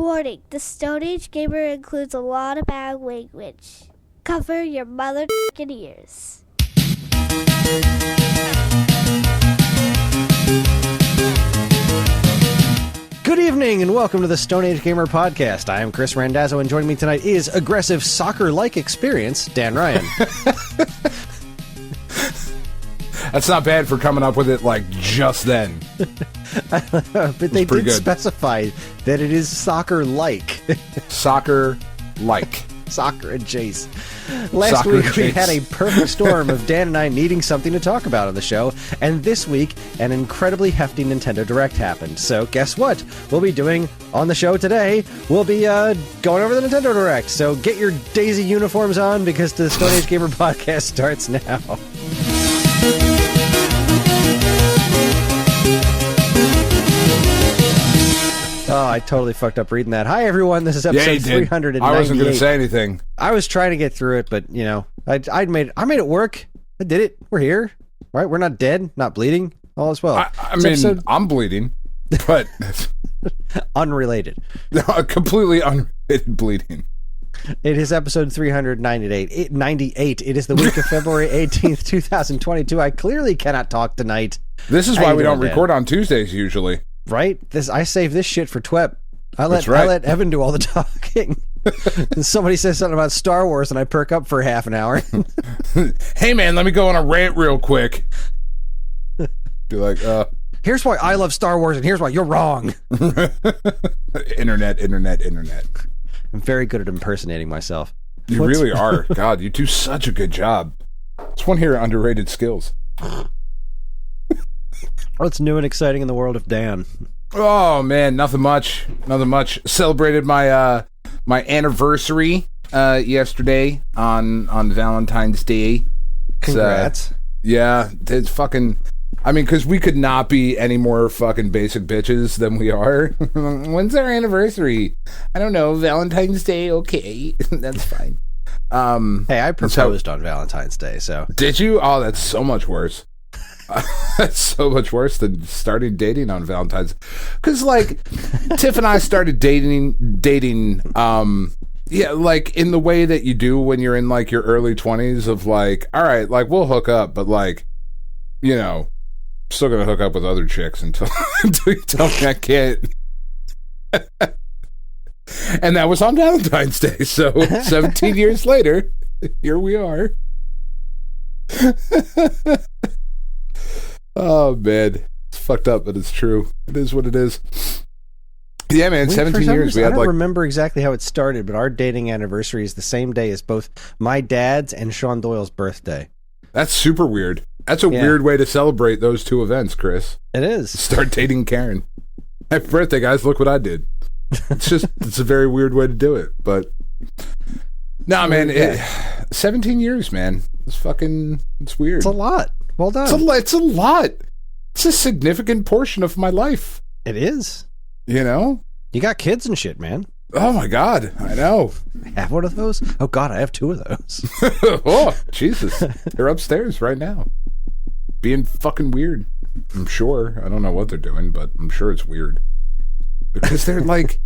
Warning, the Stone Age Gamer includes a lot of bad language. Cover your mother ears. Good evening and welcome to the Stone Age Gamer Podcast. I am Chris Randazzo and joining me tonight is aggressive soccer-like experience, Dan Ryan. That's not bad for coming up with it like just then. But they did specify that it is soccer-like. Soccer-like. Soccer and Jace. Last week we had a perfect storm of Dan and I needing something to talk about on the show, and this week an incredibly hefty Nintendo Direct happened. So guess what we'll be doing on the show today? We'll be going over the Nintendo Direct. So get your Daisy uniforms on because the Stone Age Gamer Podcast starts now. Oh, I totally fucked up reading that. Hi, everyone. This is episode 398. I wasn't going to say anything. I was trying to get through it, but, you know, I made it work. I did it. We're here. Right? We're not dead, not bleeding. All is well. I mean, I'm bleeding, but... unrelated. Completely unrelated bleeding. It is episode 398. It is the week of February 18th, 2022. I clearly cannot talk tonight. This is why we don't record on Tuesdays usually. Right? I save this shit for TWEP. I let Evan do all the talking. And somebody says something about Star Wars and I perk up for half an hour. Hey man, let me go on a rant real quick. Be like, here's why I love Star Wars and here's why you're wrong. Internet. I'm very good at impersonating myself. You really are. God, you do such a good job. It's one of your underrated skills. What's new and exciting in the world of Dan? Oh man, nothing much. Celebrated my my anniversary yesterday on Valentine's Day. Congrats. Yeah, it's fucking... I mean, because we could not be any more fucking basic bitches than we are. When's our anniversary? I don't know. Valentine's Day? Okay. That's fine. Hey, I proposed on Valentine's Day, so... Did you? Oh, that's so much worse. That's so much worse than starting dating on Valentine's. Because, like, Tiff and I started dating, yeah, like, in the way that you do when you're in, like, your early 20s of, like, all right, like, we'll hook up, but, like, you know, still gonna hook up with other chicks until you tell me I can't. And that was on Valentine's Day, so 17 years later, here we are. Oh man, it's fucked up, but it's true. It is what it is. Yeah, man, 17 years. I don't remember exactly how it started, but our dating anniversary is the same day as both my dad's and Sean Doyle's birthday. That's super weird. That's a weird way to celebrate those two events, Chris. It is. Start dating Karen. Happy birthday, guys. Look what I did. It's a very weird way to do it, but nah, man, 17 years, man. It's weird. It's a lot. Well done. It's a lot. It's a significant portion of my life. It is. You know? You got kids and shit, man. Oh my God, I know. Have one of those? Oh God, I have two of those. Oh, Jesus. They're upstairs right now. Being fucking weird. I'm sure. I don't know what they're doing, but I'm sure it's weird. Because they're like,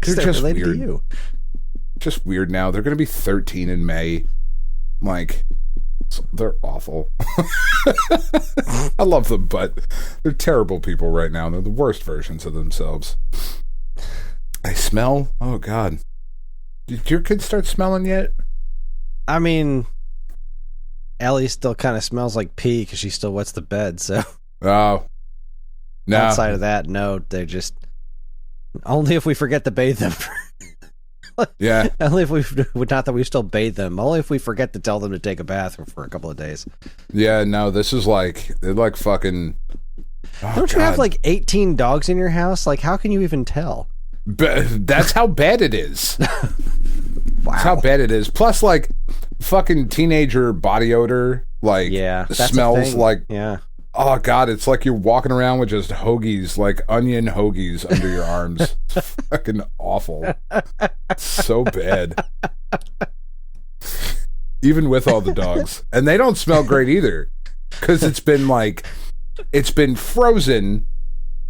they're just weird. To you. Just weird now. They're going to be 13 in May. Like, they're awful. I love them, but they're terrible people right now. They're the worst versions of themselves. They smell. Oh God. Did your kids start smelling yet? I mean, Ellie still kind of smells like pee because she still wets the bed, so. Oh. No. Outside of that, no, they're just... Only if we forget to bathe them. Yeah. Only if we... Not that we still bathe them. Only if we forget to tell them to take a bath for a couple of days. Yeah, no, this is like... They're like fucking... Oh, don't you have like 18 dogs in your house? Like, how can you even tell? But that's how bad it is. Wow. That's how bad it is. Plus, like, fucking teenager body odor, like, smells like... Yeah. Oh, God, it's like you're walking around with just hoagies, like onion hoagies under your arms. It's fucking awful. It's so bad. Even with all the dogs. And they don't smell great either. Because it's been frozen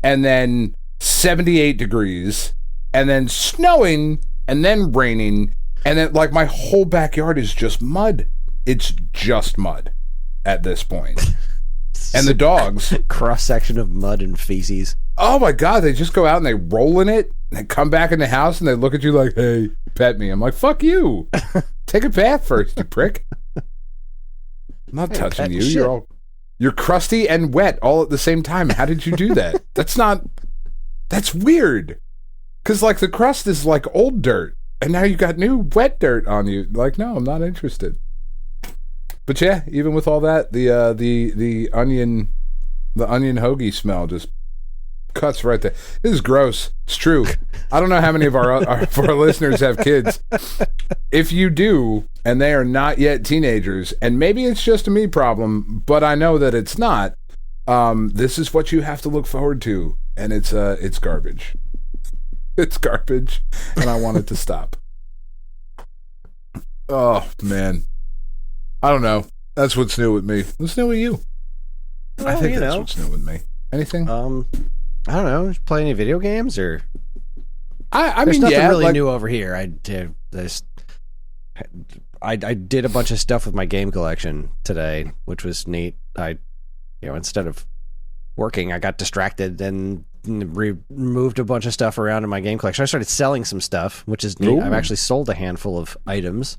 and then 78 degrees and then snowing, and then raining, and then like my whole backyard is just mud. It's just mud at this point. And the dogs, cross section of mud and feces. Oh my God, they just go out and they roll in it, and they come back in the house and they look at you like, hey, pet me. I'm like, fuck you. Take a bath first, you prick. I'm not touching you. Shit. You're crusty and wet all at the same time. How did you do that? That's weird. Because like the crust is like old dirt, and now you got new wet dirt on you. Like, no, I'm not interested. But yeah, even with all that, the onion hoagie smell just cuts right there. This is gross. It's true. I don't know how many of our listeners have kids. If you do, and they are not yet teenagers, and maybe it's just a me problem, but I know that it's not. This is what you have to look forward to, and it's garbage. It's garbage, and I want it to stop. Oh man. I don't know. That's what's new with me. What's new with you? Well, I think that's what's new with me. Anything? I don't know. Play any video games or? I There's mean, nothing yeah, really like, new over here. I did a bunch of stuff with my game collection today, which was neat. Instead of working, I got distracted and removed a bunch of stuff around in my game collection. I started selling some stuff, which is neat. Ooh. I've actually sold a handful of items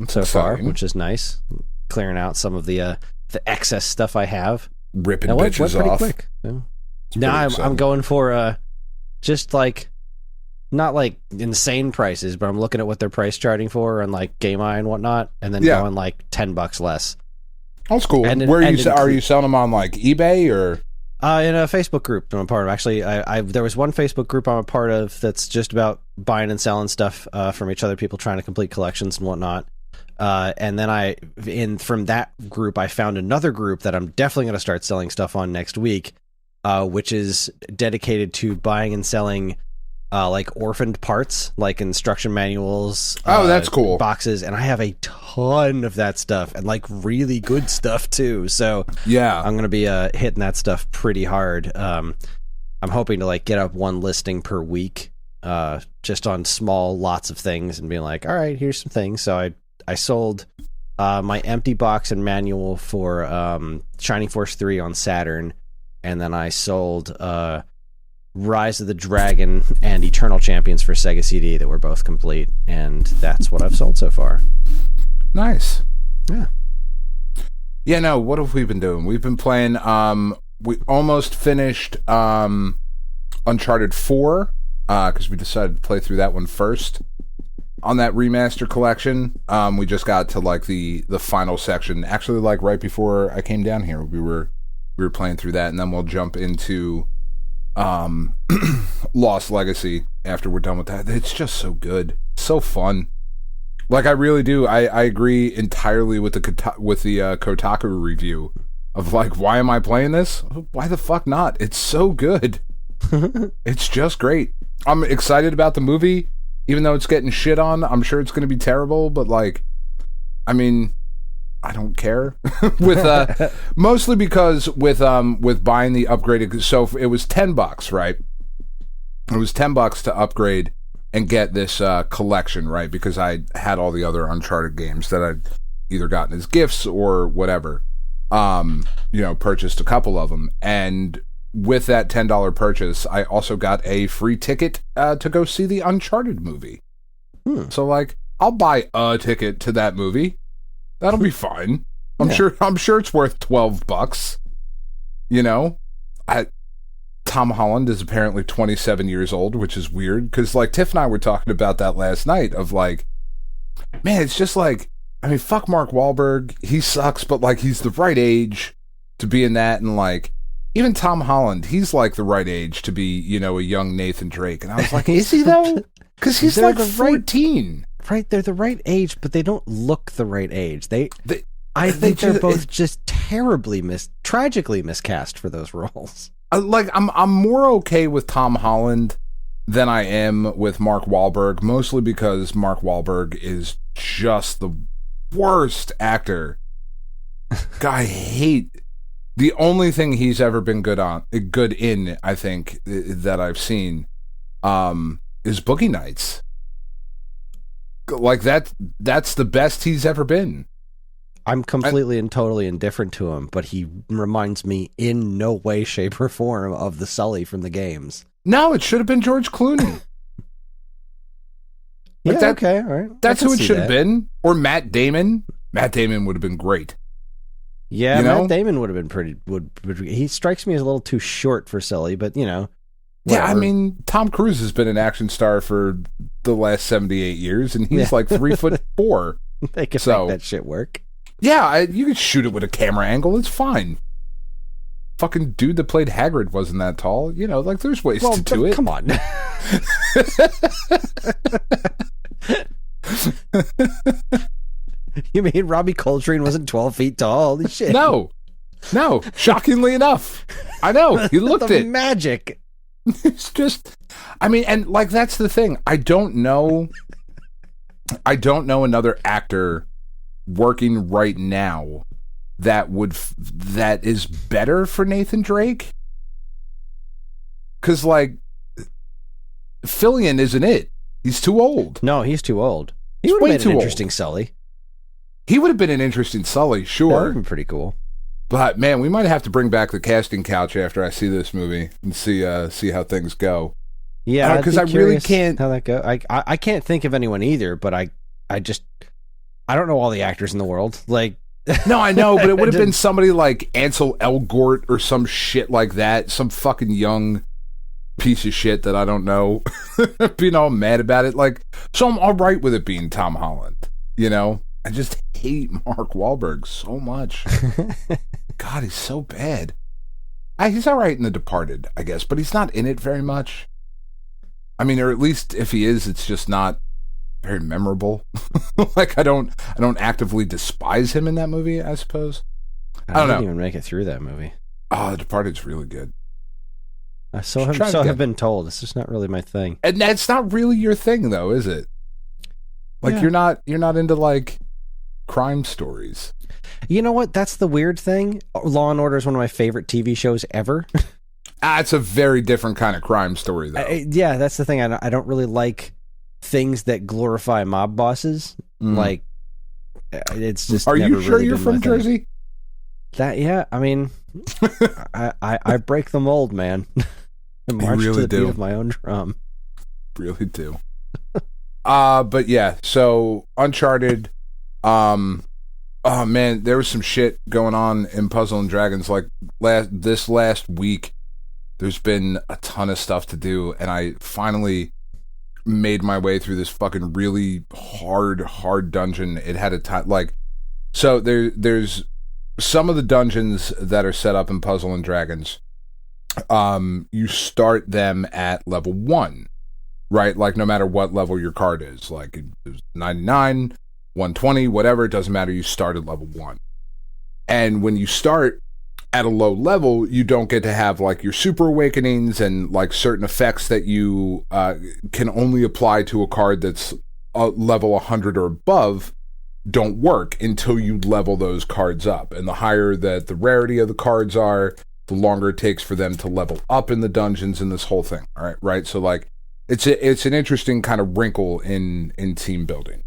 so exciting. far, which is nice. Clearing out some of the excess stuff I have. Ripping Went bitches pretty off. quick. Yeah. It's Now pretty I'm exciting. going for just like not like insane prices, but I'm looking at what they're price charting for on like GameEye and whatnot, and then going like $10 less. That's cool. And Where are you selling them on like eBay or? In a Facebook group I'm a part of. Actually, there was one Facebook group I'm a part of that's just about buying and selling stuff from each other, people trying to complete collections and whatnot. And then from that group, I found another group that I'm definitely going to start selling stuff on next week, which is dedicated to buying and selling like orphaned parts, like instruction manuals. Oh, that's cool. Boxes, and I have a ton of that stuff, and like really good stuff too. So yeah, I'm going to be hitting that stuff pretty hard. I'm hoping to like get up one listing per week, just on small lots of things, and being like, all right, here's some things. So I sold my empty box and manual for Shining Force 3 on Saturn, and then I sold Rise of the Dragon and Eternal Champions for Sega CD that were both complete, and that's what I've sold so far. Nice. Yeah. Yeah, no, what have we been doing? We've been playing, we almost finished Uncharted 4, because we decided to play through that one first. On that remaster collection, we just got to like the final section. Actually, like right before I came down here, we were playing through that, and then we'll jump into Lost Legacy after we're done with that. It's just so good, so fun. Like I really do. I agree entirely with the Kotaku review of like, why am I playing this? Why the fuck not? It's so good. It's just great. I'm excited about the movie. Even though it's getting shit on, I'm sure it's going to be terrible, but like, I mean, I don't care. With mostly because with buying the upgraded, so it was $10, right? It was $10 to upgrade and get this collection, right? Because I had all the other Uncharted games that I'd either gotten as gifts or whatever. Purchased a couple of them, and with that $10 purchase, I also got a free ticket to go see the Uncharted movie. So, like, I'll buy a ticket to that movie. That'll be fine. I'm sure it's worth $12. You know, Tom Holland is apparently 27 years old, which is weird because, like, Tiff and I were talking about that last night. Of like, man, it's just like, I mean, fuck Mark Wahlberg. He sucks, but like, he's the right age to be in that, and like. Even Tom Holland, he's like the right age to be, a young Nathan Drake. And I was like, is he though? Because he's like 14. Right, they're the right age, but they don't look the right age. I think they're both just tragically miscast for those roles. Like, I'm more okay with Tom Holland than I am with Mark Wahlberg, mostly because Mark Wahlberg is just the worst actor. I hate. The only thing he's ever been good in, I think, that I've seen, is Boogie Nights. Like that's the best he's ever been. I'm completely and totally indifferent to him, but he reminds me in no way, shape, or form of the Sully from the games. No, it should have been George Clooney. Like okay, all right. That's who it should have been. Or Matt Damon. Matt Damon would have been great. Yeah, Matt Damon would have been pretty. He strikes me as a little too short for Sully, but whatever. Yeah, I mean, Tom Cruise has been an action star for the last 78 years, and he's like 3'4". They can make that shit work. Yeah, you can shoot it with a camera angle. It's fine. Fucking dude that played Hagrid wasn't that tall. Like there's ways to do it. Come on. You mean Robbie Coltrane wasn't 12 feet tall? Holy shit. No. Shockingly enough. I know. He looked it. Magic. It's just, and like that's the thing. I don't know another actor working right now that is better for Nathan Drake. Because like Fillion isn't it. He's too old. No, he's too old. He would have been an interesting Sully. He would have been an interesting Sully, sure. That would have been pretty cool. But man, we might have to bring back the casting couch after I see this movie and see how things go. Yeah, because I really can't. How that go? I can't think of anyone either. But I don't know all the actors in the world. Like, no, I know, but it would have been somebody like Ansel Elgort or some shit like that. Some fucking young piece of shit that I don't know. Being all mad about it, like, so I'm all right with it being Tom Holland. I just hate Mark Wahlberg so much. God, he's so bad. He's all right in The Departed, I guess, but he's not in it very much. Or at least if he is, it's just not very memorable. Like I don't actively despise him in that movie, I suppose. I don't know. Didn't even make it through that movie. Oh, The Departed's really good. I have been told. It's just not really my thing. And that's not really your thing, though, is it? Like you're not into like crime stories. You know what? That's the weird thing. Law and Order is one of my favorite TV shows ever. It's a very different kind of crime story, though. Yeah, that's the thing. I don't really like things that glorify mob bosses. Like, it's just. Are never you sure really you're been from my Jersey? Thing. I break the mold, man. I march to the beat of my own drum. Really do. But yeah, so Uncharted. Oh man, there was some shit going on in Puzzle and Dragons. Like this last week, there's been a ton of stuff to do, and I finally made my way through this fucking really hard dungeon. It had a time so there's some of the dungeons that are set up in Puzzle and Dragons. You start them at level 1, right? Like no matter what level your card is, like it's 99. 120, whatever, it doesn't matter. You start at level 1. And when you start at a low level, you don't get to have like your super awakenings and like certain effects that you can only apply to a card that's level 100 or above don't work until you level those cards up. And the higher that the rarity of the cards are, the longer it takes for them to level up in the dungeons and this whole thing. All right. So like it's an interesting kind of wrinkle in team building.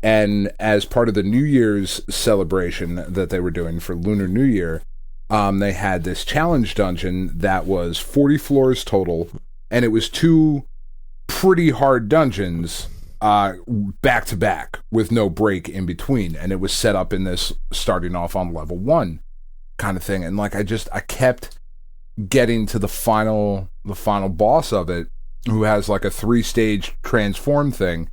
And as part of the New Year's celebration that they were doing for Lunar New Year, they had this challenge dungeon that was 40 floors total, and it was 2 pretty hard dungeons back to back with no break in between. And it was set up in this starting off on level 1 kind of thing. And like I kept getting to the final boss of it, who has like a 3-stage transform thing,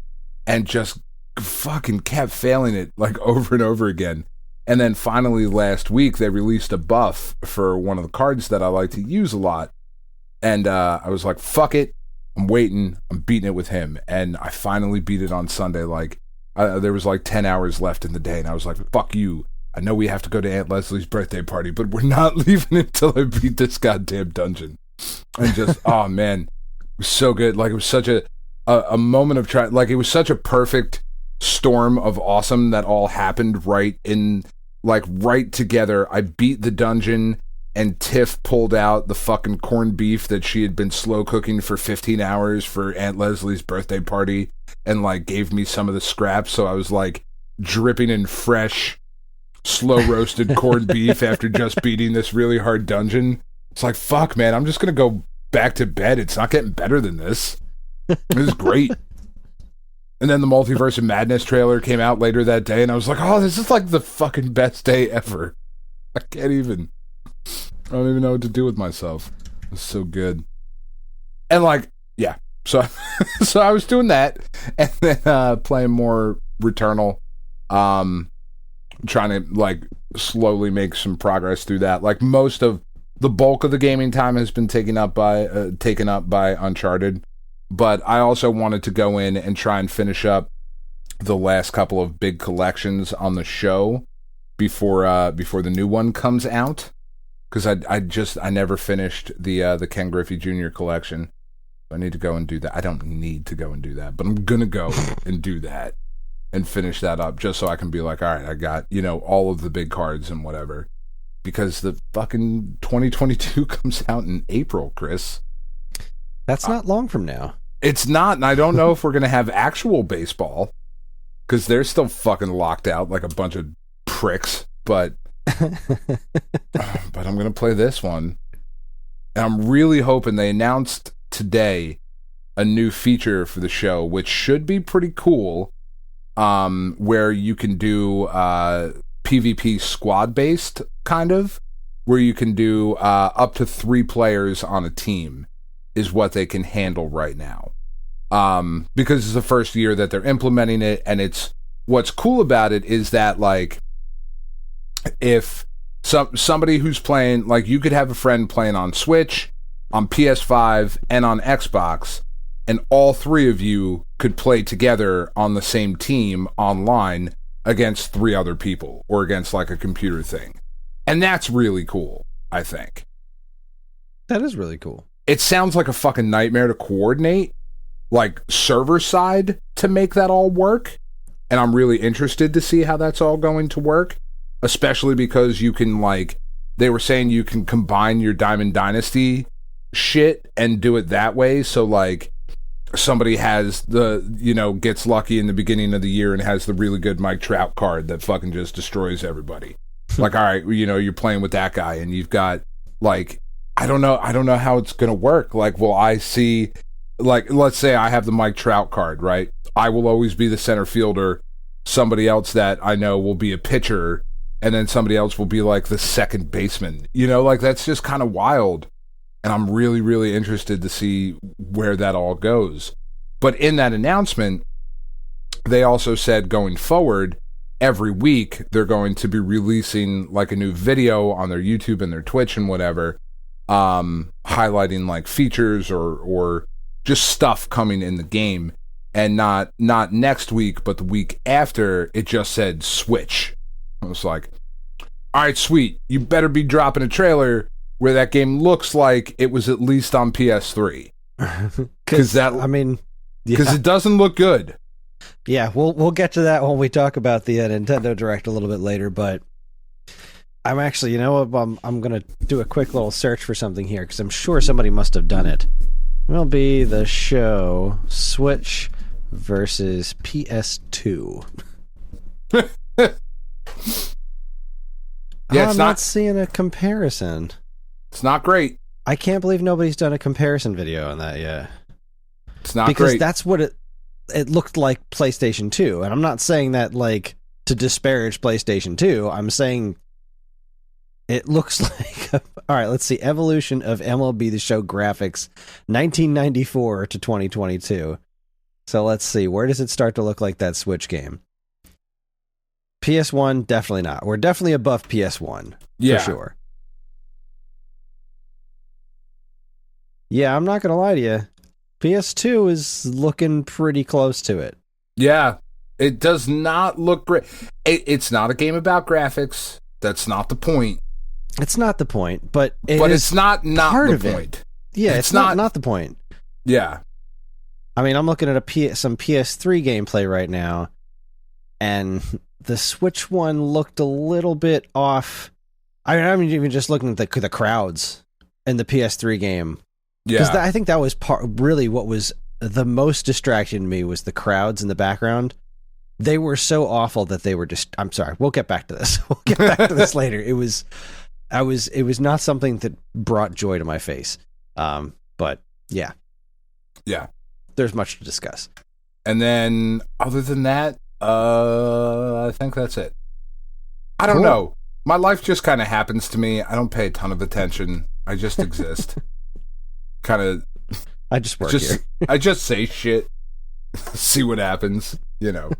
and just fucking kept failing it like over and over again. And then finally last week they released a buff for one of the cards that I like to use a lot, and I was like, fuck it, I'm waiting, I'm beating it with him. And I finally beat it on Sunday. Like there was like 10 hours left in the day, and I was like, fuck you, I know we have to go to Aunt Leslie's birthday party, but we're not leaving until I beat this goddamn dungeon. And just oh man, it was so good. Like it was such a moment of trying, like it was such a perfect storm of awesome that all happened right together. I beat the dungeon and Tiff pulled out the fucking corned beef that she had been slow cooking for 15 hours for Aunt Leslie's birthday party and like gave me some of the scraps. So I was like dripping in fresh, slow roasted corned beef after just beating this really hard dungeon. It's like, fuck, man, I'm just going to go back to bed. It's not getting better than this. It was great. And then the Multiverse of Madness trailer came out later that day, and I was like, oh, this is like the fucking best day ever. I don't even know what to do with myself. It was so good. And like, yeah. So I was doing that, and then playing more Returnal. Trying to like slowly make some progress through that. Like most of the bulk of the gaming time has been taken up by Uncharted. But I also wanted to go in and try and finish up the last couple of big collections on the show before the new one comes out. Because I never finished the Ken Griffey Jr. collection. I need to go and do that. I don't need to go and do that, but I'm gonna go and do that and finish that up just so I can be like, all right, I got, all of the big cards and whatever. Because the fucking 2022 comes out in April, Chris. That's not long from now. It's not, and I don't know if we're going to have actual baseball, because they're still fucking locked out like a bunch of pricks, but I'm going to play this one. And I'm really hoping they announced today a new feature for the show, which should be pretty cool, where you can do PvP squad-based, kind of, where you can do up to 3 players on a team. Is what they can handle right now. Because it's the first year that they're implementing it, and what's cool about it is that, like, if somebody who's playing, like, you could have a friend playing on Switch, on PS5, and on Xbox, and all 3 of you could play together on the same team online against 3 other people, or against, like, a computer thing. And that's really cool, I think. That is really cool. It sounds like a fucking nightmare to coordinate, like, server side to make that all work. And I'm really interested to see how that's all going to work. Especially because you can, like, they were saying you can combine your Diamond Dynasty shit and do it that way. So, like, somebody has gets lucky in the beginning of the year and has the really good Mike Trout card that fucking just destroys everybody. Like, all right, you're playing with that guy and you've got, like, I don't know how it's going to work. Like, will I see, like, let's say I have the Mike Trout card, right? I will always be the center fielder. Somebody else that I know will be a pitcher, and then somebody else will be, like, the second baseman. Like, that's just kind of wild. And I'm really, really interested to see where that all goes. But in that announcement, they also said going forward, every week, they're going to be releasing, like, a new video on their YouTube and their Twitch and whatever, highlighting like features or just stuff coming in the game, and not next week but the week after. It just said Switch. I was like, all right, sweet, you better be dropping a trailer where that game looks like it was at least on PS3, because it doesn't look good. Yeah, we'll get to that when we talk about the Nintendo Direct a little bit later, but I'm actually, I'm going to do a quick little search for something here, because I'm sure somebody must have done it. MLB The Show, Switch versus PS2. Yeah, I'm not seeing a comparison. It's not great. I can't believe nobody's done a comparison video on that yet. It's not because great. That's what it looked like PlayStation 2. And I'm not saying that, like, to disparage PlayStation 2. I'm saying it looks like... All right, let's see. Evolution of MLB The Show graphics, 1994 to 2022. So let's see. Where does it start to look like that Switch game? PS1, definitely not. We're definitely above PS1. Yeah. For sure. Yeah, I'm not going to lie to you. PS2 is looking pretty close to it. Yeah. It does not look great. It's not a game about graphics. That's not the point. It's not the point, but it's not part the of point. It. Yeah, it's not the point. Yeah. I mean, I'm looking at some PS3 gameplay right now, and the Switch one looked a little bit off. I'm even just looking at the crowds in the PS3 game. Yeah. Because I think that was really what was the most distracting to me was the crowds in the background. They were so awful that they were just... I'm sorry. We'll get back to this. We'll get back to this later. It was not something that brought joy to my face. But yeah. Yeah. There's much to discuss. And then, other than that, I think that's it. I don't know. My life just kind of happens to me. I don't pay a ton of attention. I just exist. Kind of. I just work here. I just say shit. See what happens, you know.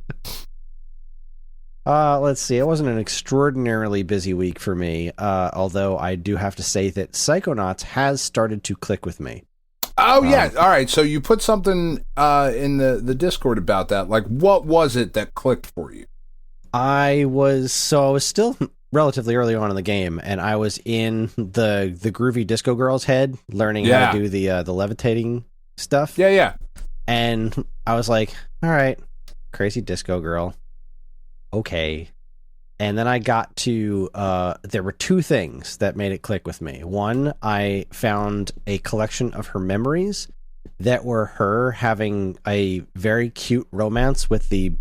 Let's see. It wasn't an extraordinarily busy week for me, although I do have to say that Psychonauts has started to click with me. Oh, yeah. All right. So you put something in the Discord about that. Like, what was it that clicked for you? I was still relatively early on in the game, and I was in the groovy disco girl's head, learning how to do the levitating stuff. Yeah, yeah. And I was like, all right, crazy disco girl. Okay. And then I got to, there were two things that made it click with me. One, I found a collection of her memories that were her having a very cute romance with the,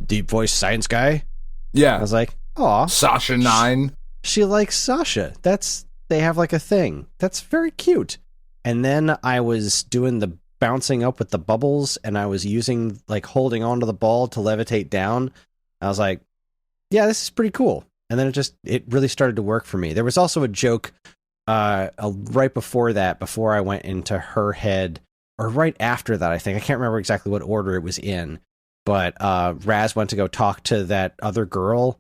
deep voice science guy. Yeah. I was like, aw. Sasha 9. She likes Sasha. They have like a thing. That's very cute. And then I was doing the bouncing up with the bubbles, and I was using, like, holding onto the ball to levitate down. I was like, yeah, this is pretty cool. And then it really started to work for me. There was also a joke right before that, before I went into her head, or right after that, I think. I can't remember exactly what order it was in, but Raz went to go talk to that other girl.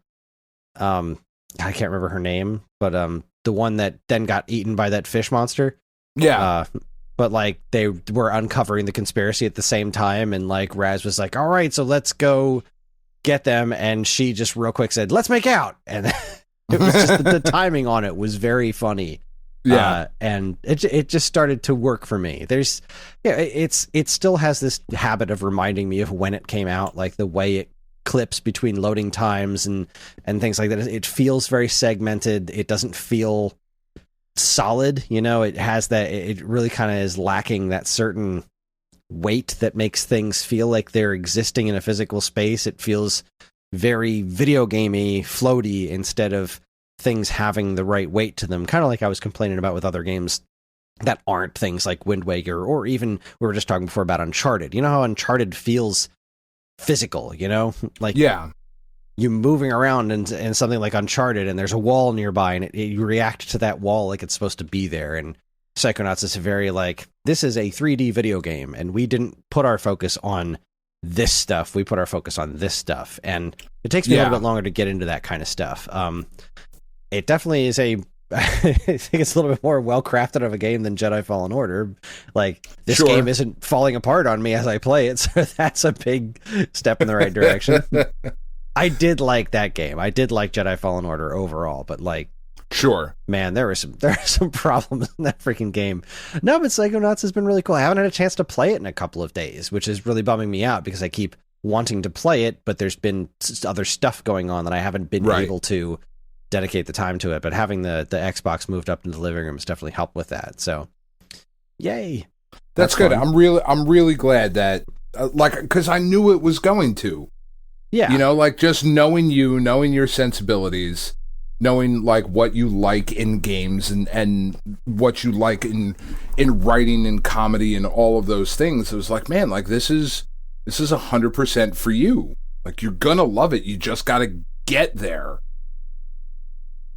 I can't remember her name, but the one that then got eaten by that fish monster. Yeah. But, like, they were uncovering the conspiracy at the same time, and, like, Raz was like, all right, so let's go get them, and she just real quick said, let's make out, and it was just the timing on it was very funny. Yeah. And it just started to work for me. It still has this habit of reminding me of when it came out, like the way it clips between loading times and things like that. It feels very segmented. It doesn't feel solid, it has that, it really kind of is lacking that certain weight that makes things feel like they're existing in a physical space. It feels very video gamey, floaty, instead of things having the right weight to them, kind of like I was complaining about with other games that aren't things like Wind Waker, or even we were just talking before about Uncharted. You know how Uncharted feels physical, like, yeah, you moving around in something like Uncharted, and there's a wall nearby, and you react to that wall like it's supposed to be there. And Psychonauts is very like, this is a 3D video game, and we didn't put our focus on this stuff. We put our focus on this stuff, and it takes me a little bit longer to get into that kind of stuff. It definitely is I think it's a little bit more well-crafted of a game than Jedi Fallen Order. Like, this game isn't falling apart on me as I play it, so that's a big step in the right direction. I did like that game. I did like Jedi Fallen Order overall, but, like, man, there are some problems in that freaking game. No, but Psychonauts has been really cool. I haven't had a chance to play it in a couple of days, which is really bumming me out because I keep wanting to play it, but there's been other stuff going on that I haven't been able to dedicate the time to it. But having the Xbox moved up into the living room has definitely helped with that. So, yay! That's good. Fun. I'm really glad that, because I knew it was going to. Yeah, like, just knowing your sensibilities, knowing, like, what you like in games and what you like in writing and comedy and all of those things. It was like, man, like, this is 100% for you. Like, you're gonna love it. You just gotta get there.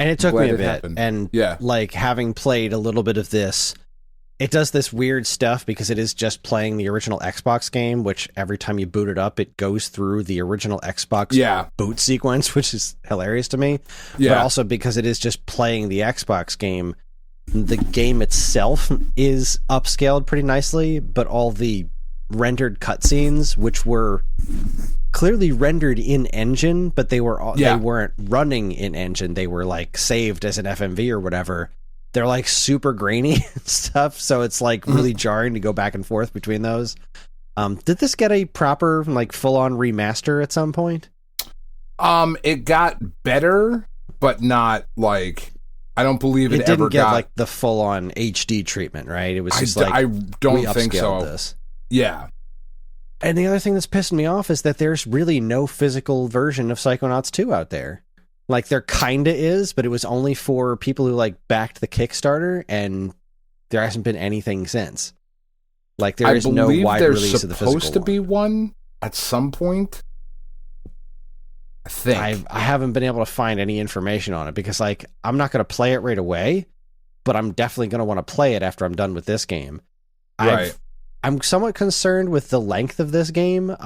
And it took me a bit. And like, having played a little bit of this, it does this weird stuff because it is just playing the original Xbox game, which every time you boot it up, it goes through the original Xbox boot sequence, which is hilarious to me. Yeah. But also because it is just playing the Xbox game, the game itself is upscaled pretty nicely, but all the rendered cutscenes, which were clearly rendered in engine, but they weren't running in engine. They were, like, saved as an FMV or whatever. They're, like, super grainy and stuff, so it's, like, really jarring to go back and forth between those. Did this get a proper, like, full-on remaster at some point? It got better. but not like I don't believe it didn't ever get got like the full on HD treatment, right? It was just I don't we think upscaled so. This. Yeah. And the other thing that's pissing me off is that there's really no physical version of Psychonauts 2 out there. Like, there kinda is, but it was only for people who, like, backed the Kickstarter, and there hasn't been anything since. Like, there is no wide release of the physical one. There's supposed to be one at some point. I think. I haven't been able to find any information on it, because, like, I'm not going to play it right away, but I'm definitely going to want to play it after I'm done with this game. Right. I'm somewhat concerned with the length of this game.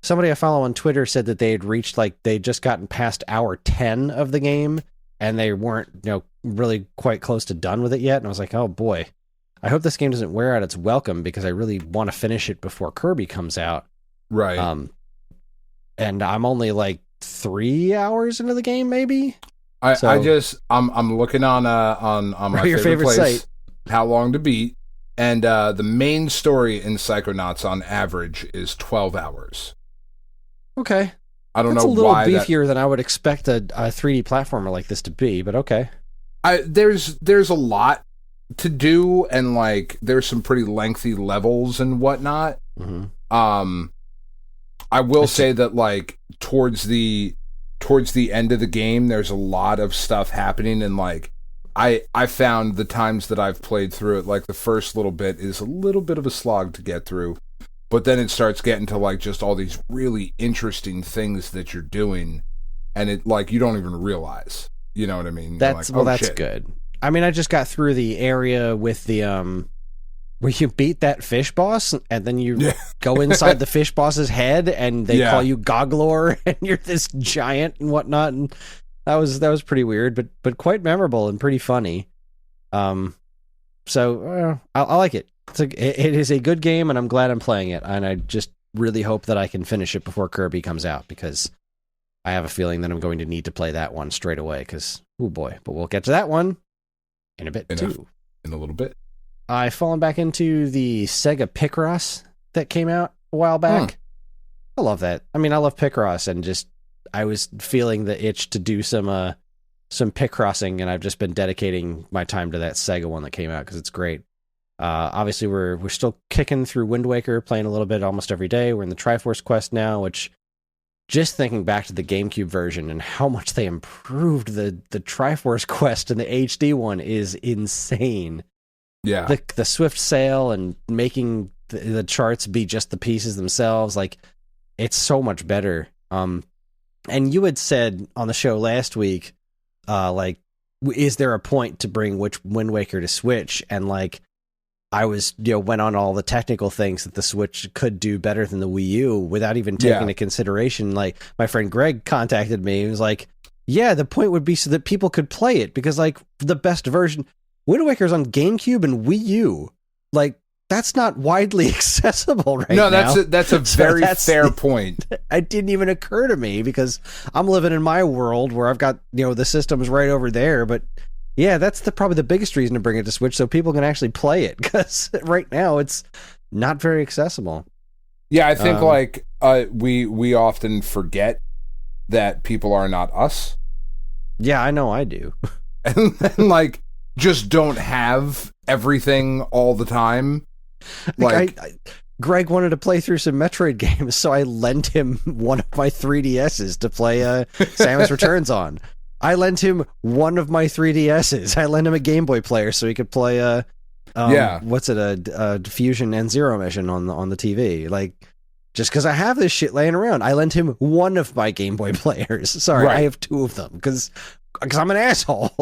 Somebody I follow on Twitter said that they had reached, like, they'd just gotten past hour 10 of the game, and they weren't, really quite close to done with it yet. And I was like, oh boy, I hope this game doesn't wear out its welcome, because I really want to finish it before Kirby comes out. Right. And I'm only like 3 hours into the game, maybe. I'm looking on my your favorite place, site, How Long to Beat. And the main story in Psychonauts on average is 12 hours. Okay. I don't That's know why. It's a little beefier than I would expect a 3D platformer like this to be, but okay. There's a lot to do, and like there's some pretty lengthy levels and whatnot. Mm-hmm. I will say that like towards the end of the game, there's a lot of stuff happening, and like I found the times that I've played through it, like the first little bit is a little bit of a slog to get through, but then it starts getting to like just all these really interesting things that you're doing, and it like you don't even realize, you know what I mean? That's shit. Good. I mean, I just got through the area with the where you beat that fish boss, and then you go inside the fish boss's head, and they call you Goglor, and you're this giant and whatnot, and that was pretty weird, but quite memorable and pretty funny. So I like it. It is a good game, and I'm glad I'm playing it, and I just really hope that I can finish it before Kirby comes out, because I have a feeling that I'm going to need to play that one straight away, because, oh boy, but we'll get to that one in a bit, too. In a little bit. I've fallen back into the Sega Picross that came out a while back. I love that. I mean, I love Picross, and just I was feeling the itch to do some Picrossing, and I've just been dedicating my time to that Sega one that came out, because it's great. Obviously, we're still kicking through Wind Waker, playing a little bit almost every day. We're in the Triforce Quest now, which, just thinking back to the GameCube version and how much they improved the Triforce Quest and the HD one is insane. Yeah. The swift sail and making the charts be just the pieces themselves, like, it's so much better. And you had said on the show last week, like, is there a point to bring Wind Waker to Switch? And like, I was, went on all the technical things that the Switch could do better than the Wii U without even taking into consideration. Like, my friend Greg contacted me and was like, yeah, the point would be so that people could play it, because like the best version, Wind Waker's on GameCube and Wii U. Like, that's not widely accessible right now. No, that's a very fair point. It didn't even occur to me, because I'm living in my world where I've got, the systems right over there. But yeah, that's probably the biggest reason to bring it to Switch, so people can actually play it, because right now it's not very accessible. Yeah, I think we often forget that people are not us. Yeah, I know I do. and like, just don't have everything all the time. Like, Greg wanted to play through some Metroid games, so I lent him one of my 3DSs to play Samus Returns on. I lent him one of my 3DSs. I lent him a Game Boy player so he could play what's it, a Fusion and Zero Mission on the TV. Like, just because I have this shit laying around, I lent him one of my Game Boy players. Sorry, right. I have two of them because I'm an asshole.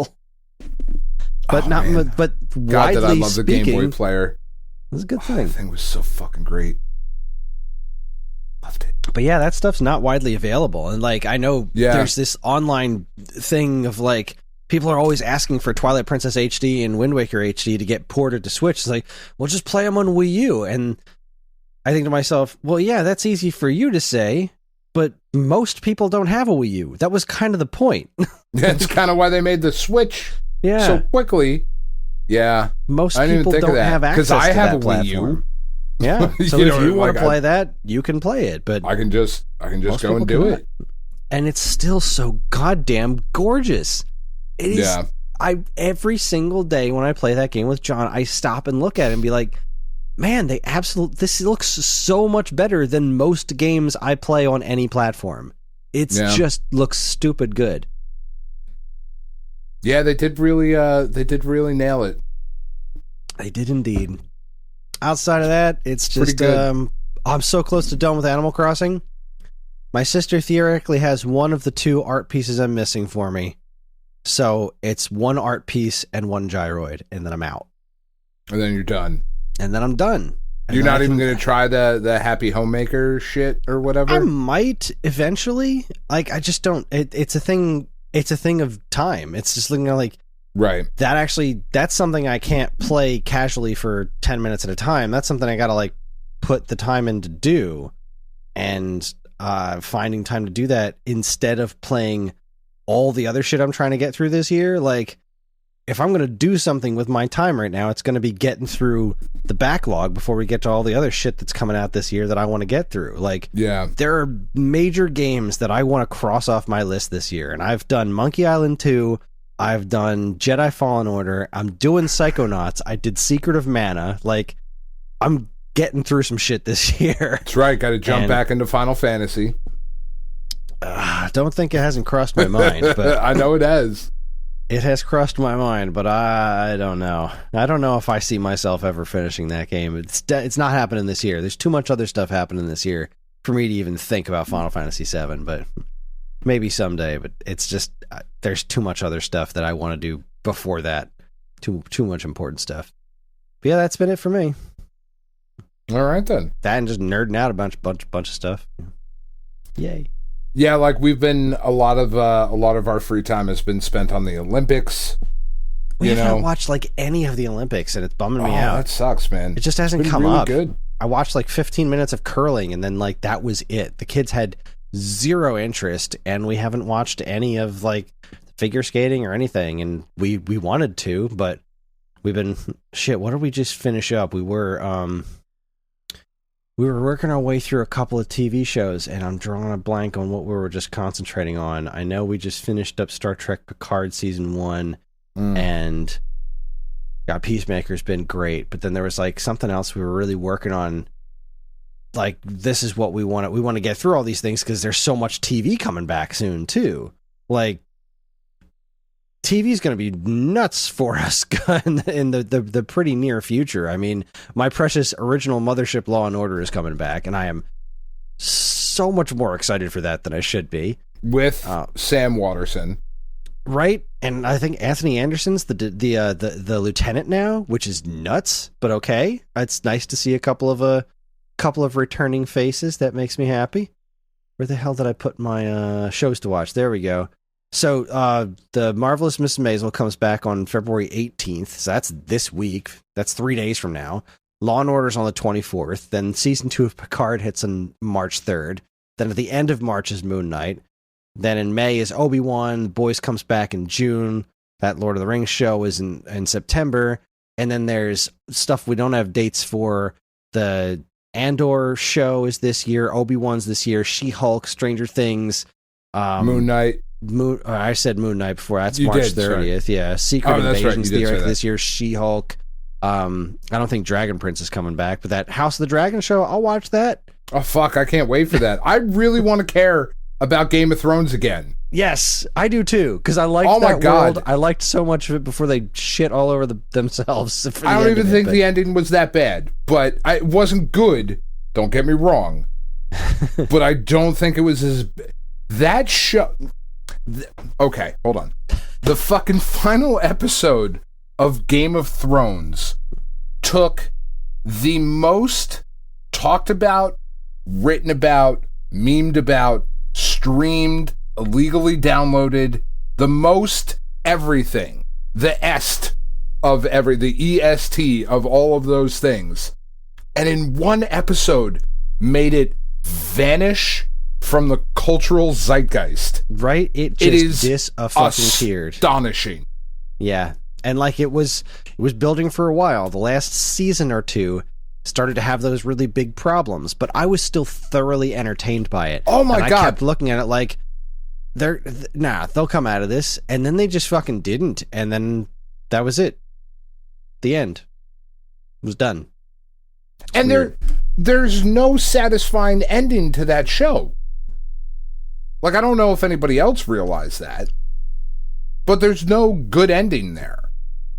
But but God, widely that I love the speaking, Game Boy player. It's a good thing. That thing was so fucking great. Loved it. But yeah, that stuff's not widely available. And like, I know there's this online thing of like, people are always asking for Twilight Princess HD and Wind Waker HD to get ported to Switch. It's like, well, just play them on Wii U. And I think to myself, well, yeah, that's easy for you to say, but most people don't have a Wii U. That was kind of the point. That's kind of why they made the Switch so quickly. Yeah. Most people don't have access to that platform. Because I have a Wii U. Yeah. So if you want to play that, you can play it. But I can just go and do it. and it's still so goddamn gorgeous. It is. Yeah. Every single day when I play that game with John, I stop and look at it and be like, man, this looks so much better than most games I play on any platform. It's just looks stupid good. Yeah, they did really nail it. They did indeed. Outside of that, it's just I'm so close to done with Animal Crossing. My sister theoretically has one of the 2 art pieces I'm missing for me. So it's 1 art piece and 1 gyroid, and then I'm out. And then you're done. And then I'm done. You're not even going to try the Happy Homemaker shit or whatever? I might eventually. Like, I just don't. It's a thing. It's a thing of time. It's just looking at like, right. That's something I can't play casually for 10 minutes at a time. That's something I got to like put the time in to do, and finding time to do that instead of playing all the other shit I'm trying to get through this year. Like, if I'm going to do something with my time right now, it's going to be getting through the backlog before we get to all the other shit that's coming out this year that I want to get through. Like, there are major games that I want to cross off my list this year, and I've done Monkey Island 2, I've done Jedi Fallen Order, I'm doing Psychonauts, I did Secret of Mana. Like, I'm getting through some shit this year. That's right, got to jump back into Final Fantasy. I don't think it hasn't crossed my mind, but I know it has. It has crossed my mind, but I don't know. I don't know if I see myself ever finishing that game. It's not happening this year. There's too much other stuff happening this year for me to even think about Final Fantasy VII, but maybe someday. But it's just, there's too much other stuff that I want to do before that. Too much important stuff. But yeah, that's been it for me. All right, then. That and just nerding out a bunch of stuff. Yay. Yeah, like we've been a lot of our free time has been spent on the Olympics. We haven't watched like any of the Olympics, and it's bumming me out. That sucks, man. It just hasn't come really up. Good. I watched like 15 minutes of curling, and then like that was it. The kids had zero interest, and we haven't watched any of like figure skating or anything. And we wanted to, but we've been What did we just finish up? We were working our way through a couple of TV shows, and I'm drawing a blank on what we were just concentrating on. I know we just finished up Star Trek Picard Season 1, and Peacemaker's been great, but then there was like something else we were really working on. Like, this is what we want. We want to get through all these things because there's so much TV coming back soon, too. Like, TV's going to be nuts for us in the pretty near future. I mean, my precious original mothership Law and Order is coming back, and I am so much more excited for that than I should be. With Sam Waterston, right? And I think Anthony Anderson's the lieutenant now, which is nuts, but okay. It's nice to see a couple of returning faces. That makes me happy. Where the hell did I put my shows to watch? There we go. So, the Marvelous Miss Maisel comes back on February 18th, so that's this week. That's 3 days from now. Law & Order's on the 24th. Then Season 2 of Picard hits on March 3rd. Then at the end of March is Moon Knight. Then in May is Obi-Wan. The Boys comes back in June. That Lord of the Rings show is in September. And then there's stuff we don't have dates for. The Andor show is this year. Obi-Wan's this year. She-Hulk, Stranger Things. Moon Knight. I said Moon Knight before. That's March 30th. Right. Yeah, Secret Invasion's the Earth this year. She-Hulk. I don't think Dragon Prince is coming back, but that House of the Dragon show, I'll watch that. Oh fuck, I can't wait for that. I really want to care about Game of Thrones again. Yes, I do too, because I liked that world. I liked so much of it before they shit all over themselves. I don't even think the ending was that bad, but it wasn't good. Don't get me wrong, but I don't think it was as that show. Okay, hold on. The fucking final episode of Game of Thrones took the most talked about, written about, memed about, streamed, illegally downloaded, the most everything, the est of the EST of all of those things, and in one episode made it vanish from the cultural zeitgeist. Right? It is disappointed. Astonishing. Yeah. And like it was building for a while. The last season or two started to have those really big problems, but I was still thoroughly entertained by it. Oh my God. I kept looking at it like, they'll come out of this, and then they just fucking didn't, and then that was it. The end. It was done. It's and weird. there's no satisfying ending to that show. Like, I don't know if anybody else realized that, but there's no good ending there.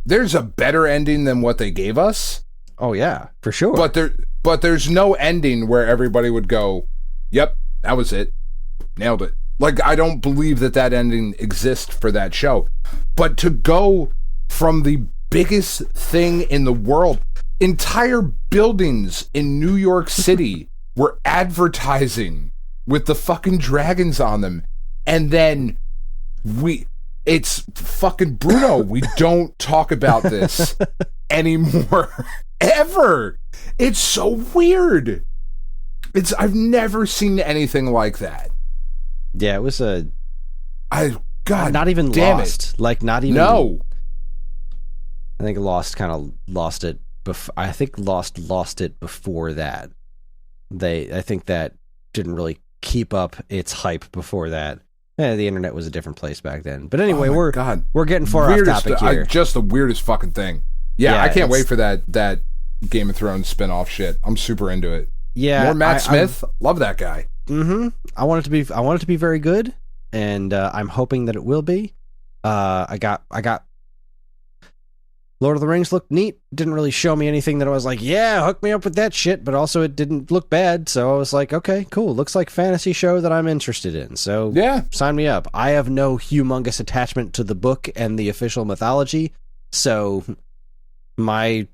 There's a better ending than what they gave us. Oh yeah, for sure. But there's no ending where everybody would go, "Yep, that was it. Nailed it." Like, I don't believe that ending exists for that show. But to go from the biggest thing in the world, entire buildings in New York City were advertising with the fucking dragons on them, and then it's fucking Bruno. We don't talk about this anymore. Ever. It's so weird. I've never seen anything like that. Yeah, it was not even Lost. Like, not even. No. I think Lost kind of lost it. I think Lost it before that. I think that didn't really keep up its hype before that. The internet was a different place back then. But anyway, we're getting far off topic here. Just the weirdest fucking thing. Yeah, I can't wait for that Game of Thrones spin-off shit. I'm super into it. Yeah, more Matt Smith. Love that guy. Mm-hmm. I want it to be very good, and I'm hoping that it will be. I got Lord of the Rings looked neat. Didn't really show me anything that I was like, yeah, hook me up with that shit, but also it didn't look bad, so I was like, okay, cool. Looks like fantasy show that I'm interested in. So yeah, sign me up. I have no humongous attachment to the book and the official mythology, so my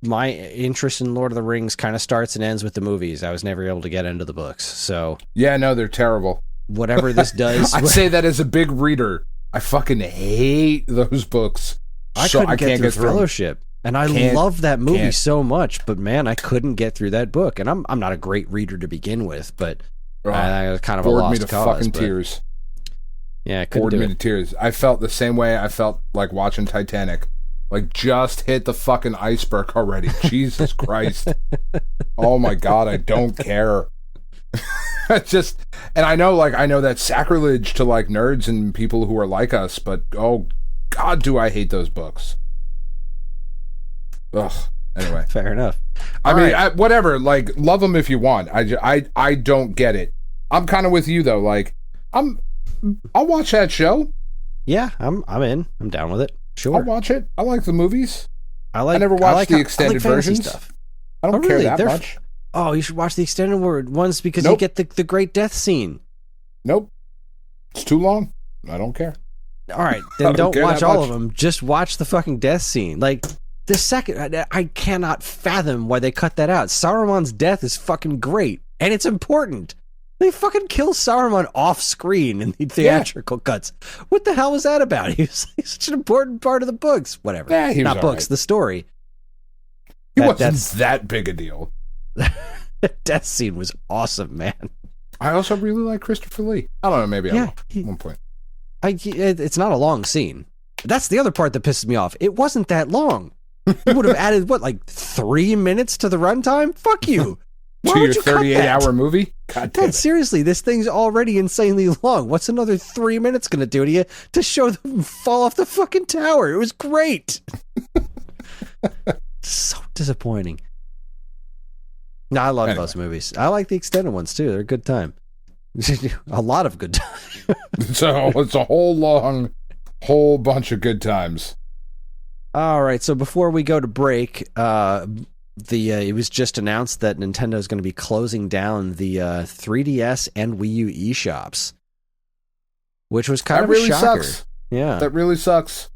interest in Lord of the Rings kind of starts and ends with the movies. I was never able to get into the books, so yeah, no, they're terrible. Whatever this does, I say that as a big reader. I fucking hate those books. I can't get through Fellowship, and I love that movie so much, but man, I couldn't get through that book. And I'm not a great reader to begin with, but I was kind of a lost cause. Bored me to fucking tears. Yeah, bored me to tears. I felt the same way I felt like watching Titanic. Like, just hit the fucking iceberg already. Jesus Christ. Oh my God, I don't care. And I know that's sacrilege to like nerds and people who are like us, but oh God, do I hate those books. Ugh. Anyway. Fair enough. I mean, whatever, like, love them if you want. I don't get it. I'm kind of with you though. Like, I'll watch that show. Yeah, I'm in. I'm down with it. Sure. I'll watch it. I like the movies. I never watched the extended versions. Stuff. I don't care that much. You should watch the extended ones because you get the great death scene. Nope. It's too long. I don't care. All right, then don't watch all of them. Just watch the fucking death scene. Like, the second... I cannot fathom why they cut that out. Saruman's death is fucking great, and it's important. They fucking kill Saruman off screen in the theatrical cuts. What the hell was that about? He's such an important part of the books. Whatever. Yeah, not books, the story. He wasn't that big a deal. Death scene was awesome, man. I also really like Christopher Lee. I don't know, maybe I will at one point. It's not a long scene. That's the other part that pisses me off. It wasn't that long. You would have added, 3 minutes to the runtime? Fuck you. To your 38-hour movie? God damn it. Seriously, this thing's already insanely long. What's another 3 minutes going to do to you to show them fall off the fucking tower? It was great. So disappointing. No, I love those movies. I like the extended ones, too. They're a good time. A lot of good time. So it's a whole bunch of good times. All right, so before we go to break, it was just announced that Nintendo is going to be closing down the 3DS and Wii U Eshops, which was kind of a shocker. Sucks. Yeah, that really sucks.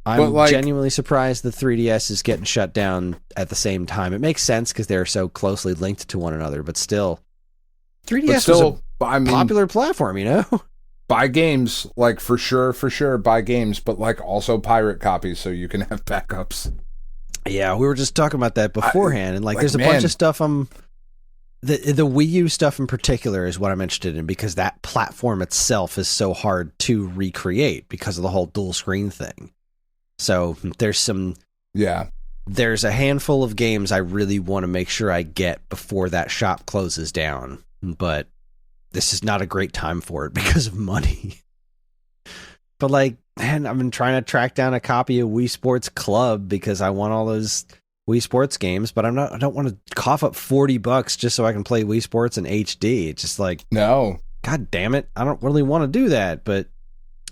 I'm genuinely surprised the 3DS is getting shut down at the same time. It makes sense because they're so closely linked to one another, but still, 3DS was a popular platform, you know? Buy games, like, for sure, buy games, but, like, also pirate copies so you can have backups. Yeah, we were just talking about that beforehand, and, there's a bunch of stuff the Wii U stuff in particular is what I'm interested in, because that platform itself is so hard to recreate because of the whole dual screen thing. So there's a handful of games I really want to make sure I get before that shop closes down, but this is not a great time for it because of money. But like, man, I've been trying to track down a copy of Wii Sports Club because I want all those Wii Sports games, but I don't want to cough up $40 just so I can play Wii Sports in HD. It's just like, no, God damn it, I don't really want to do that. But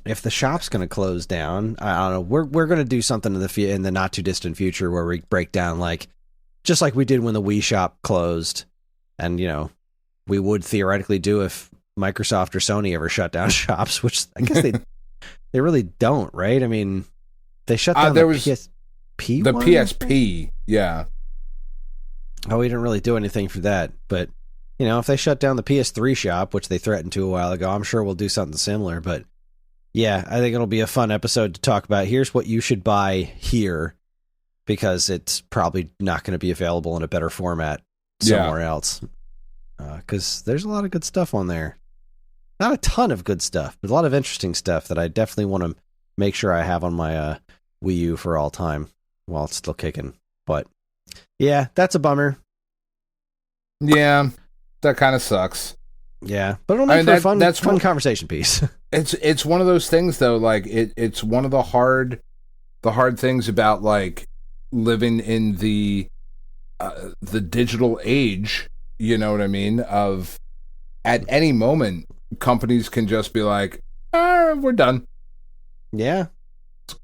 if the shop's going to close down, I don't know. We're going to do something in the not too distant future where we break down, like, just like we did when the Wii shop closed, and we would theoretically do if Microsoft or Sony ever shut down shops, which I guess they really don't, right? I mean, they shut down the PSP. The PSP, yeah. Oh, we didn't really do anything for that, but if they shut down the PS3 shop, which they threatened to a while ago, I'm sure we'll do something similar. But yeah, I think it'll be a fun episode to talk about. Here's what you should buy here, because it's probably not going to be available in a better format somewhere else. Because there's a lot of good stuff on there. Not a ton of good stuff, but a lot of interesting stuff that I definitely want to make sure I have on my Wii U for all time while it's still kicking. But yeah, that's a bummer. Yeah, that kind of sucks. Yeah, but it'll make for a fun conversation piece. It's one of those things though, like it's one of the hard things about like living in the digital age, you know what I mean? Of at any moment companies can just be like, we're done. Yeah.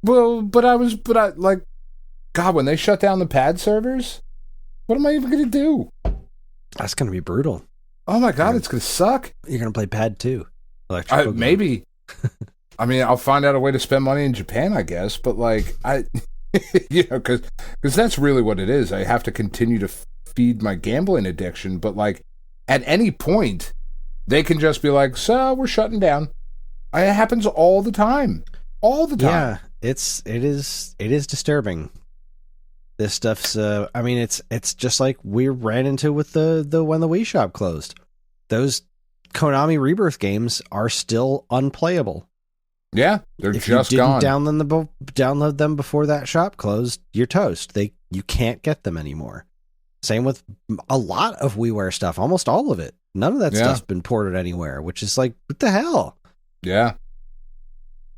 Well, but I like, God, when they shut down the pad servers, what am I even going to do? That's going to be brutal. Oh my God, it's going to suck. You're going to play pad 2. Maybe. I mean, I'll find out a way to spend money in Japan, I guess, but like, because that's really what it is. I have to continue to feed my gambling addiction, but like, at any point, they can just be like, so we're shutting down. It happens all the time. All the time. Yeah, it is disturbing. This stuff's I mean, it's just like we ran into with the when the Wii shop closed. Those Konami Rebirth games are still unplayable. Yeah, they're if just you didn't gone. Download them before that shop closed, you're toast. You can't get them anymore. Same with a lot of WiiWare stuff, almost all of it. None of that stuff's been ported anywhere, which is like, what the hell? Yeah.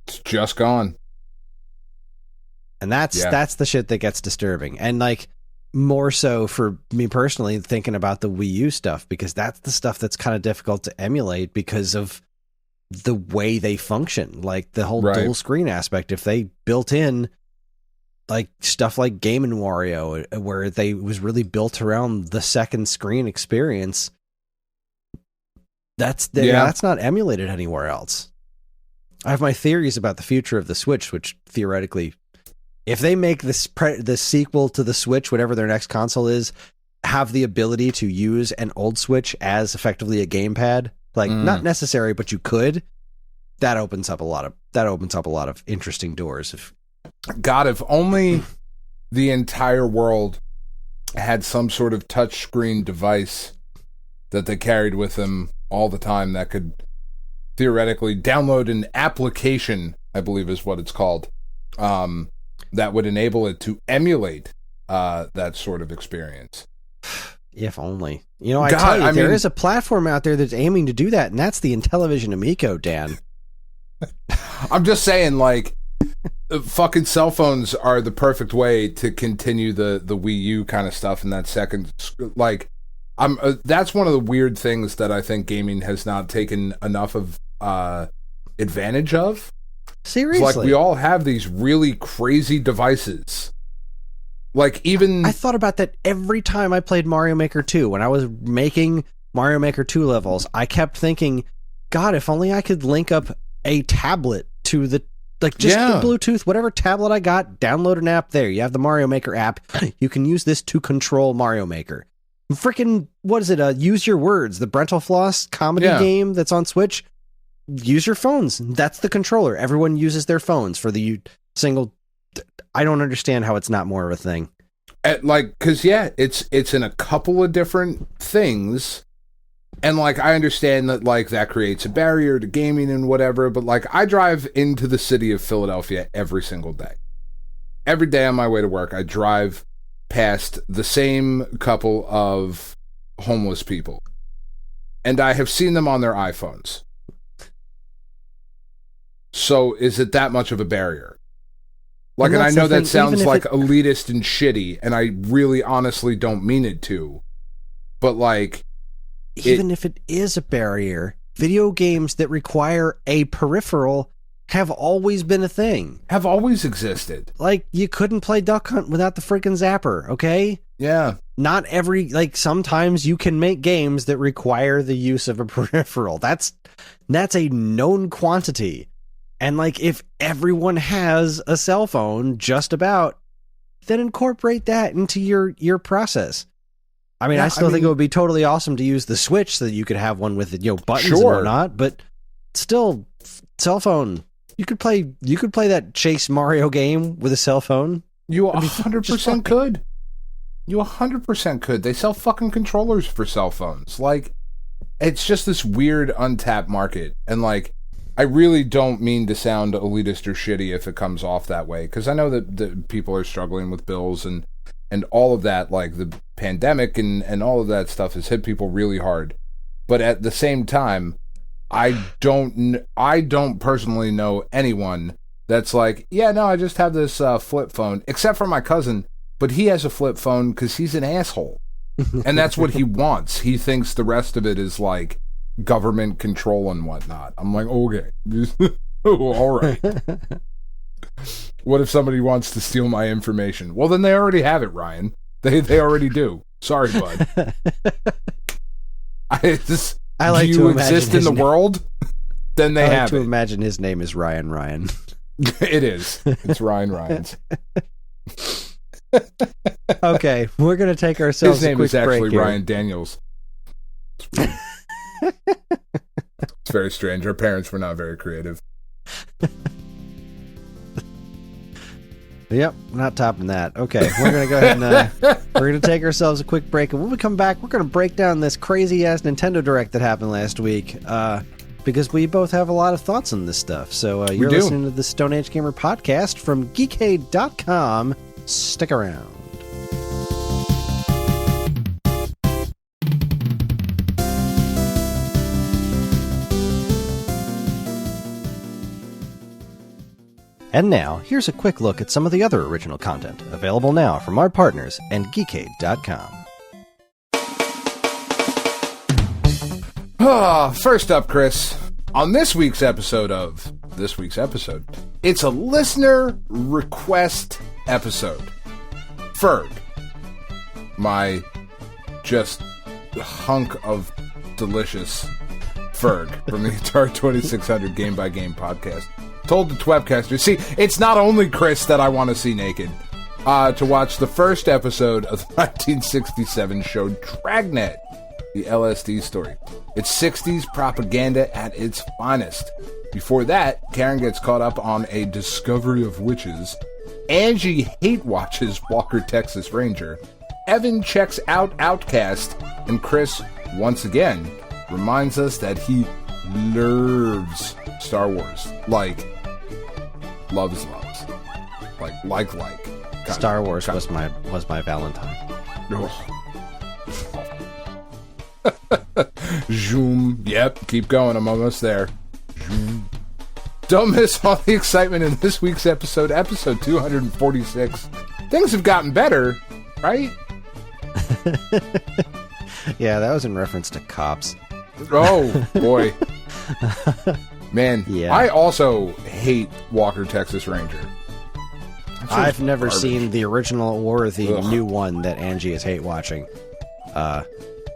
It's just gone. And that's the shit that gets disturbing. And like, more so for me personally, thinking about the Wii U stuff, because that's the stuff that's kind of difficult to emulate because of the way they function. Like the whole dual screen aspect. If they built in like stuff like Game & Wario, where it was really built around the second screen experience, that's not emulated anywhere else. I have my theories about the future of the Switch, which theoretically, if they make the sequel to the Switch, whatever their next console is, have the ability to use an old Switch as effectively a gamepad, like not necessary, but you could, that opens up a lot of interesting doors. If only the entire world had some sort of touchscreen device that they carried with them all the time that could theoretically download an application, I believe is what it's called, that would enable it to emulate that sort of experience. If only. There is a platform out there that's aiming to do that, and that's the Intellivision Amico, Dan. I'm just saying, like, fucking cell phones are the perfect way to continue the Wii U kind of stuff in that second, like, that's one of the weird things that I think gaming has not taken enough of advantage of. Seriously, it's like we all have these really crazy devices. Like even I thought about that every time I played Mario Maker 2. When I was making Mario Maker 2 levels, I kept thinking, God, if only I could link up a tablet to the the Bluetooth, whatever tablet I got, download an app there. You have the Mario Maker app. You can use this to control Mario Maker. Freaking, what is it? Use Your Words, the Brental Floss comedy game that's on Switch. Use your phones. That's the controller. Everyone uses their phones for the single. I don't understand how it's not more of a thing. Because it's in a couple of different things, and like I understand that like that creates a barrier to gaming and whatever. But like I drive into the city of Philadelphia every single day. Every day on my way to work, I drive past the same couple of homeless people, and I have seen them on their iPhones. So is it that much of a barrier? Like, and I that's know the thing, that sounds even if like it- elitist and shitty, and I really honestly don't mean it to. But, like... Even if it is a barrier, video games that require a peripheral have always been a thing. Have always existed. Like, you couldn't play Duck Hunt without the freaking zapper, okay? Yeah. Not every... Like, sometimes you can make games that require the use of a peripheral. That's a known quantity. And, like, if everyone has a cell phone, just about, then incorporate that into your process. I mean, Yeah, I still think it would be totally awesome to use the Switch so that you could have one with, buttons and whatnot, but still, cell phone. You could play that Chase Mario game with a cell phone. You 100% could. You 100% could. They sell fucking controllers for cell phones. Like, it's just this weird untapped market. And, like, I really don't mean to sound elitist or shitty if it comes off that way, because I know that people are struggling with bills and all of that, like the pandemic and all of that stuff has hit people really hard. But at the same time, I don't personally know anyone that's like, yeah, no, I just have this flip phone, except for my cousin, but he has a flip phone because he's an asshole. And that's what he wants. He thinks the rest of it is like government control and whatnot. I'm like, okay. All right. What if somebody wants to steal my information? Well, then they already have it, Ryan. They already do. Sorry, bud. I like do to you imagine exist in the world? Then they I like have to it. imagine his name is Ryan. It is. It's Ryan's. Okay, we're going to take ourselves His name a quick is actually break here. Ryan Daniels. It's very strange. Our parents were not very creative. Yep, not topping that. Okay, we're going to go ahead and we're going to take ourselves a quick break, and when we come back, we're going to break down this crazy-ass Nintendo Direct that happened last week, because we both have a lot of thoughts on this stuff. So you're listening to the Stone Age Gamer podcast from Geekade.com. Stick around. And now, here's a quick look at some of the other original content available now from our partners and Geekade.com. First up, Chris, on this week's episode, it's a listener request episode. Ferg, my just hunk of delicious Ferg from the Atari 2600 Game by Game podcast, told the Twebcaster, see, it's not only Chris that I want to see naked, to watch the first episode of the 1967 show Dragnet, the LSD story. It's 60s propaganda at its finest. Before that, Karen gets caught up on a discovery of witches. Angie hate watches Walker Texas Ranger. Evan checks out Outcast. And Chris, once again, reminds us that he loves Star Wars. Like, loves. Like. Star Wars was my Valentine. Zoom. Yep, keep going. I'm almost there. Zoom. Don't miss all the excitement in this week's episode 246. Things have gotten better, right? Yeah, that was in reference to Cops. Oh, boy. Man, yeah. I also hate Walker Texas Ranger. I've never seen the original or the new one that Angie is hate watching.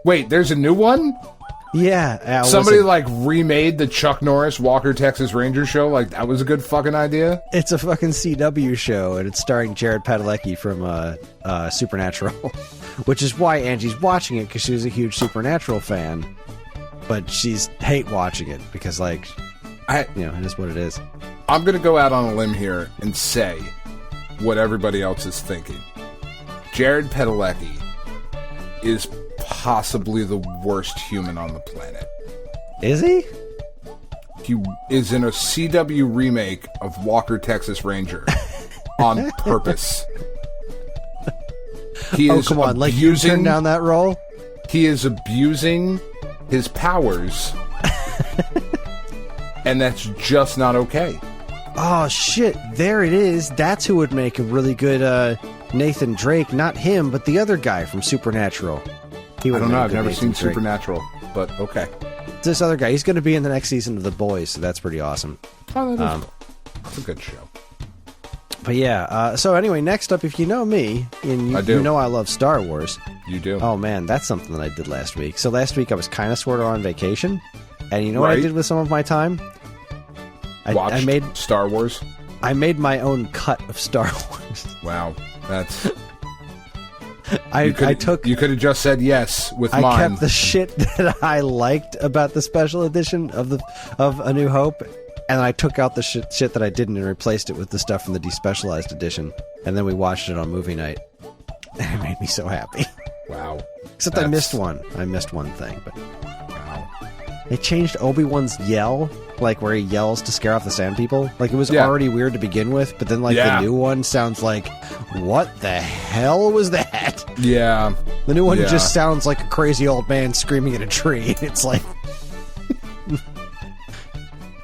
Wait, there's a new one? Yeah. Somebody remade the Chuck Norris Walker Texas Ranger show? Like, that was a good fucking idea? It's a fucking CW show, and it's starring Jared Padalecki from Supernatural, which is why Angie's watching it, because she's a huge Supernatural fan. But she's hate watching it, because, it is what it is. I'm going to go out on a limb here and say what everybody else is thinking. Jared Padalecki is possibly the worst human on the planet. Is he? He is in a CW remake of Walker Texas Ranger on purpose. He is come on, you turned down that role? He is abusing his powers, and that's just not okay. Oh, shit. There it is. That's who would make a really good Nathan Drake. Not him, but the other guy from Supernatural. I don't know. I've never seen Supernatural, but okay. This other guy, he's going to be in the next season of The Boys, so that's pretty awesome. Oh, that is cool. It's a good show. But yeah, so anyway, next up, if you know me, and you know I love Star Wars. You do? Oh, man, that's something that I did last week. So last week I was kind of sort of on vacation, and you know what I did with some of my time? I made Star Wars? I made my own cut of Star Wars. Wow, that's... You could have just said yes with mine. I kept the shit that I liked about the special edition of A New Hope, and I took out the shit that I didn't and replaced it with the stuff from the despecialized edition. And then we watched it on movie night. And it made me so happy. Wow. Except I missed one. I missed one thing, but wow. They changed Obi-Wan's yell, like where he yells to scare off the Sand People. Like it was already weird to begin with, but then the new one sounds like, what the hell was that? Yeah. The new one just sounds like a crazy old man screaming at a tree. It's like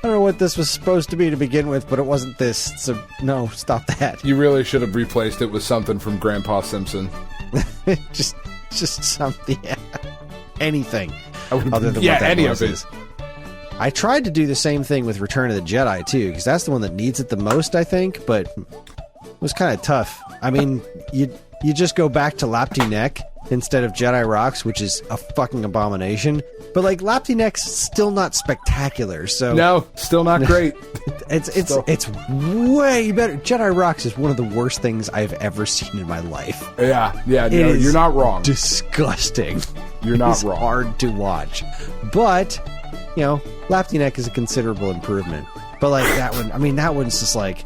I don't know what this was supposed to be to begin with, but it wasn't this. So no, stop that. You really should have replaced it with something from Grandpa Simpson. just something, anything other than what that any of it. Is. I tried to do the same thing with Return of the Jedi too, because that's the one that needs it the most, I think. But it was kind of tough. I mean, you just go back to Lapti Nek instead of Jedi Rocks, which is a fucking abomination. But like Lapti Nek's still not spectacular, so no, still not great. It's way better. Jedi Rocks is one of the worst things I've ever seen in my life. Yeah, no, you're not wrong. Disgusting. You're not wrong. Hard to watch, but you know, Lapti Nek is a considerable improvement. But like that one, I mean, that one's just like.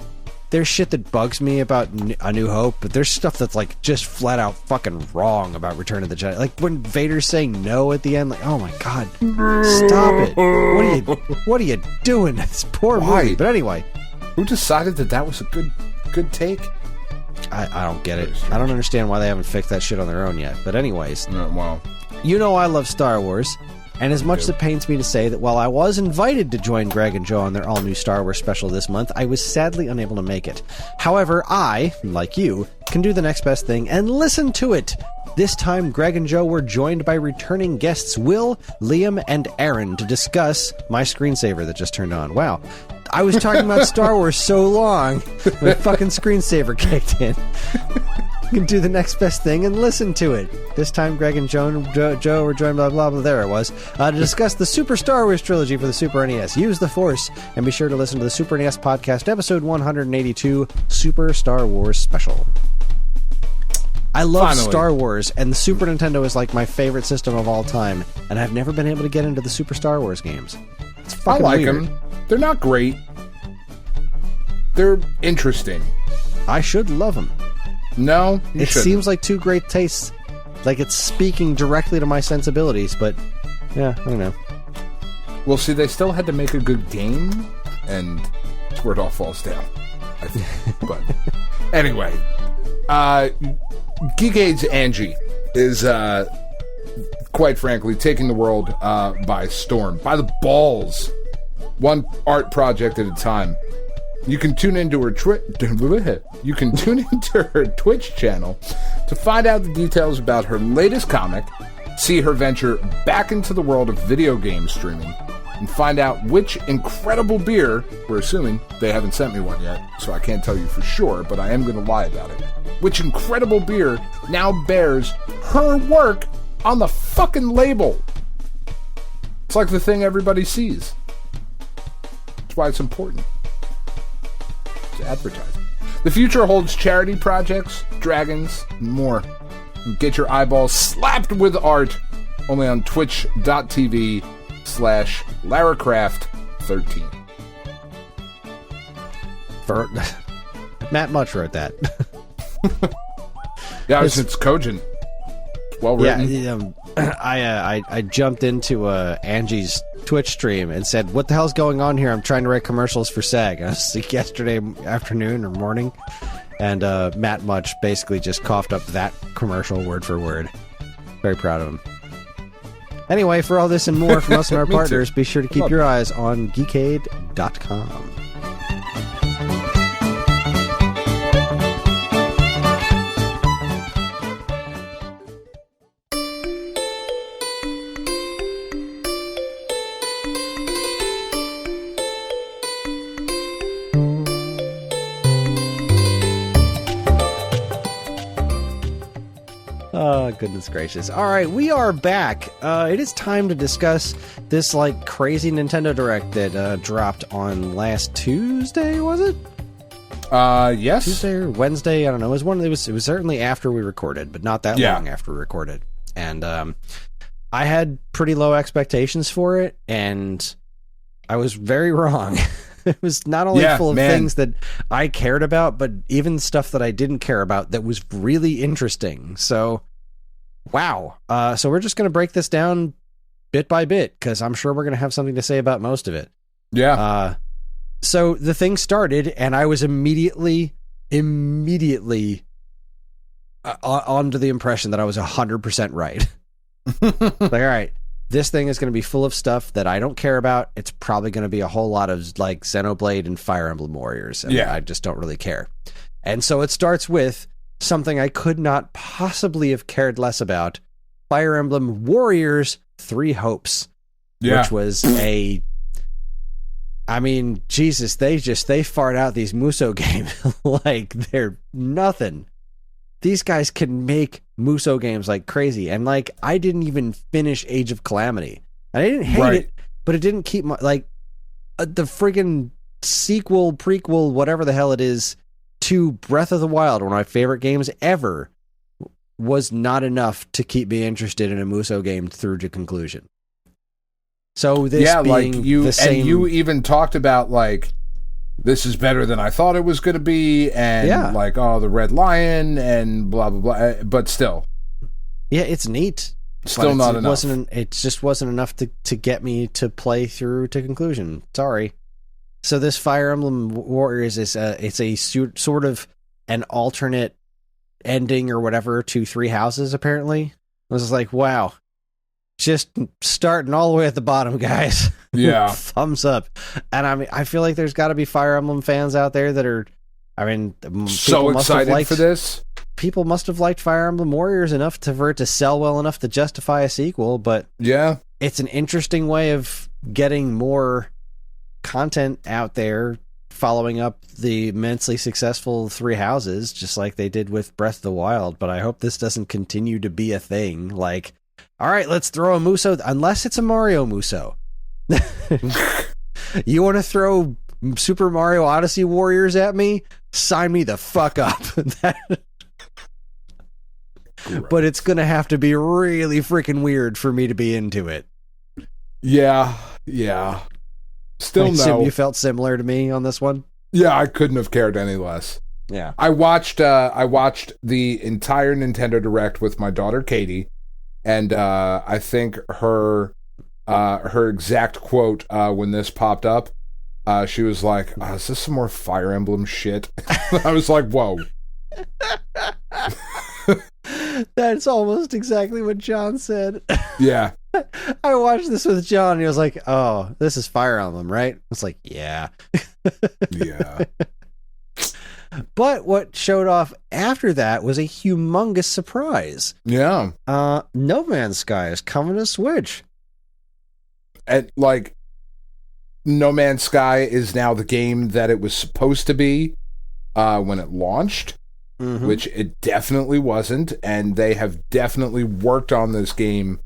There's shit that bugs me about A New Hope, but there's stuff that's like just flat out fucking wrong about Return of the Jedi. Like when Vader's saying no at the end, like, oh my god, stop it! What are you doing? This poor movie. But anyway, who decided that was a good take? I don't get it. I don't understand why they haven't fixed that shit on their own yet. But anyways, well, you know I love Star Wars. And as much as it pains me to say that while I was invited to join Greg and Joe on their all-new Star Wars special this month, I was sadly unable to make it. However, I, like you, can do the next best thing and listen to it. This time, Greg and Joe were joined by returning guests Will, Liam, and Aaron to discuss my screensaver that just turned on. Wow. I was talking about Star Wars so long, my fucking screensaver kicked in. You can do the next best thing and listen to it. This time, Greg and Joe were joined, blah, blah, blah, there it was, to discuss the Super Star Wars trilogy for the Super NES. Use the Force, and be sure to listen to the Super NES podcast, episode 182, Super Star Wars Special. I love Star Wars, and the Super Nintendo is like my favorite system of all time, and I've never been able to get into the Super Star Wars games. It's fucking weird. I like them. They're not great. They're interesting. I should love them. No, it seems like two great tastes. Like it's speaking directly to my sensibilities, but yeah, I don't know. Well, see, they still had to make a good game, and that's where it all falls down, I think. But anyway, Geekade's Angie is, quite frankly, taking the world by storm, by the balls, one art project at a time. You can tune into her Twitch channel to find out the details about her latest comic, see her venture back into the world of video game streaming, and find out which incredible beer, we're assuming they haven't sent me one yet, so I can't tell you for sure, but I am going to lie about it, which incredible beer now bears her work on the fucking label. It's like the thing everybody sees. That's why it's important. Advertising. The future holds charity projects, dragons, and more. Get your eyeballs slapped with art only on twitch.tv/LaraCraft13. Matt Much wrote that. Yeah, it's cogent. Well written. Yeah, I jumped into Angie's Twitch stream and said, "What the hell's going on here? I'm trying to write commercials for SAG." I was like yesterday afternoon or morning, and Matt Much basically just coughed up that commercial word for word. Very proud of him. Anyway, for all this and more from us and our partners, be sure to keep your eyes on geekade.com. Oh, goodness gracious. All right, we are back. It is time to discuss this, like, crazy Nintendo Direct that dropped on last Tuesday, was it? Yes. Tuesday or Wednesday, I don't know. It was certainly after we recorded, but not that long after we recorded. And I had pretty low expectations for it, and I was very wrong. It was not only full of things that I cared about, but even stuff that I didn't care about that was really interesting. So, wow. So we're just going to break this down bit by bit, because I'm sure we're going to have something to say about most of it. Yeah. So the thing started, and I was immediately onto the impression that I was 100% right. Like, all right, this thing is going to be full of stuff that I don't care about. It's probably going to be a whole lot of, like, Xenoblade and Fire Emblem Warriors. And I just don't really care. And so it starts with something I could not possibly have cared less about. Fire Emblem Warriors 3 Hopes. Which was I mean, Jesus, they fart out these Muso games like they're nothing. These guys can make Muso games like crazy. And, like, I didn't even finish Age of Calamity. I didn't hate it, but it didn't keep my, like, the friggin' sequel, prequel, whatever the hell it is, to Breath of the Wild, one of my favorite games ever, was not enough to keep me interested in a Muso game through to conclusion. So this being like you, the same... and you even talked about, like, this is better than I thought it was going to be, and like, oh, the Red Lion, and blah blah blah. But still, it's neat. Still not enough. It just wasn't enough to get me to play through to conclusion. Sorry. So this Fire Emblem Warriors is it's a sort of an alternate ending or whatever to Three Houses. Apparently, I was like, wow. Just starting all the way at the bottom, guys. Yeah. Thumbs up. And I mean, I feel like there's got to be Fire Emblem fans out there that are, I mean, so excited for this. People must have liked Fire Emblem Warriors enough for it to sell well enough to justify a sequel, but it's an interesting way of getting more content out there, following up the immensely successful Three Houses, just like they did with Breath of the Wild. But I hope this doesn't continue to be a thing. Like, all right, let's throw a Muso, unless it's a Mario Muso. You want to throw Super Mario Odyssey Warriors at me? Sign me the fuck up. But it's going to have to be really freaking weird for me to be into it. Yeah. Still no. You felt similar to me on this one? Yeah, I couldn't have cared any less. Yeah. I watched the entire Nintendo Direct with my daughter Katie. And I think her exact quote when this popped up, she was like, is this some more Fire Emblem shit? I was like, whoa. That's almost exactly what John said. Yeah. I watched this with John, and he was like, oh, this is Fire Emblem, right? I was like, yeah. Yeah. But what showed off after that was a humongous surprise. Yeah. No Man's Sky is coming to Switch. And, like, No Man's Sky is now the game that it was supposed to be when it launched, which it definitely wasn't. And they have definitely worked on this game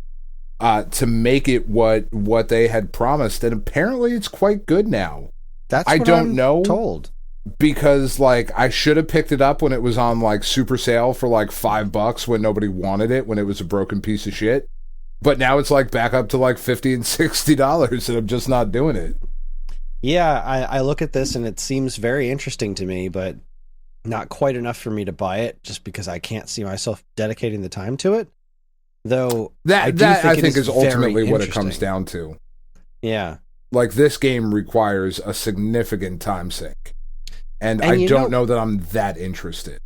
to make it what they had promised. And apparently it's quite good now. That's what I'm told. Because, like, I should have picked it up when it was on, like, super sale for, like, $5 when nobody wanted it, when it was a broken piece of shit. But now it's, like, back up to, like, $50 and $60, and I'm just not doing it. Yeah, I look at this, and it seems very interesting to me, but not quite enough for me to buy it, just because I can't see myself dedicating the time to it. Though, I think is ultimately what it comes down to. Yeah. Like, this game requires a significant time sink. And I don't know that I'm that interested.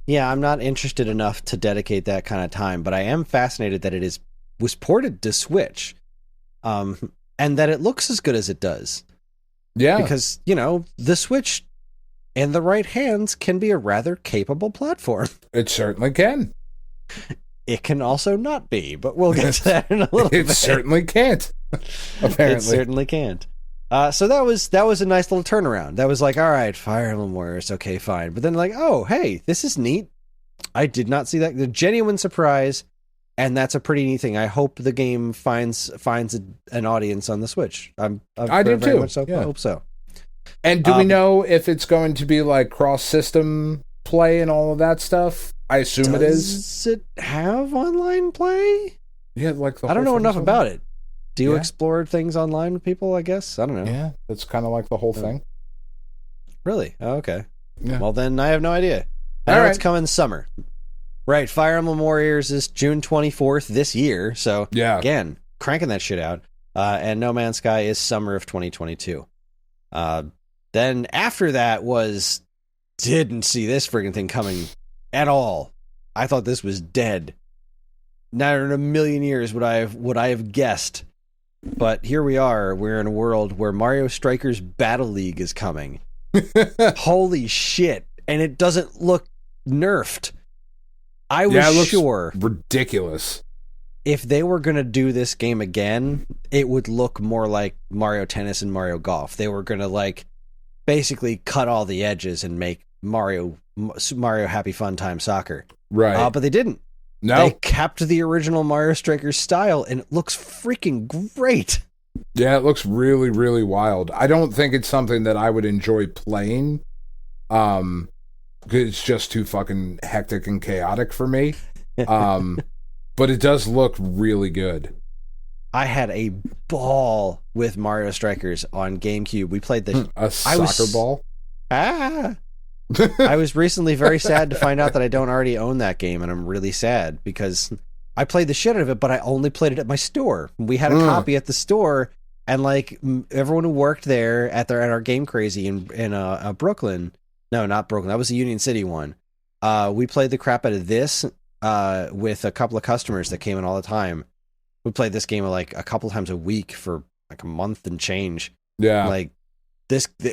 Yeah, I'm not interested enough to dedicate that kind of time, but I am fascinated that it was ported to Switch, and that it looks as good as it does. Yeah. Because, the Switch, in the right hands, can be a rather capable platform. It certainly can. It can also not be, but we'll get to that in a little bit. It certainly can't. Apparently. It certainly can't. So that was a nice little turnaround. That was like, all right, Fire Emblem Warriors, okay, fine. But then like, oh, hey, this is neat. I did not see that. The genuine surprise, and that's a pretty neat thing. I hope the game finds an audience on the Switch. I do very too. Much so. Yeah. I hope so. And do we know if it's going to be like cross-system play and all of that stuff? I assume it is. Does it have online play? Yeah, like I don't know enough about it. Do you Yeah. explore things online with people, I guess? I don't know. Yeah, that's kind of like the whole thing. Really? Oh, okay. Yeah. Well, then I have no idea. I know it's coming summer. Right, Fire Emblem Warriors is June 24th this year, so Yeah. again, cranking that shit out. And No Man's Sky is summer of 2022. Then after that didn't see this friggin' thing coming at all. I thought this was dead. Not in a million years would I have guessed. But here we are. We're in a world where Mario Strikers Battle League is coming. Holy shit. And it doesn't look nerfed. I was sure ridiculous. if they were going to do this game again, it would look more like Mario Tennis and Mario Golf. They were going to like basically cut all the edges and make Mario Happy Fun Time Soccer. Right. But they didn't. No. They kept the original Mario Strikers style, and it looks freaking great. Yeah, it looks really, really wild. I don't think it's something that I would enjoy playing. It's just too fucking hectic and chaotic for me. But it does look really good. I had a ball with Mario Strikers on GameCube. We played the a soccer ball. I was recently very sad to find out that I don't already own that game, and I'm really sad because I played the shit out of it, but I only played it at my store. We had a copy at the store, and like everyone who worked there at our Game Crazy in Brooklyn. No, not Brooklyn. That was the Union City one. We played the crap out of this with a couple of customers that came in all the time. We played this game like a couple times a week for like a month and change. Yeah. Like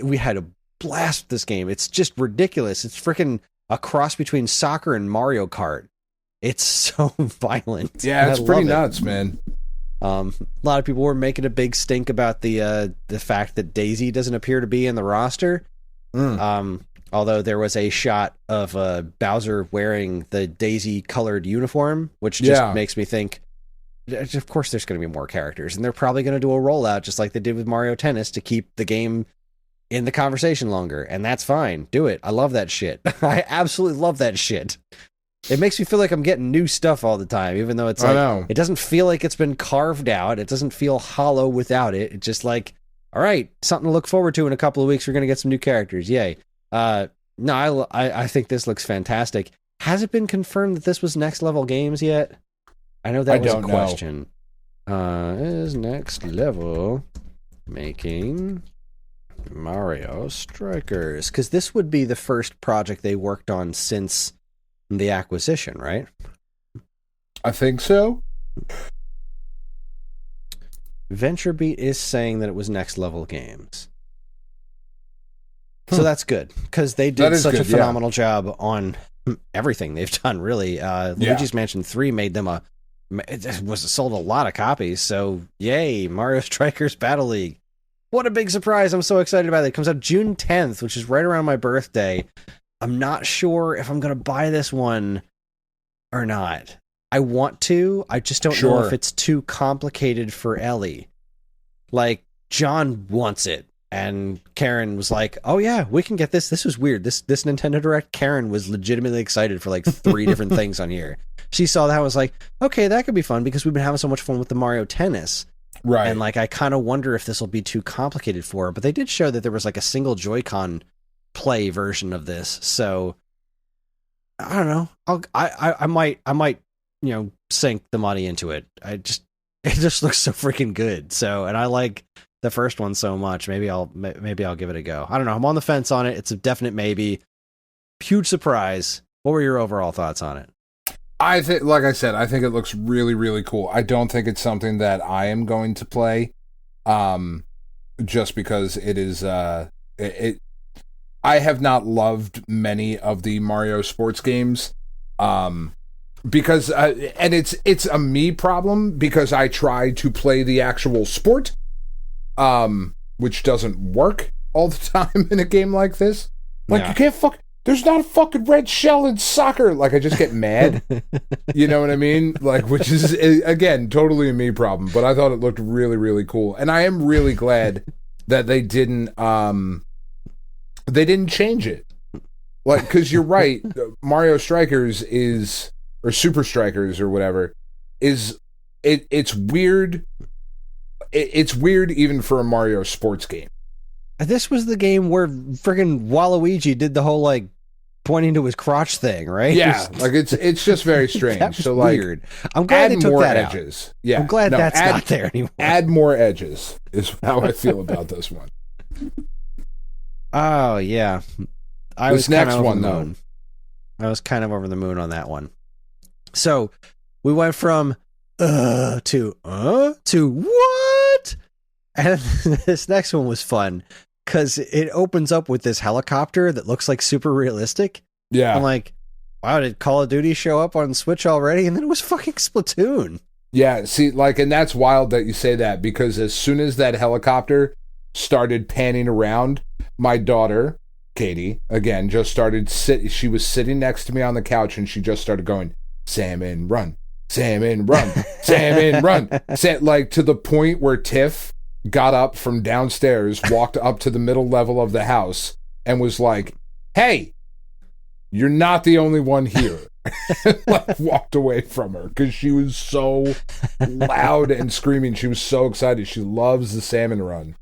we had a blast with this game. It's just ridiculous. It's freaking a cross between soccer and Mario Kart. It's so violent. Yeah, it's pretty nuts, man. A lot of people were making a big stink about the fact that Daisy doesn't appear to be in the roster. Although there was a shot of Bowser wearing the Daisy colored uniform, which just makes me think, of course there's going to be more characters, and they're probably going to do a rollout just like they did with Mario Tennis to keep the game in the conversation longer, and that's fine. Do it. I love that shit. I absolutely love that shit. It makes me feel like I'm getting new stuff all the time, even though it's like, it doesn't feel like it's been carved out. It doesn't feel hollow without it. It's just like, all right, something to look forward to in a couple of weeks. We're going to get some new characters. Yay. No, I think this looks fantastic. Has it been confirmed that this was Next Level Games yet? I know that was a question. Is Next Level making Mario Strikers? Because this would be the first project they worked on since the acquisition, right? I think so. VentureBeat is saying that it was Next Level Games. So that's good, because they did such a phenomenal job on everything they've done, really. Luigi's Mansion 3 made them sold a lot of copies, so yay, Mario Strikers Battle League. What a big surprise. I'm so excited about it. It comes out June 10th, which is right around my birthday. I'm not sure if I'm going to buy this one or not. I want to. I just don't know if it's too complicated for Ellie. Like, John wants it. And Karen was like, oh yeah, we can get this. This was weird. This Nintendo Direct, Karen was legitimately excited for like 3 different things on here. She saw that and was like, okay, that could be fun because we've been having so much fun with the Mario Tennis. Right. And like, I kind of wonder if this will be too complicated for her. But they did show that there was like a single Joy-Con play version of this. So I don't know. I might, sink the money into it. It just looks so freaking good. So, and I like the first one so much. Maybe I'll give it a go. I don't know. I'm on the fence on it. It's a definite maybe. Huge surprise. What were your overall thoughts on it? I think, like I said, I think it looks really, really cool. I don't think it's something that I am going to play, just because it is. I have not loved many of the Mario sports games, because and it's a me problem because I try to play the actual sport, which doesn't work all the time in a game like this. Like you can't there's not a fucking red shell in soccer. Like, I just get mad. You know what I mean? Like, which is, again, totally a me problem. But I thought it looked really, really cool. And I am really glad that they didn't change it. Like, because you're right. Mario Strikers or Super Strikers or whatever, it's weird. It's weird even for a Mario sports game. This was the game where friggin' Waluigi did the whole, like, pointing to his crotch thing, right? Yeah, like it's just very strange. That was so like, weird. I'm glad they took more that edges. out. Yeah, I'm glad that's not there anymore. Add more edges is how I feel about this one. Oh yeah, I was kind of over the moon. I was kind of over the moon on that one. So we went from to what? And this next one was fun. Because it opens up with this helicopter that looks like super realistic. Yeah. I'm like, wow, did Call of Duty show up on Switch already? And then it was fucking Splatoon. Yeah, see, like, and that's wild that you say that, because as soon as that helicopter started panning around, my daughter, Katie, again, just started she was sitting next to me on the couch, and she just started going, salmon, run, salmon, run, salmon, run. Like, to the point where Tiff got up from downstairs, walked up to the middle level of the house, and was like, hey, you're not the only one here. Like, walked away from her because she was so loud and screaming. She was so excited. She loves the salmon run.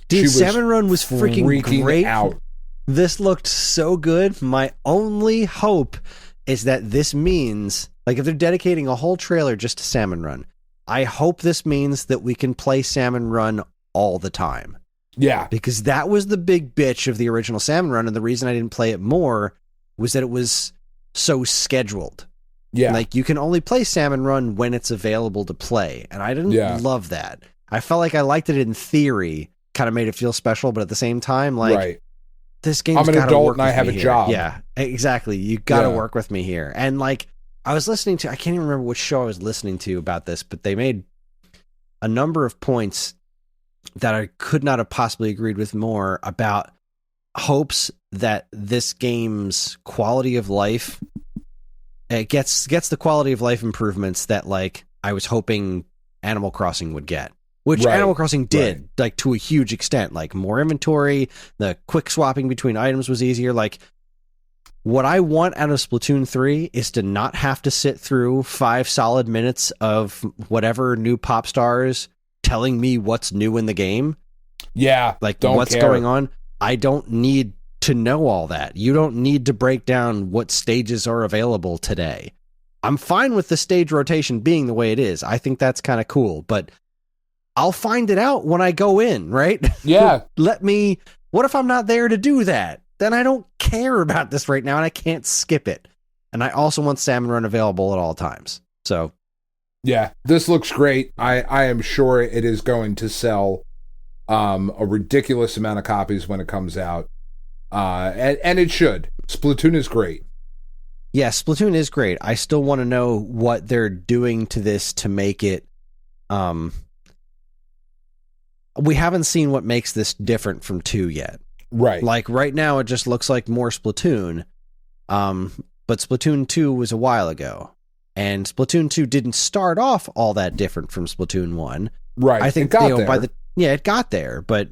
Dude, salmon run was freaking great. Out. This looked so good. My only hope is that this means, like, if they're dedicating a whole trailer just to salmon run, I hope this means that we can play Salmon Run all the time. Yeah. Because that was the big bitch of the original Salmon Run, and the reason I didn't play it more was that it was so scheduled. Yeah. Like, you can only play Salmon Run when it's available to play, and I didn't love that. I felt like I liked it in theory, kind of made it feel special, but at the same time, like, this game's I'm an adult and I have a here. job. Yeah, exactly. You got to work with me here. And, like, I was listening to, I can't even remember which show I was listening to about this, but they made a number of points that I could not have possibly agreed with more about hopes that this game's quality of life, it gets the quality of life improvements that, like, I was hoping Animal Crossing would get, which Animal Crossing did, like, to a huge extent. Like, more inventory, the quick swapping between items was easier. Like, what I want out of Splatoon 3 is to not have to sit through 5 solid minutes of whatever new pop stars telling me what's new in the game. Yeah. Like, what's going on. I don't need to know all that. You don't need to break down what stages are available today. I'm fine with the stage rotation being the way it is. I think that's kind of cool, but I'll find it out when I go in, right? Yeah. What if I'm not there to do that? Then I don't care about this right now, and I can't skip it. And I also want Salmon Run available at all times. So, yeah, this looks great. I am sure it is going to sell a ridiculous amount of copies when it comes out. And it should. Splatoon is great. Yeah, Splatoon is great. I still want to know what they're doing to this to make it... we haven't seen what makes this different from 2 yet. Right. Like, right now, it just looks like more Splatoon. But Splatoon 2 was a while ago. And Splatoon 2 didn't start off all that different from Splatoon 1. Right. I think, it got there. it got there. But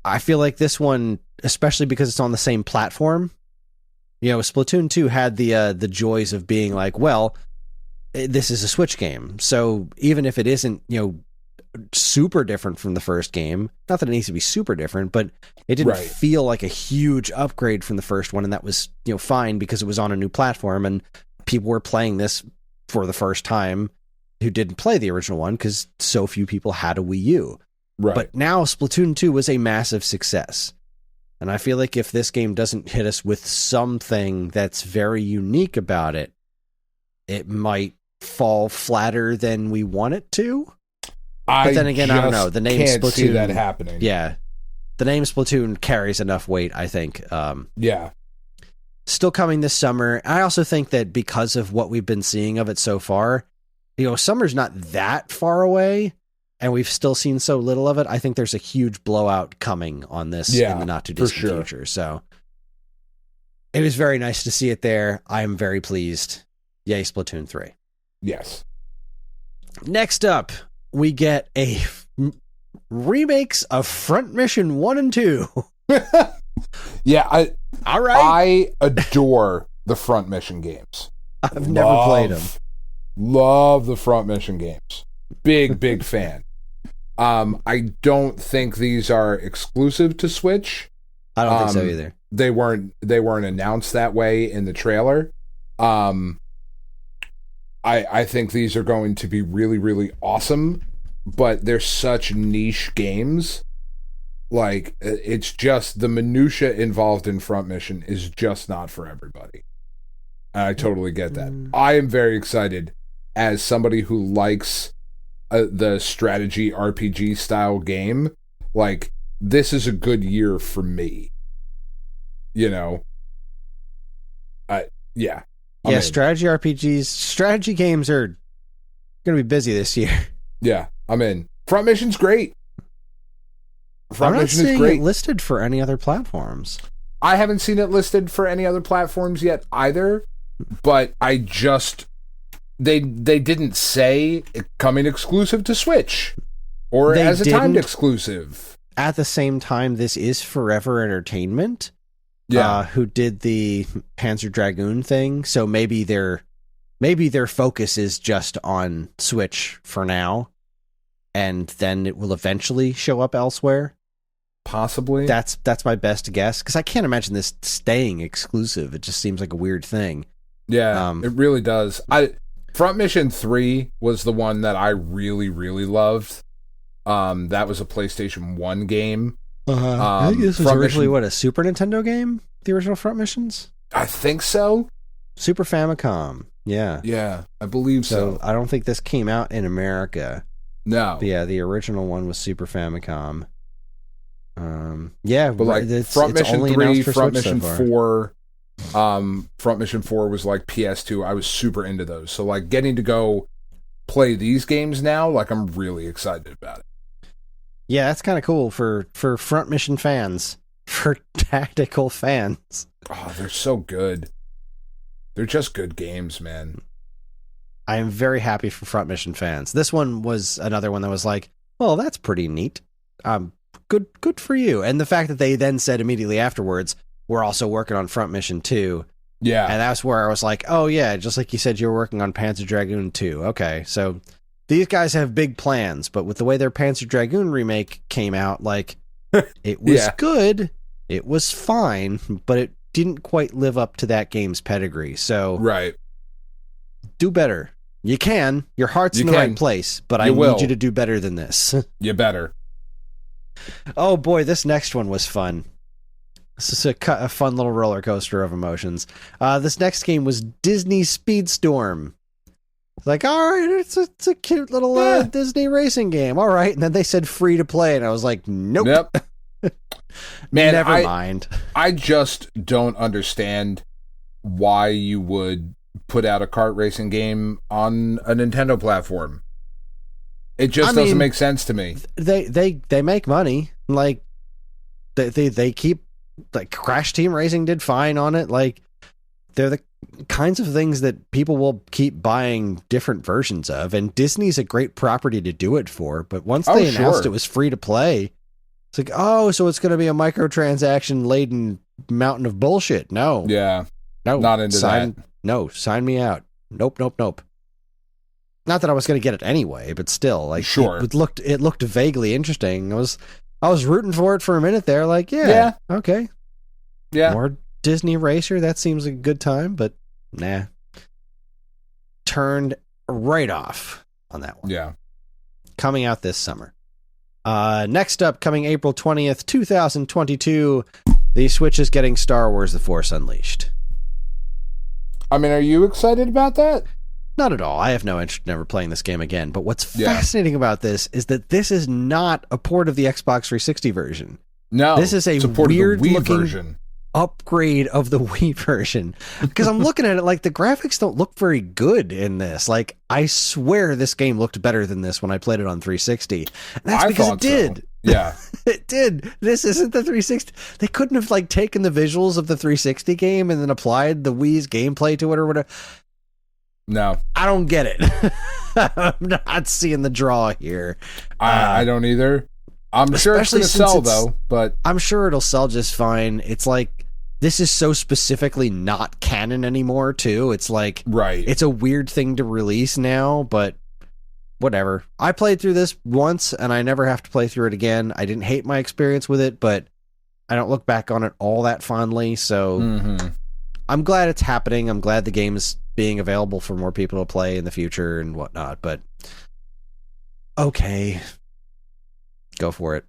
I feel like this one, especially because it's on the same platform, Splatoon 2 had the joys of being like, well, this is a Switch game. So even if it isn't, super different from the first game, not that it needs to be super different, but it didn't feel like a huge upgrade from the first one, and that was fine because it was on a new platform and people were playing this for the first time who didn't play the original one because so few people had a Wii U. Right. But now Splatoon 2 was a massive success, and I feel like if this game doesn't hit us with something that's very unique about it, it might fall flatter than we want it to. But then again, I don't know. The name can't Splatoon, see that happening. Yeah, the name Splatoon carries enough weight, I think. Yeah. Still coming this summer. I also think that because of what we've been seeing of it so far, summer's not that far away, and we've still seen so little of it. I think there's a huge blowout coming on this in the not too distant future. So It was very nice to see it there. I am very pleased. Yay, Splatoon 3. Yes. Next up, we get remakes of Front Mission 1 and 2. Yeah, all right. I adore the Front Mission games. I've never played them. Love the Front Mission games. Big fan. I don't think these are exclusive to Switch. I don't think so either. They weren't announced that way in the trailer. I think these are going to be really, really awesome, but they're such niche games. Like, it's just the minutia involved in Front Mission is just not for everybody. And I totally get that. I am very excited as somebody who likes the strategy RPG style game. Like, this is a good year for me. You know? Yeah. Yeah, strategy RPGs, strategy games are going to be busy this year. Yeah, I'm in. Front Mission's great. I'm not seeing it listed for any other platforms. I haven't seen it listed for any other platforms yet either, but I just... They didn't say it coming exclusive to Switch or as a timed exclusive. At the same time, this is Forever Entertainment. Yeah, who did the Panzer Dragoon thing? So maybe their focus is just on Switch for now, and then it will eventually show up elsewhere. Possibly. That's my best guess, because I can't imagine this staying exclusive. It just seems like a weird thing. Yeah, it really does. Front Mission 3 was the one that I really, really loved. That was a PlayStation 1 game. I think this was originally, a Super Nintendo game? The original Front Missions? I think so. Super Famicom. Yeah. Yeah, I believe so. I don't think this came out in America. No. But yeah, the original one was Super Famicom. Yeah, but like Front Mission 3, Front Mission 4, Front Mission 4 was like PS2. I was super into those. So like getting to go play these games now, like I'm really excited about it. Yeah, that's kind of cool for Front Mission fans, for tactical fans. Oh, they're so good. They're just good games, man. I am very happy for Front Mission fans. This one was another one that was like, well, that's pretty neat. Good for you. And the fact that they then said immediately afterwards, we're also working on Front Mission 2. Yeah. And that's where I was like, oh yeah, just like you said, you're working on Panzer Dragoon 2. Okay, so these guys have big plans, but with the way their Panzer Dragoon remake came out, like, it was good, it was fine, but it didn't quite live up to that game's pedigree. So, right, do better. You can. Your heart's in the right place, but I need you to do better than this. You better. Oh boy, this next one was fun. This is a fun little roller coaster of emotions. This next game was Disney Speedstorm. Like, all right, it's a cute little Disney racing game. All right. And then they said free to play. And I was like, nope. Man, never mind. I just don't understand why you would put out a kart racing game on a Nintendo platform. It just doesn't make sense to me. They make money. Like, they keep, like, Crash Team Racing did fine on it. Like, they're the kinds of things that people will keep buying different versions of, and Disney's a great property to do it for. But once they announced it was free to play, it's like, oh, so it's going to be a microtransaction laden mountain of bullshit. No, not into that. No, sign me out. Nope. Not that I was going to get it anyway, but still, like, it looked vaguely interesting. I was rooting for it for a minute there. Like, okay, more Disney Racer, that seems like a good time, but nah. Turned right off on that one. Yeah. Coming out this summer. Next up, coming April 20th, 2022, the Switch is getting Star Wars The Force Unleashed. I mean, are you excited about that? Not at all. I have no interest in ever playing this game again, but what's fascinating about this is that this is not a port of the Xbox 360 version. No. This is a weird-looking version. Upgrade of the Wii version, because I'm looking at it like the graphics don't look very good in this. Like, I swear this game looked better than this when I played it on 360. And that's because it did. Yeah. It did. This isn't the 360. They couldn't have like taken the visuals of the 360 game and then applied the Wii's gameplay to it or whatever. No. I don't get it. I'm not seeing the draw here. I don't either. I'm sure it's going to sell, though, but... I'm sure it'll sell just fine. It's like, this is so specifically not canon anymore, too. It's like... Right. It's a weird thing to release now, but whatever. I played through this once, and I never have to play through it again. I didn't hate my experience with it, but I don't look back on it all that fondly, so... I'm glad it's happening. I'm glad the game is being available for more people to play in the future and whatnot, but... Okay. Go for it.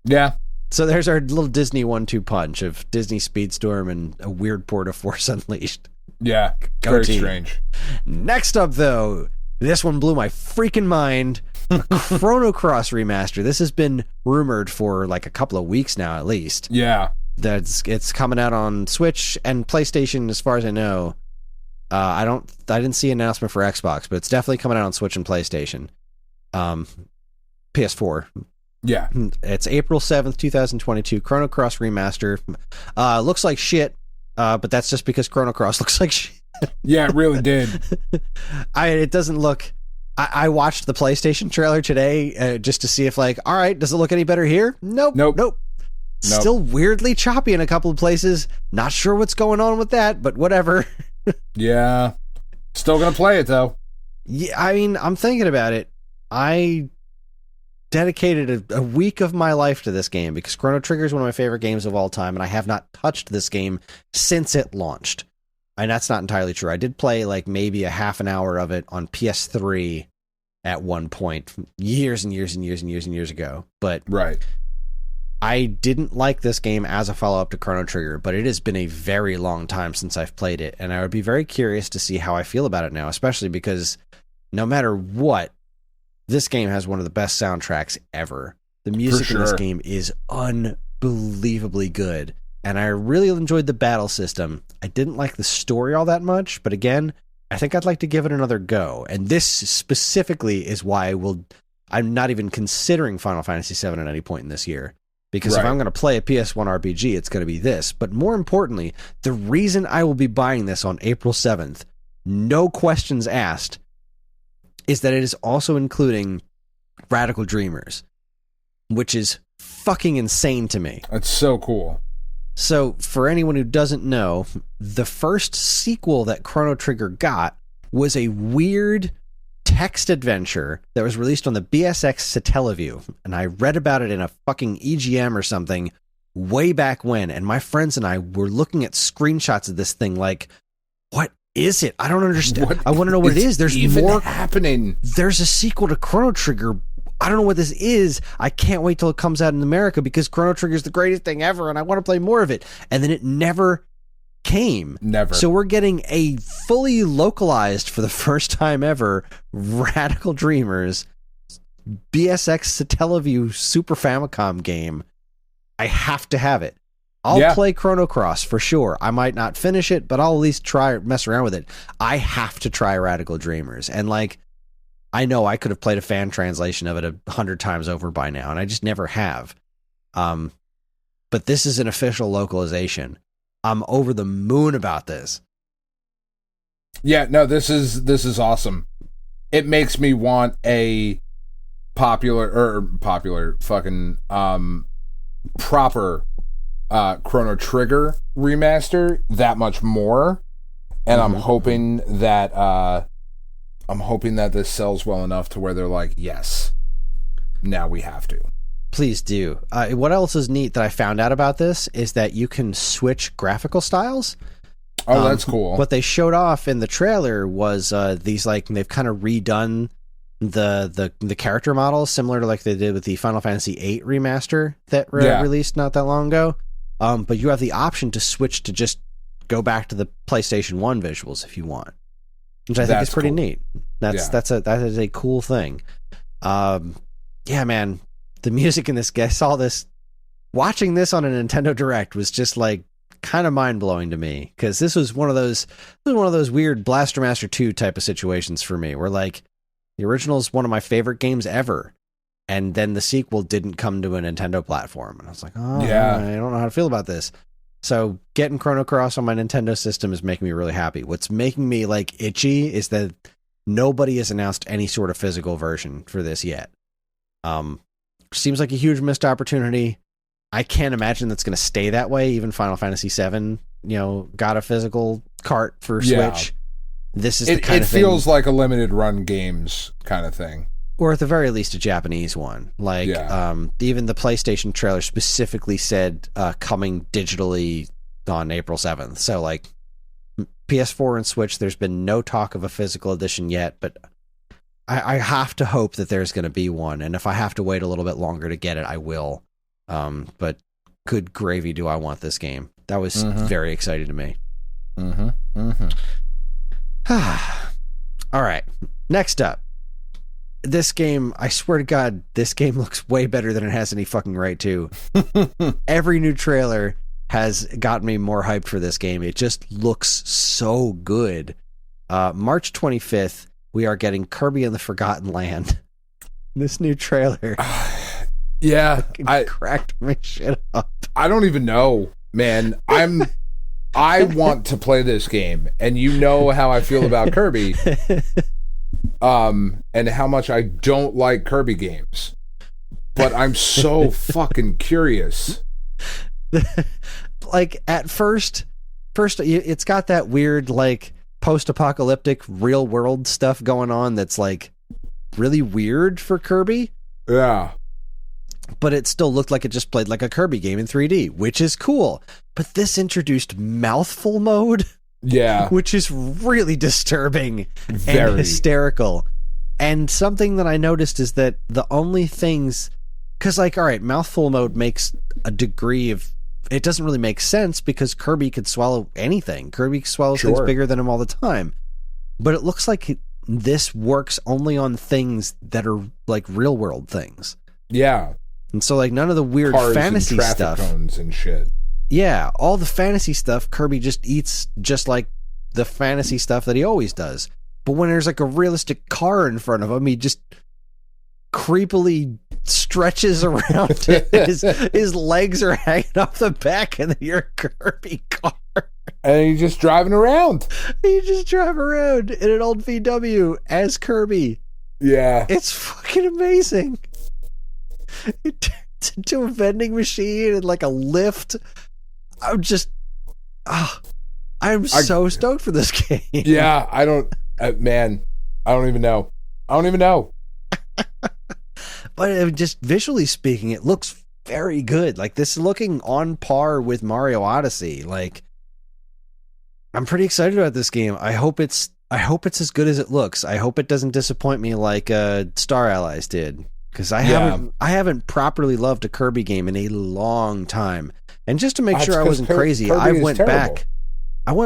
Yeah. So there's our little Disney 1-2 punch of Disney Speedstorm and a weird port of Force Unleashed. Yeah. Very strange. Next up, though, this one blew my freaking mind. A Chrono Cross remaster. This has been rumored for like a couple of weeks now, at least. Yeah. It's coming out on Switch and PlayStation, as far as I know. I didn't see an announcement for Xbox, but it's definitely coming out on Switch and PlayStation. PS4. Yeah. It's April 7th, 2022. Chrono Cross Remaster. Looks like shit, but that's just because Chrono Cross looks like shit. Yeah, it really did. It doesn't look... I watched the PlayStation trailer today just to see if, like, all right, does it look any better here? Nope. Still weirdly choppy in a couple of places. Not sure what's going on with that, but whatever. Yeah. Still gonna play it, though. Yeah, I mean, I'm thinking about it. I dedicated a week of my life to this game because Chrono Trigger is one of my favorite games of all time, and I have not touched this game since it launched. And that's not entirely true. I did play like maybe a half an hour of it on PS3 at one point, years and years and years and years and years ago. But right. I didn't like this game as a follow-up to Chrono Trigger, but it has been a very long time since I've played it, and I would be very curious to see how I feel about it now, especially because no matter what, this game has one of the best soundtracks ever. The music in this game is unbelievably good, and I really enjoyed the battle system. I didn't like the story all that much, but again, I think I'd like to give it another go, and this specifically is why I'm not even considering Final Fantasy VII at any point in this year. Because if I'm going to play a PS1 RPG, it's going to be this. But more importantly, the reason I will be buying this on April 7th, no questions asked, is that it is also including Radical Dreamers, which is fucking insane to me. That's so cool. So, for anyone who doesn't know, the first sequel that Chrono Trigger got was a weird text adventure that was released on the BSX Satellaview, and I read about it in a fucking EGM or something way back when, and my friends and I were looking at screenshots of this thing like, what is it? I don't understand. I want to know what it is. There's more happening. There's a sequel to Chrono Trigger. I don't know what this is. I can't wait till it comes out in America because Chrono Trigger is the greatest thing ever, and I want to play more of it. And then it never came. Never. So we're getting a fully localized, for the first time ever, Radical Dreamers BSX Satellaview Super Famicom game. I have to have it. I'll play Chrono Cross for sure. I might not finish it, but I'll at least mess around with it. I have to try Radical Dreamers. And like, I know I could have played a fan translation of it 100 times over by now, and I just never have. But this is an official localization. I'm over the moon about this. Yeah, no, this is awesome. It makes me want a proper Chrono Trigger remaster that much more, and I'm hoping that this sells well enough to where they're like, yes, now we have to. Please do. What else is neat that I found out about this is that you can switch graphical styles. Oh, that's cool. What they showed off in the trailer was these, like, they've kind of redone the character models similar to like they did with the Final Fantasy VIII remaster that released not that long ago. But you have the option to switch to just go back to the PlayStation 1 visuals if you want, which I think is pretty neat. That is a cool thing. Yeah, man, the music in this, I saw this, watching this on a Nintendo Direct was just like kind of mind blowing to me, because this was one of those weird Blaster Master 2 type of situations for me, where like the original is one of my favorite games ever, and then the sequel didn't come to a Nintendo platform. And I was like, oh, Yeah. I don't know how to feel about this. So getting Chrono Cross on my Nintendo system is making me really happy. What's making me like itchy is that nobody has announced any sort of physical version for this yet. Seems like a huge missed opportunity. I can't imagine that's going to stay that way. Even Final Fantasy VII, got a physical cart for Switch. This is the kind of thing. It feels like a limited run games kind of thing. Or at the very least, a Japanese one. Like, even the PlayStation trailer specifically said coming digitally on April 7th. So, like, PS4 and Switch, there's been no talk of a physical edition yet, but I have to hope that there's going to be one. And if I have to wait a little bit longer to get it, I will. But good gravy, do I want this game. That was very exciting to me. All right. Next up. This game, I swear to God, this game looks way better than it has any fucking right to. Every new trailer has gotten me more hyped for this game. It just looks so good. March 25th, we are getting Kirby and the Forgotten Land. This new trailer. Yeah. I cracked my shit up. I don't even know, man. I want to play this game, and you know how I feel about Kirby. And how much I don't like Kirby games. But I'm so fucking curious. Like, at first it's got that weird, like, post-apocalyptic real world stuff going on that's, like, really weird for Kirby. Yeah. But it still looked like it just played like a Kirby game in 3D, which is cool. But this introduced mouthful mode. Yeah. Which is really disturbing Very. And hysterical. And something that I noticed is that the only things... Because, like, all right, mouthful mode makes a degree of... It doesn't really make sense because Kirby could swallow anything. Kirby swallows things bigger than him all the time. But it looks like this works only on things that are, like, real-world things. Yeah. And so, like, none of the weird Cars fantasy and traffic stuff... cones and shit. Yeah, all the fantasy stuff Kirby just eats just like the fantasy stuff that he always does. But when there's like a realistic car in front of him, he just creepily stretches around it. His legs are hanging off the back and you're a Kirby car. And he's just driving around. You just drive around in an old VW as Kirby. Yeah. It's fucking amazing. It turns into a vending machine and like a lift. I'm so stoked for this game. Yeah, I don't even know. But just visually speaking, it looks very good. Like, this is looking on par with Mario Odyssey. Like, I'm pretty excited about this game. I hope it's as good as it looks. I hope it doesn't disappoint me like Star Allies did. Because I haven't properly loved a Kirby game in a long time. And just to make sure I wasn't crazy, I went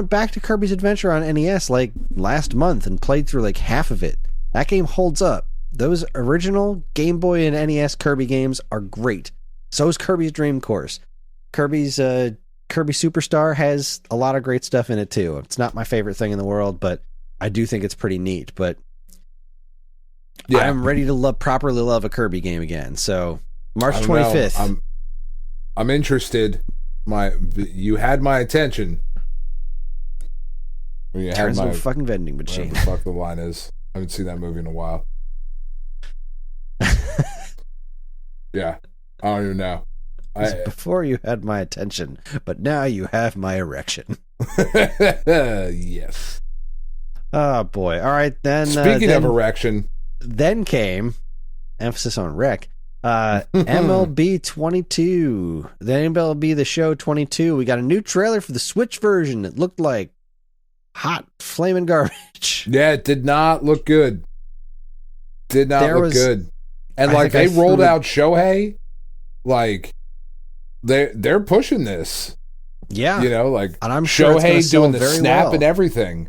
back to Kirby's Adventure on NES like last month and played through like half of it. That game holds up. Those original Game Boy and NES Kirby games are great. So is Kirby's Dream Course. Kirby Superstar has a lot of great stuff in it too. It's not my favorite thing in the world, but I do think it's pretty neat. But yeah. I'm ready to properly love a Kirby game again. So March 25th. I'm interested. You had my attention. Turns into a fucking vending machine. Whatever the fuck the line is. I haven't seen that movie in a while. Yeah. I don't even know. Before you had my attention, but now you have my erection. Yes. Oh boy. All right, then. Speaking of erection. Then came, emphasis on rec, MLB 22. The MLB The Show 22. We got a new trailer for the Switch version. It looked like hot flaming garbage. Yeah, it did not look good. Did not look good. And like they rolled out Shohei, like they're pushing this. Yeah. You know, like and I'm sure Shohei doing the snap and everything.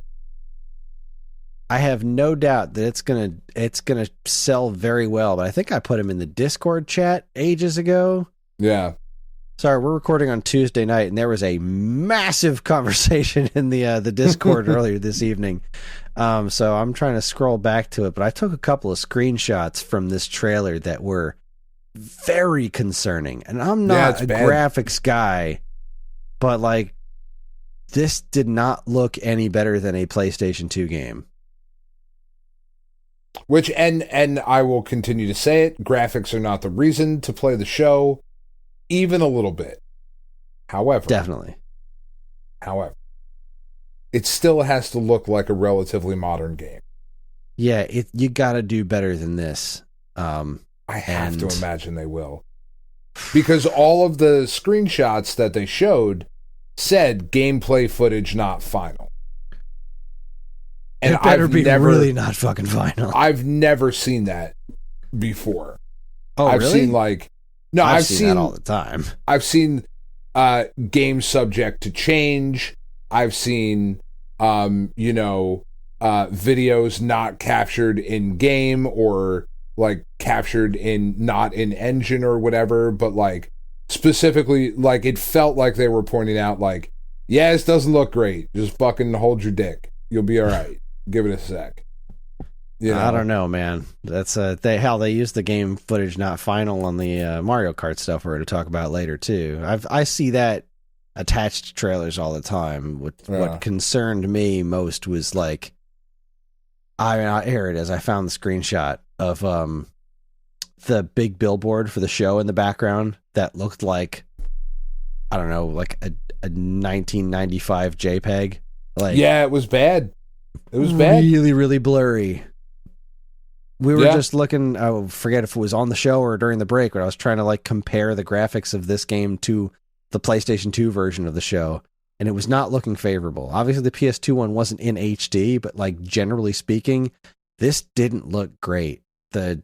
I have no doubt that it's gonna sell very well, but I think I put him in the Discord chat ages ago. Yeah. Sorry, we're recording on Tuesday night, and there was a massive conversation in the Discord earlier this evening. So I'm trying to scroll back to it, but I took a couple of screenshots from this trailer that were very concerning. And I'm not a graphics guy, but like, this did not look any better than a PlayStation 2 game. Which, and I will continue to say it, graphics are not the reason to play the show, even a little bit. However, definitely. However, it still has to look like a relatively modern game. Yeah, you got to do better than this. I have to imagine they will. Because all of the screenshots that they showed said gameplay footage not final. And it better be really not fucking final. I've never seen that before. Oh, I've really? seen I've seen that all the time. I've seen games subject to change. I've seen videos not captured in game or like captured in not in engine or whatever, but like specifically like it felt like they were pointing out like, yeah, this doesn't look great. Just fucking hold your dick. You'll be all right. Give it a sec. You know? I don't know, man. That's they used the game footage not final on the Mario Kart stuff we're going to talk about later too. I see that attached to trailers all the time. What concerned me most was like, here it is. I found the screenshot of the big billboard for the show in the background that looked like, I don't know, like a 1995 JPEG. Like, yeah, it was bad. It was bad. Really, really blurry. We were just looking, I forget if it was on the show or during the break, but I was trying to like compare the graphics of this game to the PlayStation 2 version of the show, and it was not looking favorable. Obviously, the PS2 one wasn't in HD, but like generally speaking, this didn't look great. The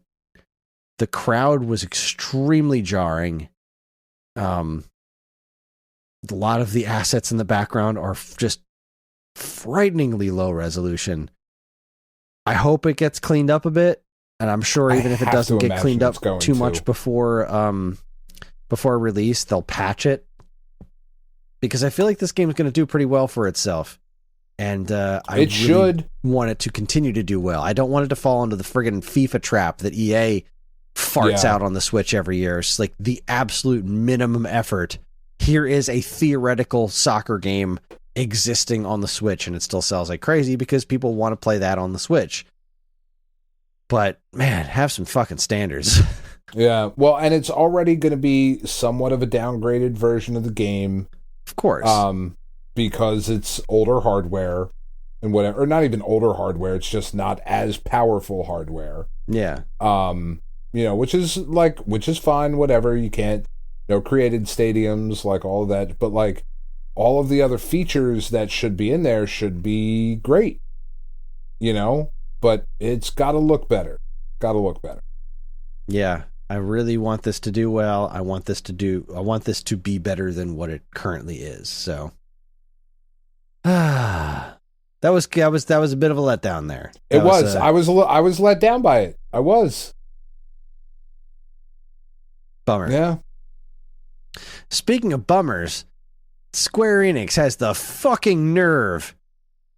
crowd was extremely jarring. A lot of the assets in the background are just frighteningly low resolution. I hope it gets cleaned up a bit, and I'm sure even if it doesn't get cleaned up too much before release, they'll patch it. Because I feel like this game is going to do pretty well for itself. And I really want it to continue to do well. I don't want it to fall into the friggin' FIFA trap that EA farts out on the Switch every year. It's like the absolute minimum effort. Here is a theoretical soccer game existing on the Switch, and it still sells like crazy because people want to play that on the Switch. But, man, have some fucking standards. Yeah, well, and it's already going to be somewhat of a downgraded version of the game. Of course. Because it's older hardware and whatever, or not even older hardware, it's just not as powerful hardware. Yeah. Which is fine, whatever. You can't, created stadiums, like all of that, but like all of the other features that should be in there should be great. But it's got to look better. Yeah. I really want this to do well. I want this to be better than what it currently is. So, that was a bit of a letdown there. I was let down by it. I was. Bummer. Yeah. Speaking of bummers, Square Enix has the fucking nerve.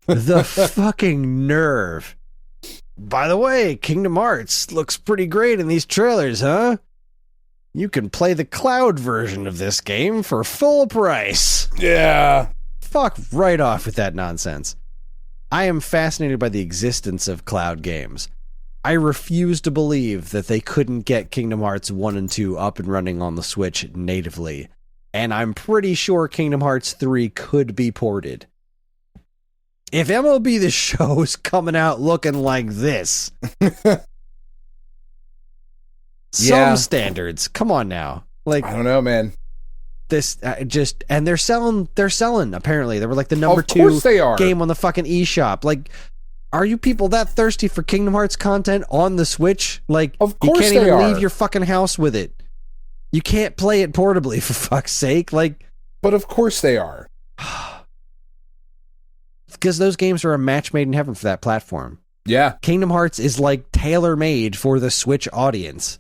The fucking nerve. By the way, Kingdom Hearts looks pretty great in these trailers, huh? You can play the cloud version of this game for full price. Yeah. Fuck right off with that nonsense. I am fascinated by the existence of cloud games. I refuse to believe that they couldn't get Kingdom Hearts 1 and 2 up and running on the Switch natively. And I'm pretty sure Kingdom Hearts 3 could be ported. If MLB The Show is coming out looking like this, some standards. Come on now. Like, I don't know, man. This and they're selling. Apparently, they were like the number 2 game on the fucking eShop. Like, are you people that thirsty for Kingdom Hearts content on the Switch? Like, of course you can't even leave your fucking house with it. You can't play it portably, for fuck's sake. Like, but of course they are. Because those games are a match made in heaven for that platform. Yeah. Kingdom Hearts is like tailor-made for the Switch audience.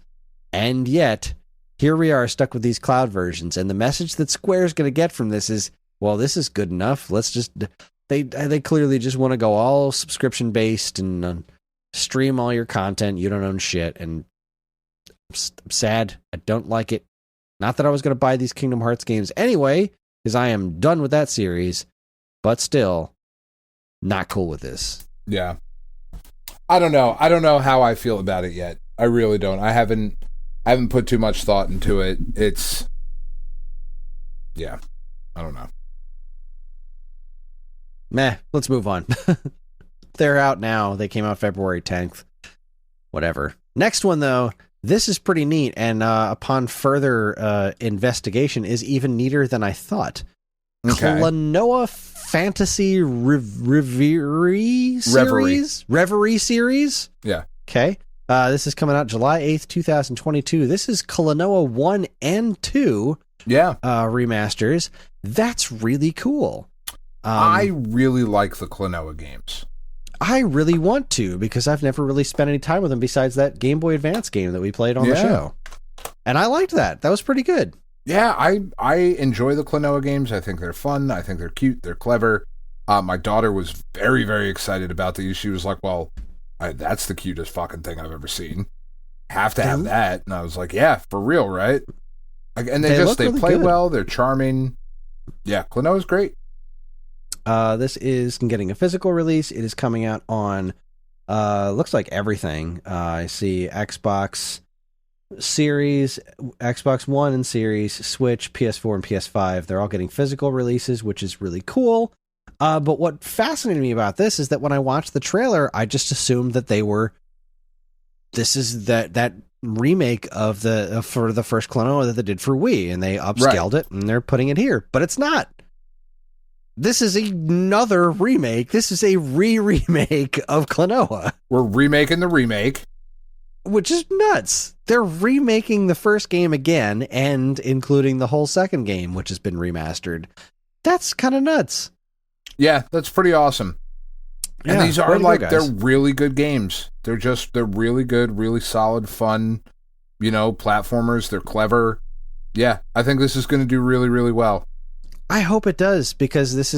And yet, here we are stuck with these cloud versions. And the message that Square's going to get from this is, well, this is good enough. Let's just... They clearly just want to go all subscription-based and stream all your content. You don't own shit. And I'm sad. I don't like it. Not that I was going to buy these Kingdom Hearts games anyway, because I am done with that series, but still, not cool with this. Yeah. I don't know. I don't know how I feel about it yet. I really don't. I haven't put too much thought into it. Yeah. I don't know. Meh. Let's move on. They're out now. They came out February 10th. Whatever. Next one, though. This is pretty neat, and upon further investigation, is even neater than I thought. Okay. Klonoa Fantasy Reverie series? Yeah. Okay. This is coming out July 8th, 2022. This is Klonoa 1 and 2 remasters. That's really cool. I really like the Klonoa games. I really want to, because I've never really spent any time with them besides that Game Boy Advance game that we played on the show. And I liked that. That was pretty good. Yeah, I enjoy the Klonoa games. I think they're fun. I think they're cute. They're clever. My daughter was very, very excited about these. She was like, well, that's the cutest fucking thing I've ever seen. Have to have that. And I was like, yeah, for real, right? And they really play good. Well. They're charming. Yeah, Klonoa's great. This is getting a physical release. It is coming out on, looks like everything. I see Xbox Series, Xbox One and Series, Switch, PS4, and PS5. They're all getting physical releases, which is really cool. But what fascinated me about this is that when I watched the trailer, I just assumed that this is that remake of for the first Klonoa that they did for Wii, and they upscaled it, and they're putting it here. But it's not. This is another remake. This is a remake of Klonoa. We're remaking the remake. Which is nuts. They're remaking the first game again and including the whole second game, which has been remastered. That's kind of nuts. Yeah, that's pretty awesome. And these are they're really good games. They're really good, really solid, fun, platformers. They're clever. Yeah, I think this is going to do really, really well. I hope it does, because this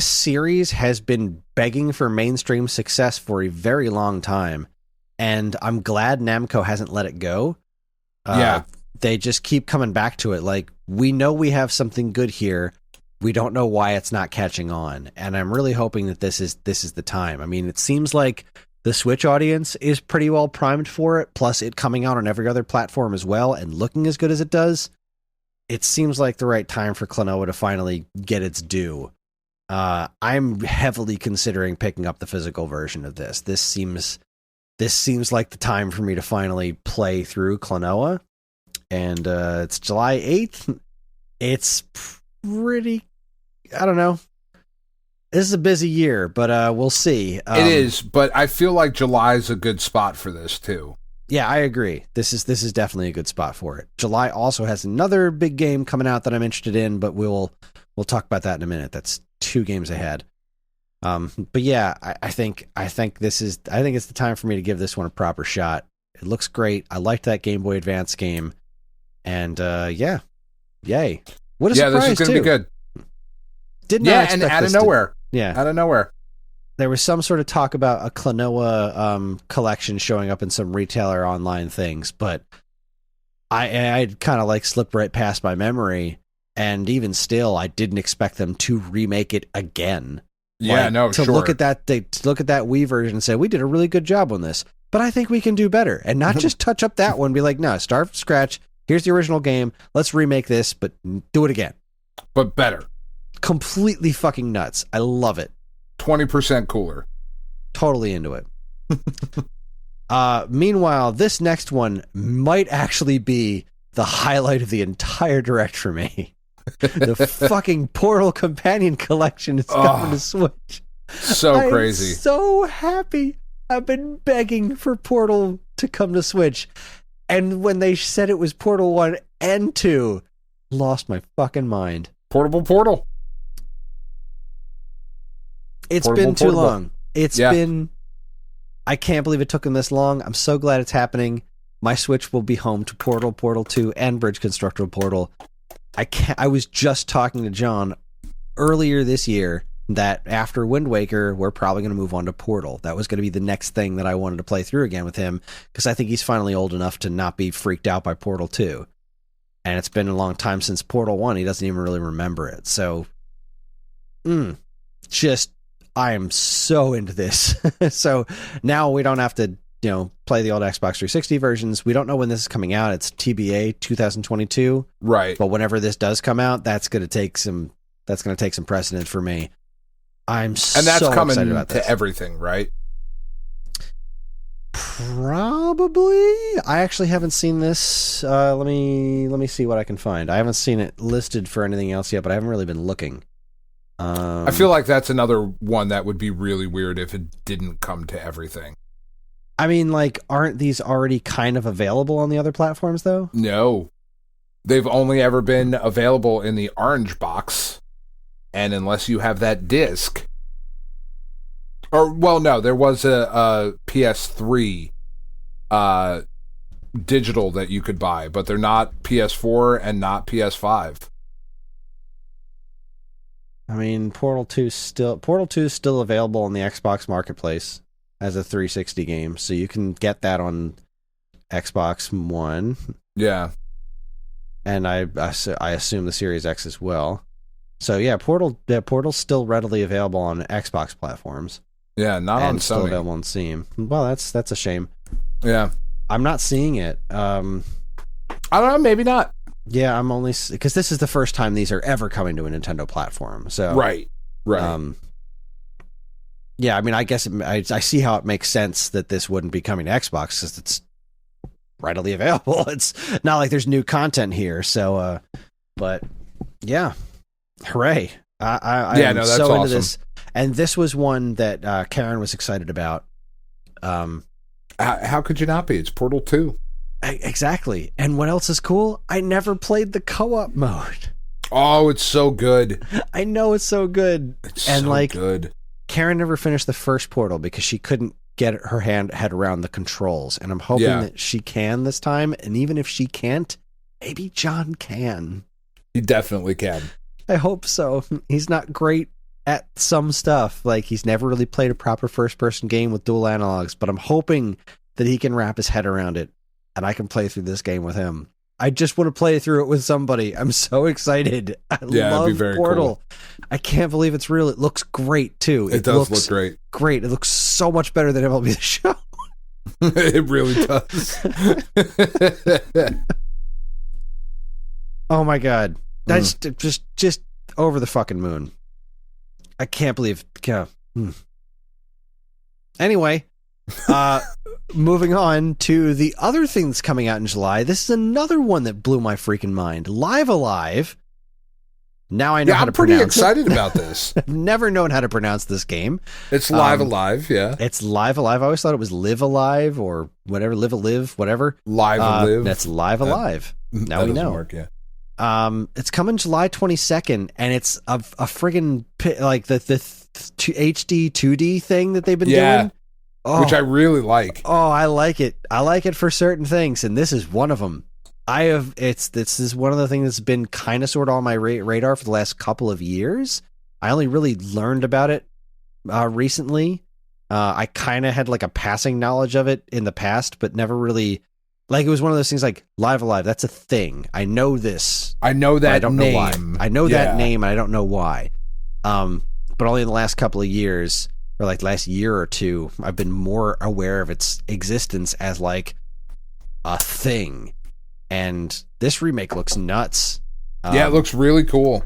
series has been begging for mainstream success for a very long time, and I'm glad Namco hasn't let it go. They just keep coming back to it. Like, we know we have something good here. We don't know why it's not catching on, and I'm really hoping that this is the time. I mean, it seems like the Switch audience is pretty well primed for it, plus it coming out on every other platform as well and looking as good as it does. It seems like the right time for Klonoa to finally get its due. I'm heavily considering picking up the physical version of this. This seems like the time for me to finally play through Klonoa. And it's July 8th. It's pretty... I don't know. This is a busy year, but we'll see. It is, but I feel like July is a good spot for this, too. Yeah, I agree. This is definitely a good spot for it. July also has another big game coming out that I'm interested in, but we'll talk about that in a minute. That's 2 games ahead. But yeah, I think it's the time for me to give this one a proper shot. It looks great. I liked that Game Boy Advance game, and yay! What a surprise! This is going to be good. Did not expect and out of nowhere. Out of nowhere. There was some sort of talk about a Klonoa collection showing up in some retailer online things, but I'd kind of slipped right past my memory, and even still, I didn't expect them to remake it again. Yeah, look at that Wii version and say, we did a really good job on this, but I think we can do better, and not just touch up that one, be like, no, start from scratch. Here's the original game. Let's remake this, but do it again. But better. Completely fucking nuts. I love it. 20% cooler. Totally into it. Meanwhile, this next one might actually be the highlight of the entire Direct for me. The fucking Portal Companion Collection is coming to Switch. So crazy. I'm so happy. I've been begging for Portal to come to Switch. And when they said it was Portal 1 and 2, lost my fucking mind. Portal. It's been too long. It's been... I can't believe it took them this long. I'm so glad it's happening. My Switch will be home to Portal, Portal 2, and Bridge Constructor Portal. I was just talking to John earlier this year that after Wind Waker, we're probably going to move on to Portal. That was going to be the next thing that I wanted to play through again with him, because I think he's finally old enough to not be freaked out by Portal 2. And it's been a long time since Portal 1. He doesn't even really remember it. So, I am so into this. So now we don't have to, play the old Xbox 360 versions. We don't know when this is coming out. It's TBA 2022. Right. But whenever this does come out, that's going to take some precedence for me. I'm so excited about this. And that's coming to everything, right? Probably. I actually haven't seen this. Let me see what I can find. I haven't seen it listed for anything else yet, but I haven't really been looking. I feel like that's another one that would be really weird if it didn't come to everything. I mean, aren't these already kind of available on the other platforms, though? No. They've only ever been available in the orange box, and unless you have that disc... no, there was a PS3 digital that you could buy, but they're not PS4 and not PS5. I mean, Portal 2 is still available on the Xbox Marketplace as a 360 game, so you can get that on Xbox One. Yeah. And I assume the Series X as well. So yeah, Portal's still readily available on Xbox platforms. Yeah, not on Sony. Still available on Steam. Well, that's a shame. Yeah. I'm not seeing it. I don't know, maybe not. Yeah, I'm only... Because this is the first time these are ever coming to a Nintendo platform, so... Right. Yeah, I mean, I guess I see how it makes sense that this wouldn't be coming to Xbox, because it's readily available. It's not like there's new content here, so... but, yeah. Hooray. I am that's so awesome. into this. And this was one that Karen was excited about. How could you not be? It's Portal 2. Exactly. And what else is cool? I never played the co-op mode. Oh, it's so good. I know it's so good. It's so good. Karen never finished the first Portal because she couldn't get her head around the controls. And I'm hoping that she can this time. And even if she can't, maybe John can. He definitely can. I hope so. He's not great at some stuff. He's never really played a proper first-person game with dual analogs, but I'm hoping that he can wrap his head around it, and I can play through this game with him. I just want to play through it with somebody. I'm so excited. I love it'd be very Portal. Cool. I can't believe it's real. It looks great, too. It does look great. Great. It looks so much better than MLB The Show. It really does. Oh, my God. That's just over the fucking moon. I can't believe... Anyway, moving on to the other thing that's coming out in July. This is another one that blew my freaking mind. Live Alive. Now I know how to pronounce it. I'm pretty excited about this. I've never known how to pronounce this game. It's Live Alive, yeah. It's Live Alive. I always thought it was Live Alive or whatever, Live Alive, whatever. Live Alive. That's Live Alive. Now we know. Work, yeah. It's coming July 22nd, and it's a friggin' the HD 2D thing that they've been doing. Which I really like. Oh, I like it. I like it for certain things, and this is one of them. This is one of the things that's been kind of sort of on my radar for the last couple of years. I only really learned about it recently. I kind of had a passing knowledge of it in the past, but never really... it was one of those things Live Alive, that's a thing. I know this. I know that I don't name. know why. I know that name, and I don't know why. But only in the last couple of years, or last year or two, I've been more aware of its existence as a thing. And this remake looks nuts. It looks really cool.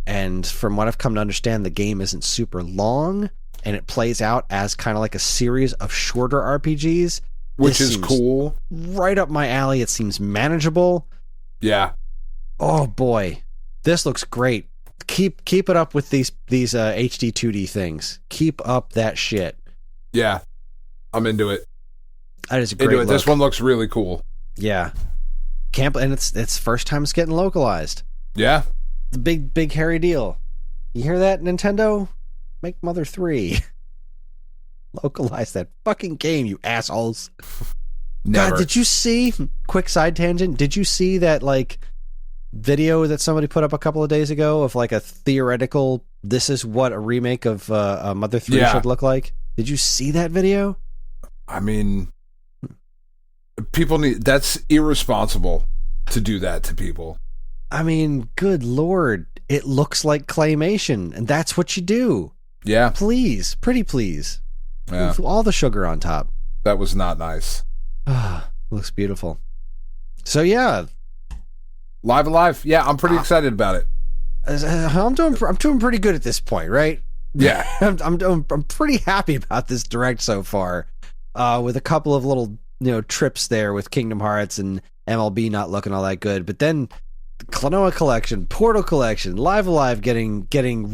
And from what I've come to understand, the game isn't super long, and it plays out as kind of like a series of shorter RPGs. Which is cool. Right up my alley. It seems manageable. Yeah. Oh boy, this looks great. Keep it up with these HD 2D things. Keep up that shit. Yeah, I'm into it. That is a great look. This one looks really cool. Yeah, and it's first time it's getting localized. Yeah, the big hairy deal. You hear that, Nintendo? Make Mother 3. Localize that fucking game, you assholes. Never. God, did you see, quick side tangent, did you see that video that somebody put up a couple of days ago of a theoretical this is what a remake of Mother 3 should look like. Did you see that video? I mean, that's irresponsible to do that to people. I mean, good Lord. It looks like claymation, and that's what you do. Yeah. Please. Pretty please. Yeah. With all the sugar on top. That was not nice. Looks beautiful. So, yeah. Live Alive. Yeah, I'm pretty excited about it. I'm doing pretty good at this point, right? Yeah. I'm pretty happy about this direct so far. With a couple of little, trips there with Kingdom Hearts and MLB not looking all that good, but then Klonoa Collection, Portal Collection, Live Alive getting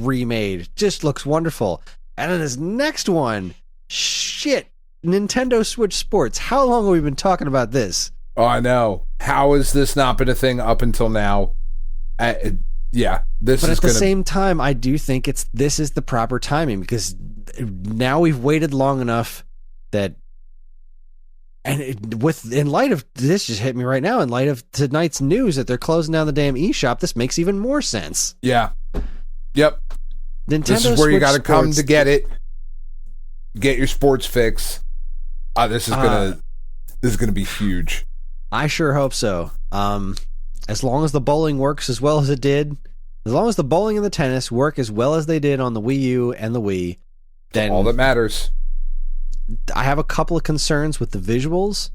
remade just looks wonderful. And then this next one, shit, Nintendo Switch Sports. How long have we been talking about this? Oh, I know. How has this not been a thing up until now? Yeah, this but is. But at the same time, I do think this is the proper timing, because now we've waited long enough that. And in light of this, just hit me right now. In light of tonight's news that they're closing down the damn eShop, this makes even more sense. Yeah. Yep. Nintendo this is where Switch you got to come to get it. Get your sports fix. This is gonna be huge. I sure hope so. As long as the bowling works as well as it did, as long as the bowling and the tennis work as well as they did on the Wii U and the Wii, then all that matters. I have a couple of concerns with the visuals.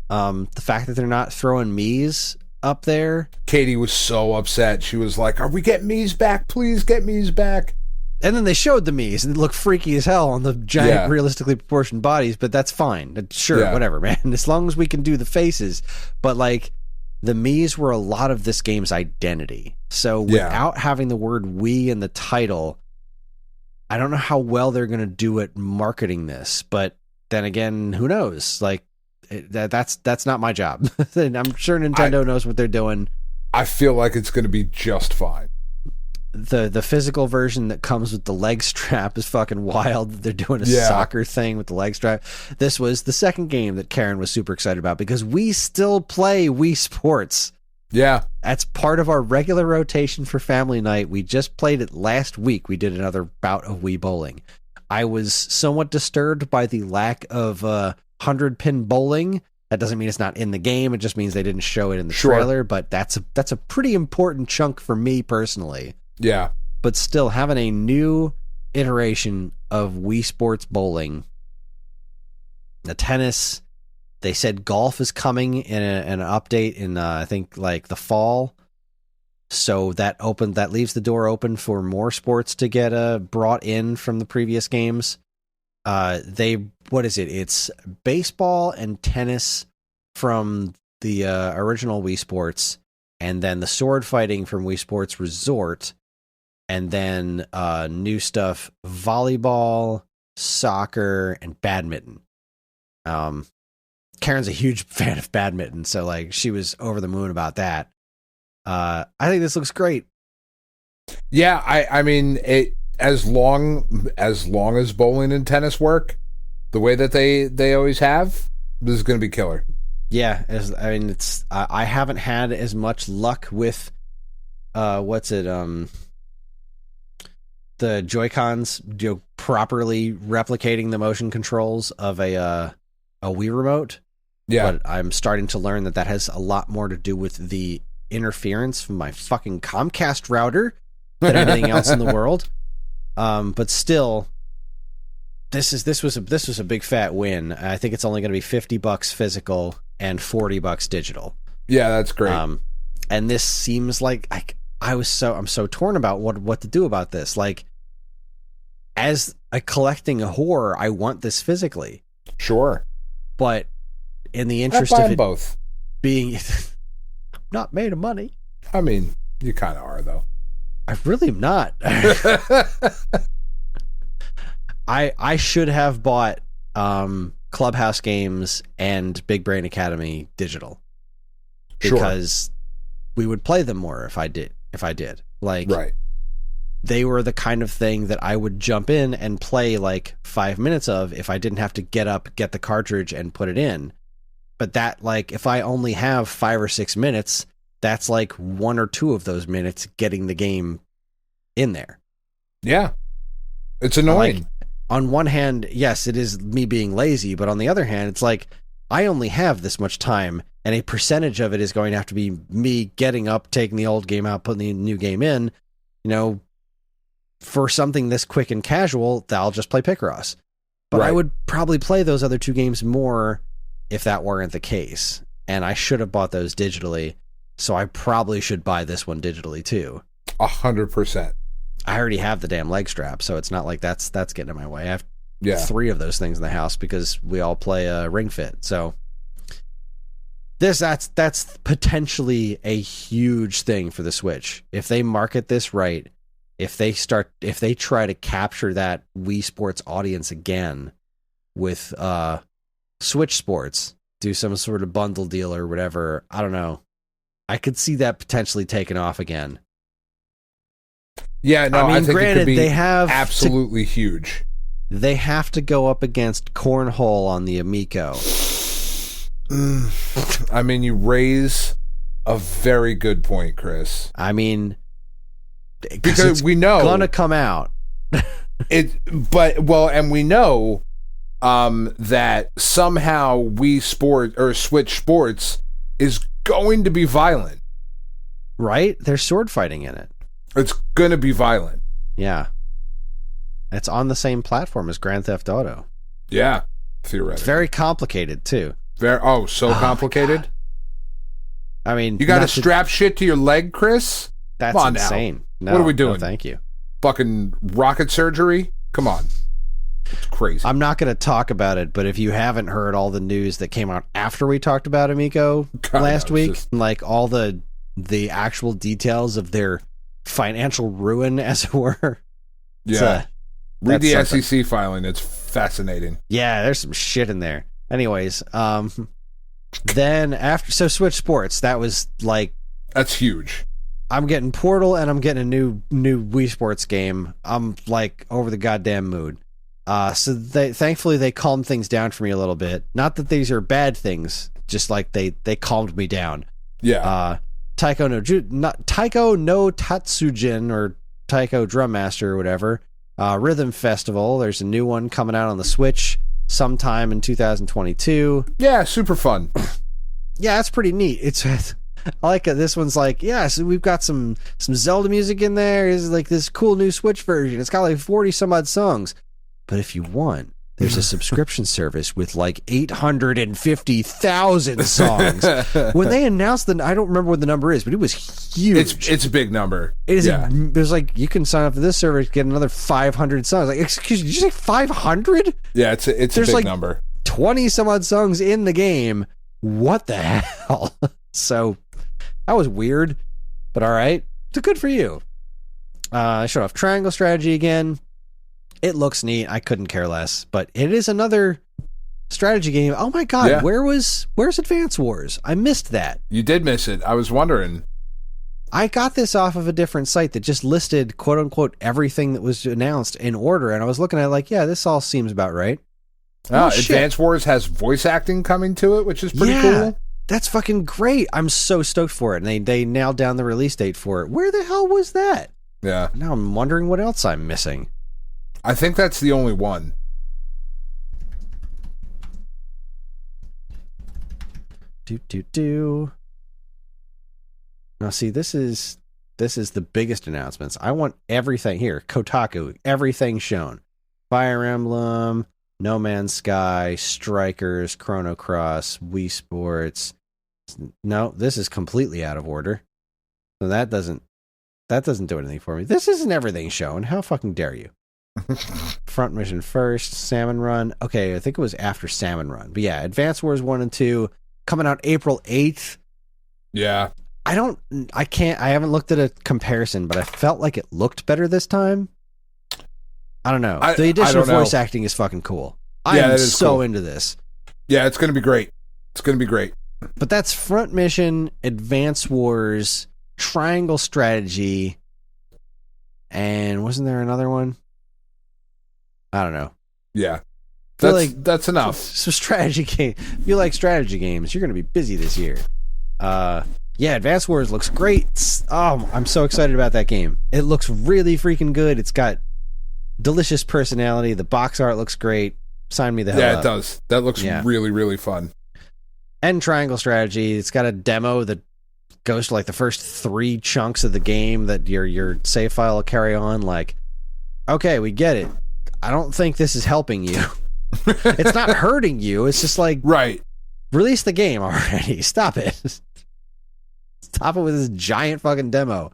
The fact that they're not throwing Mii's up there. Katie was so upset. She was like, "Are we getting Mii's back? Please get Mii's back." And then they showed the Mii's, and it looked freaky as hell on the giant, realistically proportioned bodies, but that's fine. Sure, whatever, man. As long as we can do the faces. But, the Mii's were a lot of this game's identity. So without having the word Wii in the title, I don't know how well they're going to do at marketing this, but then again, who knows? That's not my job. I'm sure Nintendo knows what they're doing. I feel like it's going to be just fine. The physical version that comes with the leg strap is fucking wild. They're doing a soccer thing with the leg strap. This was the second game that Karen was super excited about, because we still play Wii Sports. Yeah. That's part of our regular rotation for family night. We just played it last week. We did another bout of Wii bowling. I was somewhat disturbed by the lack of 100-pin bowling. That doesn't mean it's not in the game. It just means they didn't show it in the trailer, but that's a pretty important chunk for me personally. Yeah. But still, having a new iteration of Wii Sports bowling, the tennis, they said golf is coming in an update in I think the fall. So that leaves the door open for more sports to get brought in from the previous games. What is it? It's baseball and tennis from the original Wii Sports, and then the sword fighting from Wii Sports Resort, and then new stuff, volleyball, soccer, and badminton. Karen's a huge fan of badminton, so she was over the moon about that. I think this looks great. Yeah, I mean, as long as bowling and tennis work the way that they always have, this is going to be killer. Yeah, I haven't had as much luck with the Joy-Cons properly replicating the motion controls of a Wii remote. Yeah, but I'm starting to learn that has a lot more to do with the interference from my fucking Comcast router than anything else in the world. But still, this was a big fat win. I think it's only going to be $50 physical and $40 digital. Yeah, that's great. And this seems like I'm so torn about what to do about this. As a collecting whore, I want this physically. Sure, but in the interest of it both being not made of money. I mean, you kind of are, though. I really am not. I should have bought Clubhouse Games and Big Brain Academy digital, because we would play them more if I did. Right. They were the kind of thing that I would jump in and play 5 minutes of if I didn't have to get up, get the cartridge, and put it in. But that, if I only have 5 or 6 minutes, that's 1 or 2 of those minutes getting the game in there. Yeah. It's annoying. Like, on one hand, yes, it is me being lazy, but on the other hand, it's like, I only have this much time, and a percentage of it is going to have to be me getting up, taking the old game out, putting the new game in. You know, for something this quick and casual, I'll just play Picross. But Right. I would probably play those other two games more if that weren't the case. And I should have bought those digitally, so I probably should buy this one digitally too. 100%. I already have the damn leg strap, so it's not like that's getting in my way. I have Yeah. 3 of those things in the house because we all play Ring Fit. So that's potentially a huge thing for the Switch. If they market this right, if they try to capture that Wii Sports audience again with Switch Sports, do some sort of bundle deal or whatever, I don't know. I could see that potentially taking off again. Yeah, no, I mean, think granted, it could be they have absolutely huge. They have to go up against Cornhole on the Amico. I mean, you raise a very good point, Chris. I mean, Because we know gonna come out. and we know that somehow Wii Sport or Switch Sports is going to be violent. Right? There's sword fighting in it. It's going to be violent. Yeah. It's on the same platform as Grand Theft Auto. Yeah, It's theoretically. very complicated, too. So complicated. I mean, You got to not strap shit to your leg, Chris? That's Come on now. insane. No, What are we doing? No, thank you. Fucking rocket surgery? Come on. It's crazy. I'm not going to talk about it, but if you haven't heard all the news that came out after we talked about Amico last week, like all the actual details of their financial ruin, as it were. Yeah. Read the that's something. SEC filing. It's fascinating. Yeah, there's some shit in there. Anyways, then after, so Switch Sports, that was like, That's huge. I'm getting Portal and I'm getting a new Wii Sports game. I'm like over the goddamn mood. So thankfully they calmed things down for me a little bit. Not that these are bad things, just like they calmed me down. Yeah. Taiko no Tatsujin, or Taiko Drum Master or whatever. Rhythm Festival. There's a new one coming out on the Switch sometime in 2022. Yeah, super fun. Yeah, that's pretty neat. It's I like it. This one's like, yeah, so we've got some Zelda music in there. It's like this cool new Switch version. It's got like 40 some odd songs. But if you want, there's a subscription service with like 850,000 songs. When they announced I don't remember what the number is, but it was huge. It's a big number. It is. Yeah. It was like, you can sign up for this service, get another 500 songs. Like, excuse me, did you say 500? Yeah, it's a There's big like number. 20 some odd songs in the game. What the hell? So that was weird, but all right. It's good for you. I showed off Triangle Strategy again. It looks neat. I couldn't care less, but it is another strategy game. Oh my god, Yeah. where's Advance Wars? I missed that. You did miss it. I was wondering. I got this off of a different site that just listed quote unquote everything that was announced in order, and I was looking at it like, yeah, this all seems about right. Oh, shit. Advance Wars has voice acting coming to it, which is pretty cool. That's fucking great. I'm so stoked for it. And they nailed down the release date for it. Where the hell was that? Yeah. Now I'm wondering what else I'm missing. I think that's the only one. Now see, this is the biggest announcements. I want everything here. Kotaku, everything shown. Fire Emblem, No Man's Sky, Strikers, Chrono Cross, Wii Sports. No, this is completely out of order. So that doesn't do anything for me. This isn't everything shown. How fucking dare you? Front Mission first, Salmon Run. Okay, I think it was after Salmon Run. But yeah, Advance Wars 1 and 2 coming out April 8th. Yeah. I haven't looked at a comparison, but I felt like it looked better this time. I don't know. The addition of voice acting is fucking cool. I am so cool. into this. Yeah, it's going to be great. It's going to be great. But that's Front Mission, Advance Wars, Triangle Strategy, and wasn't there another one? I don't know. Yeah. That's enough. So strategy game. If you like strategy games, you're going to be busy this year. Yeah, Advance Wars looks great. I'm so excited about that game. It looks really freaking good. It's got delicious personality. The box art looks great. Sign me the hell up. Yeah, it does. That looks really, really fun. And triangle strategy. It's got a demo that goes to like the first 3 chunks of the game that your save file will carry on. Like, okay, we get it. I don't think this is helping you. It's not hurting you. It's just like, right. Release the game already. Stop it. Stop it with this giant fucking demo.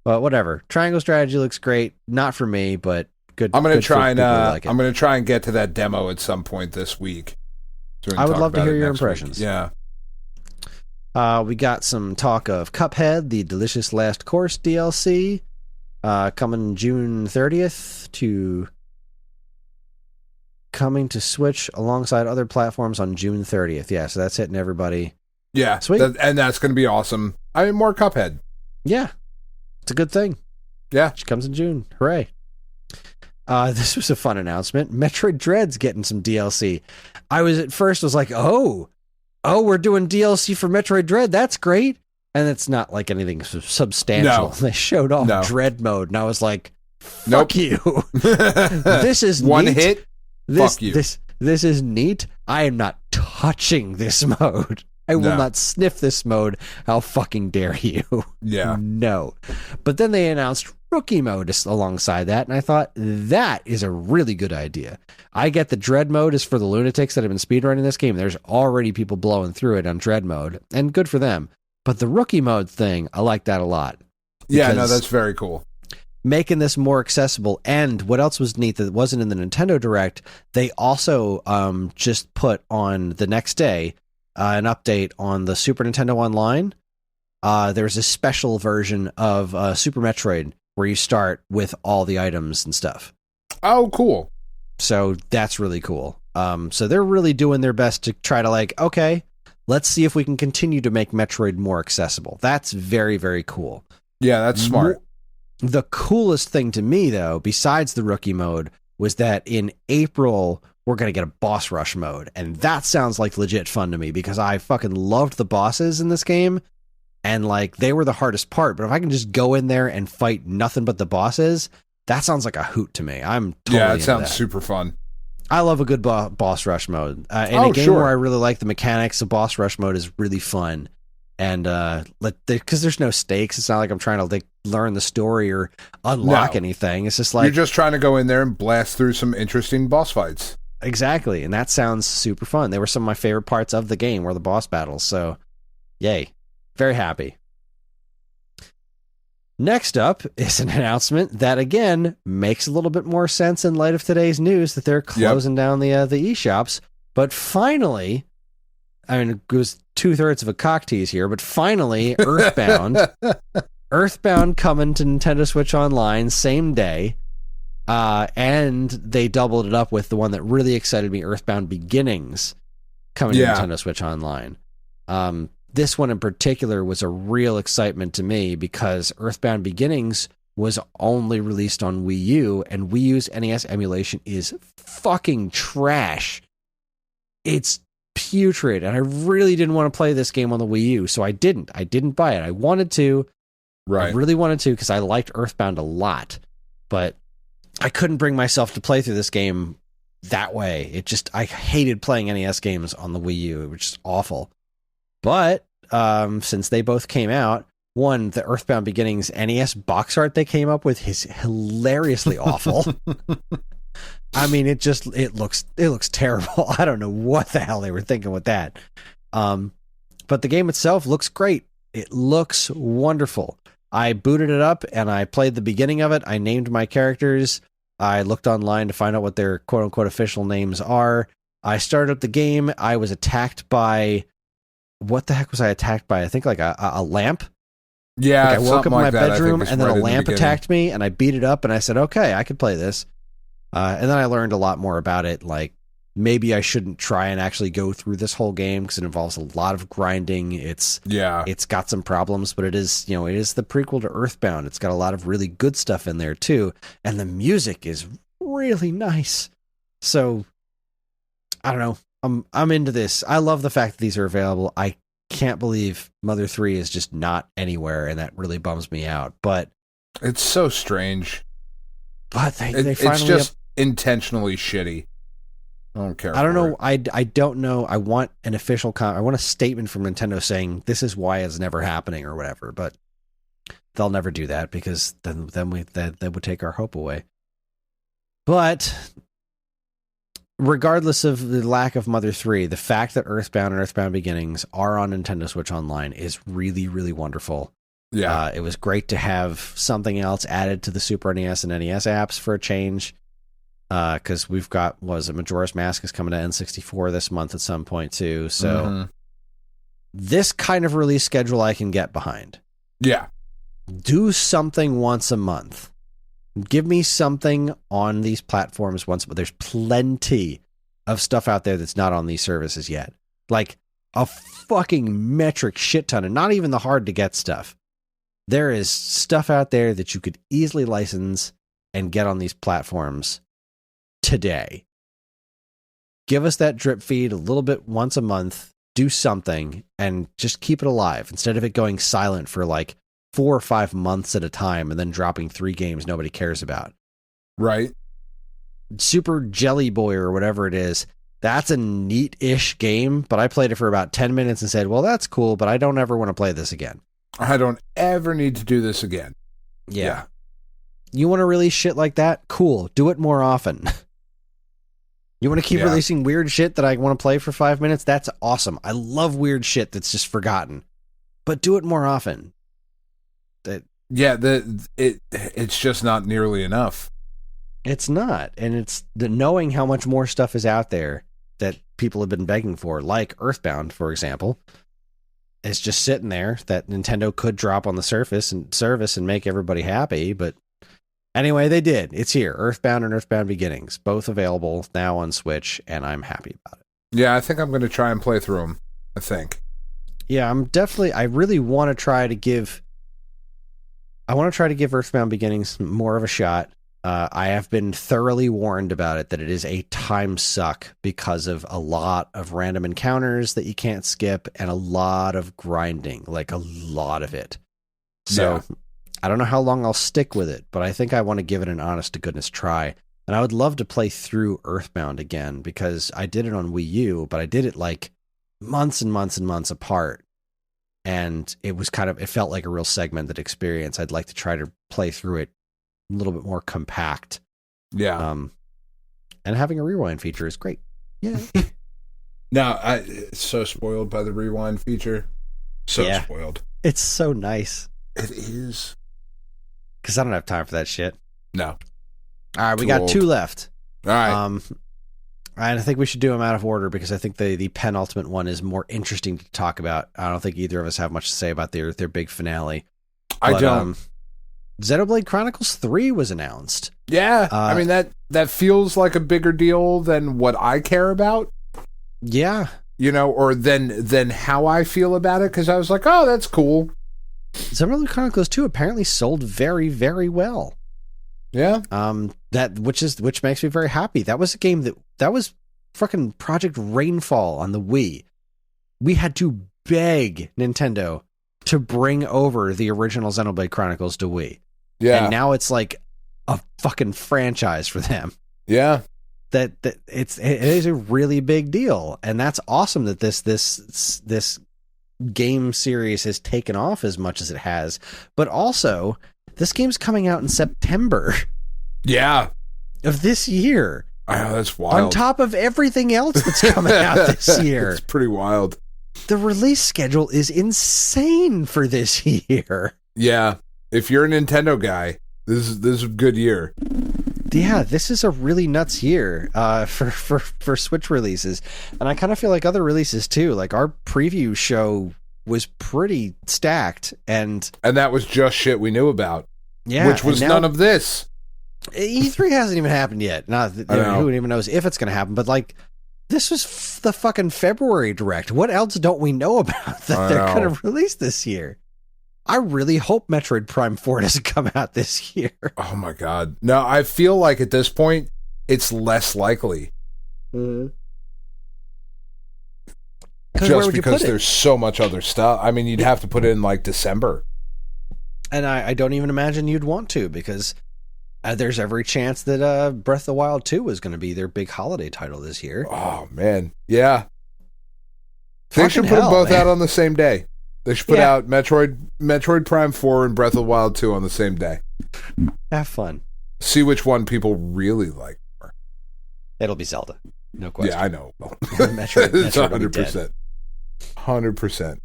But whatever. Triangle strategy looks great. Not for me, but good. I'm gonna try and like I'm gonna try and get to that demo at some point this week. I would love to hear your impressions. Week. Yeah. We got some talk of Cuphead, the Delicious Last Course DLC, coming June 30th coming to Switch alongside other platforms on June 30th. Yeah, so that's hitting everybody. Yeah, sweet. And that's going to be awesome. I mean, more Cuphead. Yeah, it's a good thing. Yeah. She comes in June. Hooray. This was a fun announcement. Metroid Dread's getting some DLC. I was like, oh, we're doing DLC for Metroid Dread. That's great. And it's not like anything substantial. No. They showed off Dread mode, and I was like, fuck you. This is one neat. hit. Fuck you. This is neat. I am not touching this mode. I will not sniff this mode. How fucking dare you? Yeah. No. But then they announced Rookie mode alongside that, and I thought that is a really good idea. I get the Dread mode is for the lunatics that have been speedrunning this game. There's already people blowing through it on Dread mode, and good for them. But the Rookie mode thing, I like that a lot. Yeah, no, that's very cool. Making this more accessible. And what else was neat that wasn't in the Nintendo Direct, they also just put on the next day an update on the Super Nintendo Online. There's a special version of Super Metroid where you start with all the items and stuff. Oh, cool. So that's really cool. So they're really doing their best to try to like, okay, let's see if we can continue to make Metroid more accessible. That's very, very cool. Yeah, that's smart. The coolest thing to me, though, besides the Rookie mode, was that in April, we're going to get a boss rush mode. And that sounds like legit fun to me because I fucking loved the bosses in this game. And like they were the hardest part. But if I can just go in there and fight nothing but the bosses, that sounds like a hoot to me. I'm totally it sounds super fun. I love a good boss rush mode. In a game where I really like the mechanics, the boss rush mode is really fun. And because there's no stakes, it's not like I'm trying to like learn the story or unlock anything. It's just like you're just trying to go in there and blast through some interesting boss fights. Exactly, and that sounds super fun. They were some of my favorite parts of the game, were the boss battles. So, yay, very happy. Next up is an announcement that again makes a little bit more sense in light of today's news that they're closing down the eShops. But finally, I mean, it was 2/3 of a cock tease here, but finally, Earthbound coming to Nintendo Switch Online same day, and they doubled it up with the one that really excited me, Earthbound Beginnings, coming to Nintendo Switch Online. This one in particular was a real excitement to me because Earthbound Beginnings was only released on Wii U, and Wii U's NES emulation is fucking trash. It's putrid, and I really didn't want to play this game on the Wii U, so I didn't buy it. I wanted to. Right. I really wanted to because I liked Earthbound a lot, but I couldn't bring myself to play through this game that way. I hated playing NES games on the Wii U. It was just awful. But since they both came out, one, the Earthbound Beginnings NES box art they came up with is hilariously awful. I mean, it looks terrible. I don't know what the hell they were thinking with that. But the game itself looks great. It looks wonderful. I booted it up and I played the beginning of it. I named my characters. I looked online to find out what their quote unquote official names are. I started up the game. I was attacked by, what the heck was I attacked by? I think like a lamp. Yeah, like I woke up in my bedroom and then right a lamp attacked me and I beat it up and I said, okay, I could play this. And then I learned a lot more about it. Like maybe I shouldn't try and actually go through this whole game because it involves a lot of grinding. It's got some problems, but it is the prequel to Earthbound. It's got a lot of really good stuff in there too. And the music is really nice. So I don't know. I'm into this. I love the fact that these are available. I can't believe Mother 3 is just not anywhere, and that really bums me out. But it's so strange. But they it's finally... just intentionally shitty. I don't care. I don't know. I don't know. I want an official... I want a statement from Nintendo saying this is why it's never happening or whatever, but they'll never do that because then that would take our hope away. But regardless of the lack of Mother 3, the fact that Earthbound and Earthbound Beginnings are on Nintendo Switch Online is really, really wonderful. Yeah. It was great to have something else added to the Super NES and NES apps for a change. Because we've got, Majora's Mask is coming to N64 this month at some point too. So this kind of release schedule I can get behind. Yeah. Do something once a month. Give me something on these platforms once, but there's plenty of stuff out there that's not on these services yet. Like a fucking metric shit ton, and not even the hard to get stuff. There is stuff out there that you could easily license and get on these platforms today. Give us that drip feed a little bit once a month, do something, and just keep it alive instead of it going silent for like 4 or 5 months at a time and then dropping 3 games nobody cares about. Right. Super Jelly Boy or whatever it is, that's a neat-ish game, but I played it for about 10 minutes and said, well, that's cool, but I don't ever want to play this again. I don't ever need to do this again. Yeah. You want to release shit like that? Cool. Do it more often. You want to keep releasing weird shit that I want to play for 5 minutes? That's awesome. I love weird shit that's just forgotten. But do it more often. It's just not nearly enough. It's not. And it's knowing how much more stuff is out there that people have been begging for, like Earthbound, for example. It's just sitting there that Nintendo could drop on the service and make everybody happy, but anyway, they did. It's here. Earthbound and Earthbound Beginnings, both available now on Switch, and I'm happy about it. Yeah, I think I'm going to try and play through them. I think. Yeah, I really want to try to give Earthbound Beginnings more of a shot. I have been thoroughly warned about it, that it is a time suck because of a lot of random encounters that you can't skip and a lot of grinding, like a lot of it. So I don't know how long I'll stick with it, but I think I want to give it an honest to goodness try. And I would love to play through Earthbound again because I did it on Wii U, but I did it like months and months and months apart. And it felt like a real segmented experience. I'd like to try to play through it a little bit more compact. Yeah. And having a rewind feature is great. Yeah. No, it's so spoiled by the rewind feature. Spoiled. It's so nice. It is. Because I don't have time for that shit. No. All right, we got 2 left. All right. And I think we should do them out of order because I think the penultimate one is more interesting to talk about. I don't think either of us have much to say about their big finale. I don't. Xenoblade Chronicles 3 was announced. Yeah. I mean, that feels like a bigger deal than what I care about. Yeah. You know, or than how I feel about it, because I was like, oh, that's cool. Xenoblade Chronicles 2 apparently sold very, very well. Yeah. Which makes me very happy. That was a game that was fucking Project Rainfall on the Wii. We had to beg Nintendo to bring over the original Xenoblade Chronicles to Wii. Yeah. And now it's like a fucking franchise for them. Yeah. That it is a really big deal, and that's awesome that this game series has taken off as much as it has. But also, this game's coming out in September. Yeah. Of this year. Oh, that's wild. On top of everything else that's coming out this year. It's pretty wild. The release schedule is insane for this year. Yeah. If you're a Nintendo guy, this is a good year. Yeah, this is a really nuts year for Switch releases. And I kind of feel like other releases too. Like our preview show was pretty stacked, and that was just shit we knew about. Yeah. Which was none of this. E3 hasn't even happened yet. Who even knows if it's going to happen, but like this was the fucking February Direct. What else don't we know about that they're going to release this year? I really hope Metroid Prime 4 doesn't come out this year. Oh my god. No, I feel like at this point, it's less likely. Mm-hmm. Just because there's so much other stuff. I mean, you'd have to put it in like December. And I don't even imagine you'd want to, because There's every chance that Breath of the Wild 2 is going to be their big holiday title this year. Oh, man. Yeah. They should put hell, them both man. out on the same day. They should put out Metroid Prime 4 and Breath of the Wild 2 on the same day. Have fun. See which one people really like more. It'll be Zelda. No question. Yeah, I know. Metroid It's will be 100%. dead. 100%.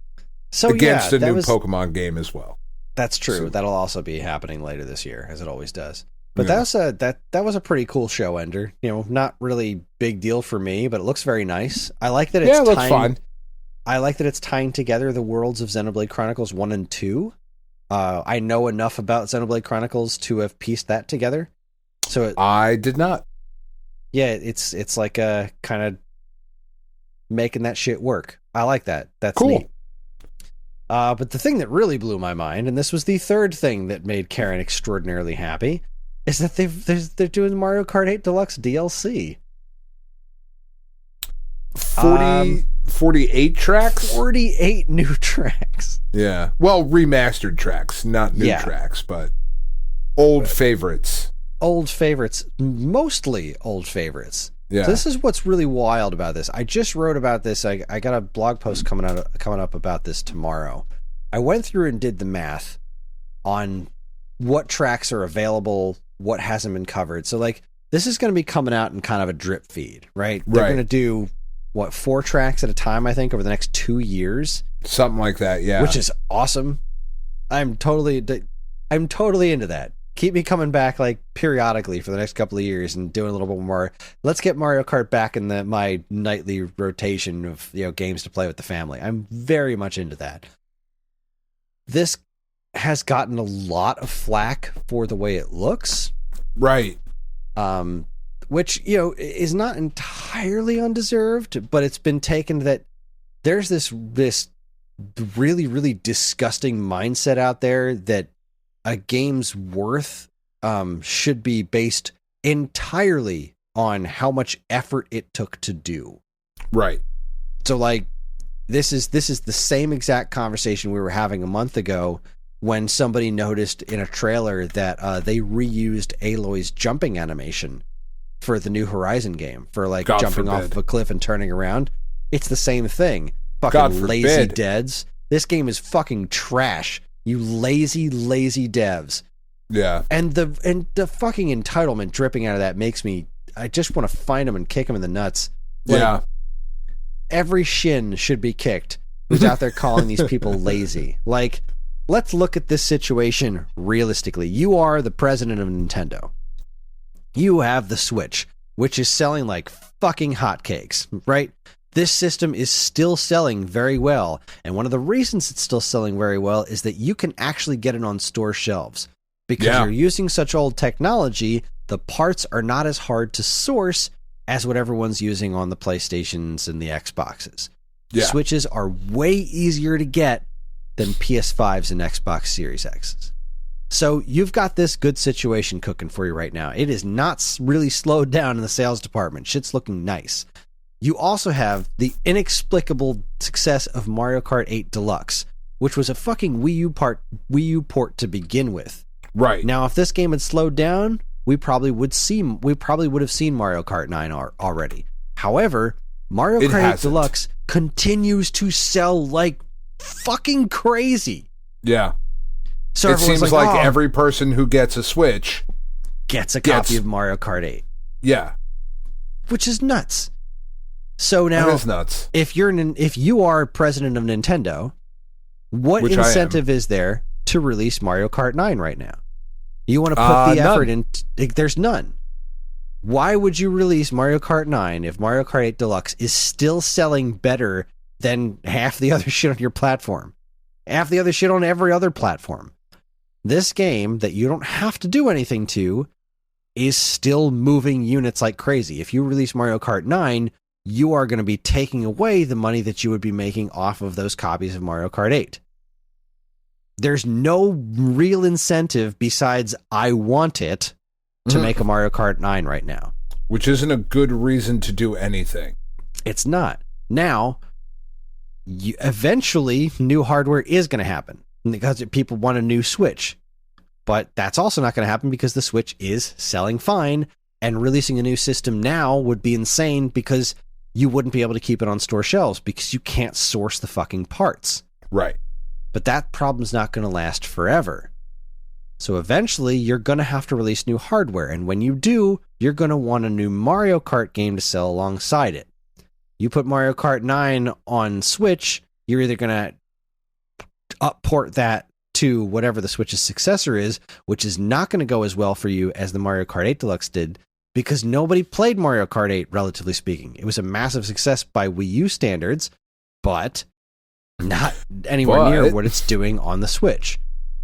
So Against a new was, Pokemon game as well. That's true. So, That'll also be happening later this year, as it always does. But Yeah. that was a pretty cool show ender. You know, not really big deal for me, but it looks very nice. I like that it's it looks fine. I like that it's tying together the worlds of Xenoblade Chronicles 1 and 2. I know enough about Xenoblade Chronicles to have pieced that together. So I did not. Yeah, it's like a kind of making that shit work. I like that. That's cool. Neat. But the thing that really blew my mind, and this was the third thing that made Karen extraordinarily happy, is that they're doing Mario Kart 8 Deluxe DLC. 48 tracks? 48 new tracks. Yeah. Well, remastered tracks, not new tracks, but old favorites. Old favorites, mostly old favorites. Yeah. So this is what's really wild about this. I just wrote about this. I got a blog post coming up about this tomorrow. I went through and did the math on what tracks are available, what hasn't been covered. So like this is going to be coming out in kind of a drip feed, right? They're going to do 4 tracks at a time, I think, over the next 2 years. Something like that, yeah. Which is awesome. I'm totally into that. Keep me coming back like periodically for the next couple of years and doing a little bit more. Let's get Mario Kart back in my nightly rotation of games to play with the family. I'm very much into that. This has gotten a lot of flack for the way it looks. Right. Which, is not entirely undeserved, but it's been taken that there's this really, really disgusting mindset out there that a game's worth should be based entirely on how much effort it took to do. Right. So like this is the same exact conversation we were having a month ago when somebody noticed in a trailer that they reused Aloy's jumping animation for the new Horizon game for like God jumping forbid. off of a cliff and turning around. It's the same thing. Fucking lazy deads. This game is fucking trash. You lazy devs. Yeah. And the fucking entitlement dripping out of that makes me, I just want to find them and kick them in the nuts. Like, yeah. Every shin should be kicked who's out there calling these people lazy. Like, let's look at this situation realistically. You are the president of Nintendo. You have the Switch, which is selling like fucking hotcakes, right? This system is still selling very well, and one of the reasons it's still selling very well is that you can actually get it on store shelves. Because you're using such old technology, the parts are not as hard to source as what everyone's using on the PlayStations and the Xboxes. Yeah. Switches are way easier to get than PS5s and Xbox Series X's. So you've got this good situation cooking for you right now. It is not really slowed down in the sales department. Shit's looking nice. You also have the inexplicable success of Mario Kart 8 Deluxe, which was a fucking Wii U port to begin with. Right. Now, if this game had slowed down, we probably would have seen Mario Kart 9 already. However, Mario Kart 8 Deluxe continues to sell like fucking crazy. Yeah. So it seems like every person who gets a Switch gets a copy of Mario Kart 8. Yeah. Which is nuts. So now, that is nuts. If you are president of Nintendo, what incentive is there to release Mario Kart 9 right now? You want to put the effort in? There's none. Why would you release Mario Kart 9 if Mario Kart 8 Deluxe is still selling better than half the other shit on your platform? Half the other shit on every other platform. This game that you don't have to do anything to is still moving units like crazy. If you release Mario Kart 9, you are going to be taking away the money that you would be making off of those copies of Mario Kart 8. There's no real incentive besides I want it to make a Mario Kart 9 right now. Which isn't a good reason to do anything. It's not. Now, eventually, new hardware is going to happen because people want a new Switch. But that's also not going to happen because the Switch is selling fine, and releasing a new system now would be insane because you wouldn't be able to keep it on store shelves because you can't source the fucking parts. Right. But that problem's not going to last forever. So eventually, you're going to have to release new hardware, and when you do, you're going to want a new Mario Kart game to sell alongside it. You put Mario Kart 9 on Switch, you're either going to upport that to whatever the Switch's successor is, which is not going to go as well for you as the Mario Kart 8 Deluxe did, because nobody played Mario Kart 8, relatively speaking. It was a massive success by Wii U standards, but not anywhere near what it's doing on the Switch,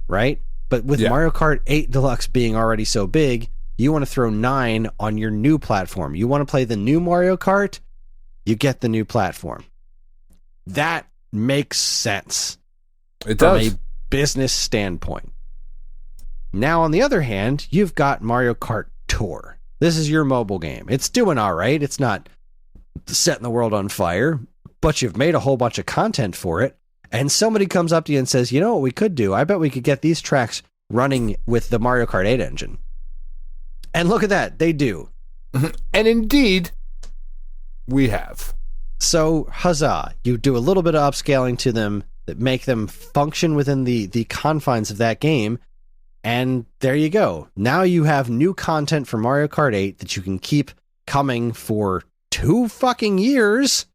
right? But with Mario Kart 8 Deluxe being already so big, you want to throw 9 on your new platform. You want to play the new Mario Kart, you get the new platform. That makes sense. It does. From a business standpoint. Now, on the other hand, you've got Mario Kart Tour. This is your mobile game. It's doing all right. It's not setting the world on fire, but you've made a whole bunch of content for it. And somebody comes up to you and says, you know what we could do? I bet we could get these tracks running with the Mario Kart 8 engine. And look at that. They do. And indeed, we have. So, huzzah. You do a little bit of upscaling to them that make them function within the confines of that game. And there you go. Now you have new content for Mario Kart 8 that you can keep coming for 2 fucking years.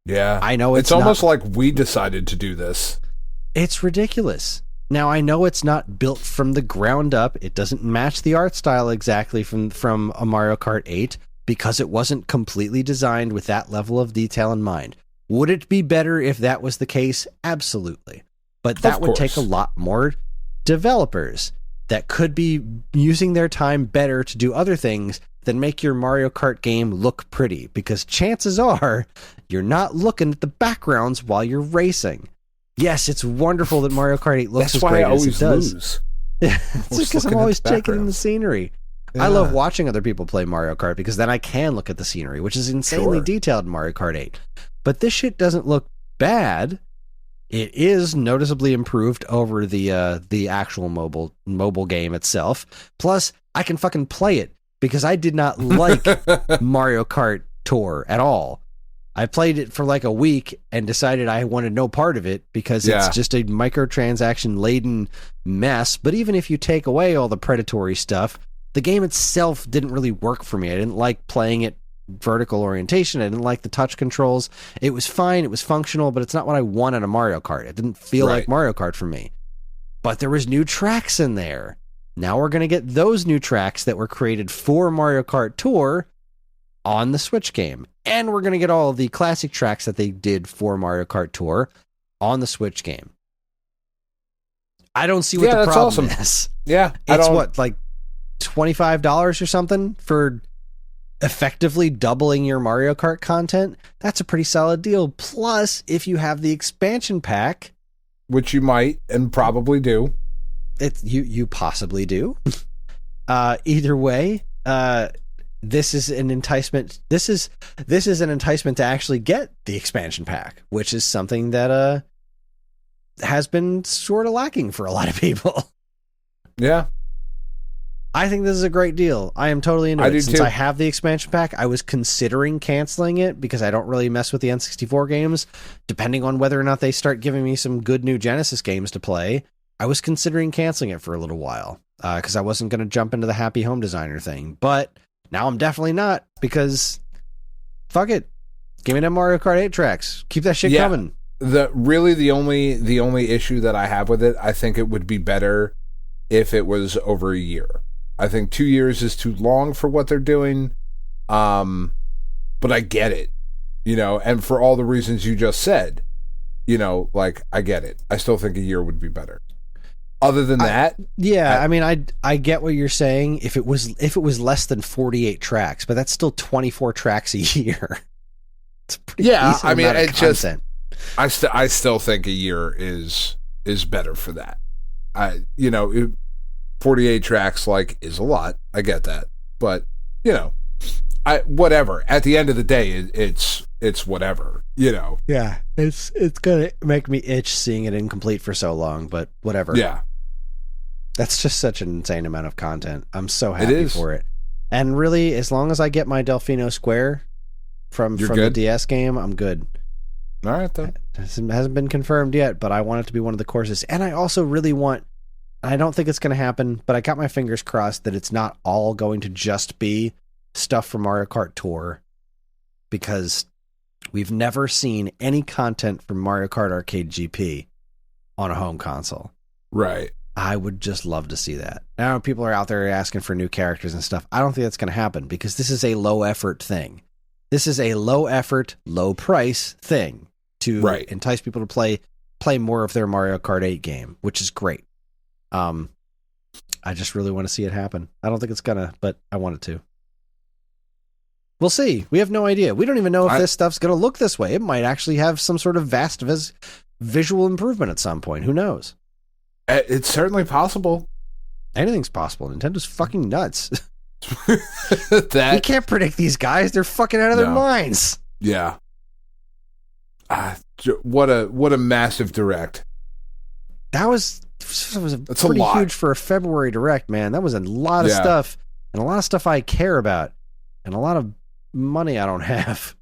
Yeah. I know it's almost like we decided to do this. It's ridiculous. Now, I know it's not built from the ground up. It doesn't match the art style exactly from a Mario Kart 8 because it wasn't completely designed with that level of detail in mind. Would it be better if that was the case? Absolutely. But that would take a lot more developers that could be using their time better to do other things than make your Mario Kart game look pretty, because chances are you're not looking at the backgrounds while you're racing. Yes, it's wonderful that Mario Kart 8 looks as great as it does. Lose. It's because I'm always taking in the scenery. Yeah. I love watching other people play Mario Kart because then I can look at the scenery, which is insanely detailed in Mario Kart 8. But this shit doesn't look bad. It is noticeably improved over the actual mobile game itself. Plus, I can fucking play it because I did not like Mario Kart Tour at all. I played it for like a week and decided I wanted no part of it because it's just a microtransaction-laden mess. But even if you take away all the predatory stuff, the game itself didn't really work for me. I didn't like playing it vertical orientation. I didn't like the touch controls. It was fine. It was functional, but it's not what I want in a Mario Kart. It didn't feel like Mario Kart for me. But there was new tracks in there. Now we're going to get those new tracks that were created for Mario Kart Tour on the Switch game. And we're going to get all of the classic tracks that they did for Mario Kart Tour on the Switch game. I don't see what the problem is. Yeah. It's what, like $25 or something for effectively doubling your Mario Kart content? That's a pretty solid deal. Plus, if you have the expansion pack, which you might and probably do, you possibly do. Either way, this is an enticement. This is an enticement to actually get the expansion pack, which is something that has been sort of lacking for a lot of people. Yeah. I think this is a great deal. I am totally into it. Since too. I have the expansion pack, I was considering canceling it because I don't really mess with the N64 games. Depending on whether or not they start giving me some good new Genesis games to play, I was considering canceling it for a little while because I wasn't going to jump into the Happy Home Designer thing. But now I'm definitely not because fuck it. Give me them Mario Kart 8 tracks. Keep that shit coming. The only issue that I have with it, I think it would be better if it was over a year. I think 2 years is too long for what they're doing. But I get it, and for all the reasons you just said, I get it. I still think a year would be better. Other than that, I get what you're saying. If it was less than 48 tracks, but that's still 24 tracks a year. It's pretty decent amount of content. I still think a year is better for that. 48 tracks is a lot. I get that, but whatever. At the end of the day, it's whatever. Yeah, it's gonna make me itch seeing it incomplete for so long, but whatever. Yeah. That's just such an insane amount of content. I'm so happy for it. And really, as long as I get my Delfino Square from the DS game, I'm good. All right, then. It hasn't been confirmed yet, but I want it to be one of the courses. And I also really want, I don't think it's going to happen, but I got my fingers crossed that it's not all going to just be stuff from Mario Kart Tour, because we've never seen any content from Mario Kart Arcade GP on a home console. Right. I would just love to see that. Now people are out there asking for new characters and stuff. I don't think that's going to happen because this is a low effort thing. This is a low effort, low price thing to entice people to play more of their Mario Kart 8 game, which is great. I just really want to see it happen. I don't think it's gonna, but I want it to. We'll see. We have no idea. We don't even know if this stuff's going to look this way. It might actually have some sort of vast visual improvement at some point. Who knows? It's certainly possible. Anything's possible. Nintendo's fucking nuts. We can't predict these guys. They're fucking out of their minds. Yeah. What a massive direct. That was pretty huge for a February direct, man. That was a lot of stuff, and a lot of stuff I care about, and a lot of money I don't have.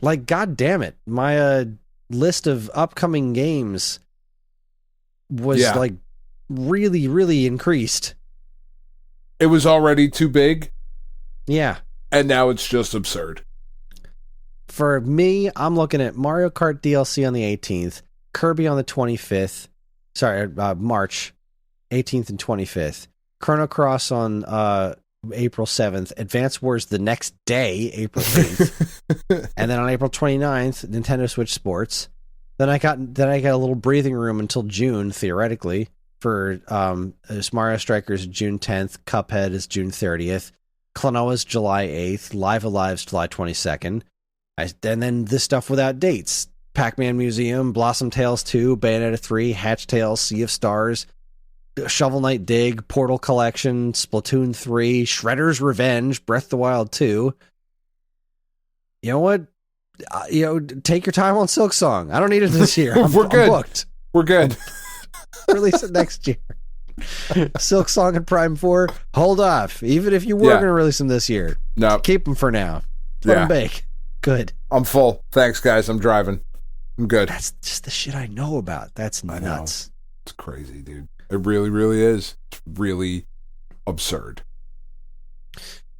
Like, god damn it, my list of upcoming games was like really, really increased. It was already too big. Yeah. And now it's just absurd. For me, I'm looking at Mario Kart DLC on the 18th, Kirby on the 25th, March 18th and 25th, Chrono Cross on April 7th, Advance Wars the next day, April 8th, and then on April 29th, Nintendo Switch Sports. Then I got a little breathing room until June, theoretically, for Mario Strikers June 10th, Cuphead is June 30th, Klonoa's July 8th, Live Alive's July 22nd, and then this stuff without dates. Pac-Man Museum, Blossom Tales 2, Bayonetta 3, Hatch Tales, Sea of Stars, Shovel Knight Dig, Portal Collection, Splatoon 3, Shredder's Revenge, Breath of the Wild 2. You know what? Take your time on Silk Song. I don't need it this year. I'm booked. We're good. Release it next year. Silk Song and Prime 4, hold off. Even if you were going to release them this year. No. Keep them for now. Let them bake. Good. I'm full. Thanks, guys. I'm driving. I'm good. That's just the shit I know about. That's nuts. It's crazy, dude. It really, really is. It's really absurd.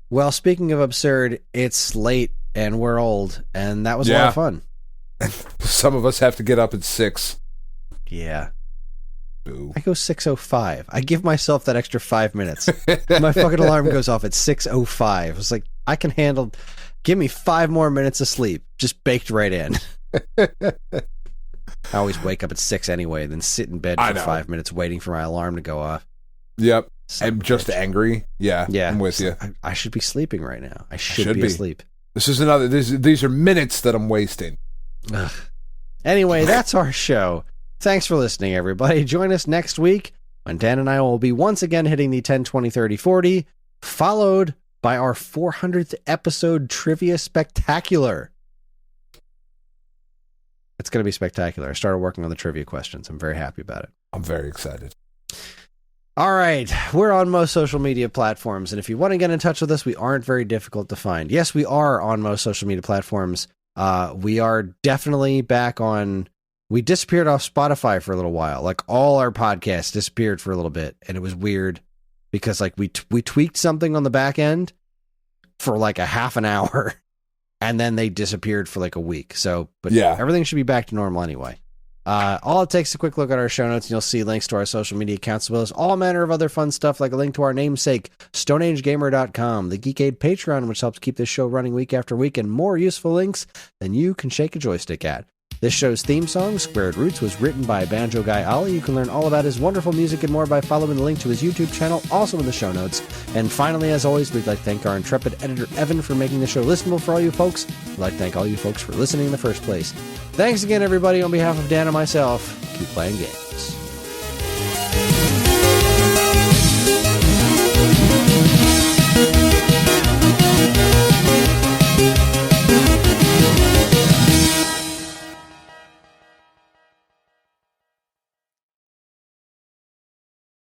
Well, speaking of absurd, it's late and we're old, and that was a lot of fun. Some of us have to get up at 6. Yeah. Boo. I go 6:05. I give myself that extra 5 minutes. My fucking alarm goes off at 6:05. It's like, I can handle... Give me 5 more minutes of sleep. Just baked right in. I always wake up at 6 anyway, then sit in bed for 5 minutes waiting for my alarm to go off. Yep. I'm just angry. Yeah. I'm with you. I should be sleeping right now. I should be asleep. This is these are minutes that I'm wasting. Ugh. Anyway, that's our show. Thanks for listening, everybody. Join us next week when Dan and I will be once again hitting the 10, 20, 30, 40, followed by our 400th episode Trivia Spectacular. It's going to be spectacular. I started working on the trivia questions. I'm very happy about it. I'm very excited. All right. We're on most social media platforms, and if you want to get in touch with us, we aren't very difficult to find. Yes, we are on most social media platforms. We are definitely back on... We disappeared off Spotify for a little while. Like, all our podcasts disappeared for a little bit, and it was weird because, like, we tweaked something on the back end for like a half an hour, and then they disappeared for like a week. So, but everything should be back to normal anyway. All it takes is a quick look at our show notes, and you'll see links to our social media accounts, as well as all manner of other fun stuff, like a link to our namesake, StoneAgeGamer.com, the Geekade Patreon, which helps keep this show running week after week, and more useful links than you can shake a joystick at. This show's theme song, Squared Roots, was written by Banjo Guy Ollie. You can learn all about his wonderful music and more by following the link to his YouTube channel, also in the show notes. And finally, as always, we'd like to thank our intrepid editor, Evan, for making the show listenable for all you folks. We'd like to thank all you folks for listening in the first place. Thanks again, everybody. On behalf of Dan and myself, keep playing games.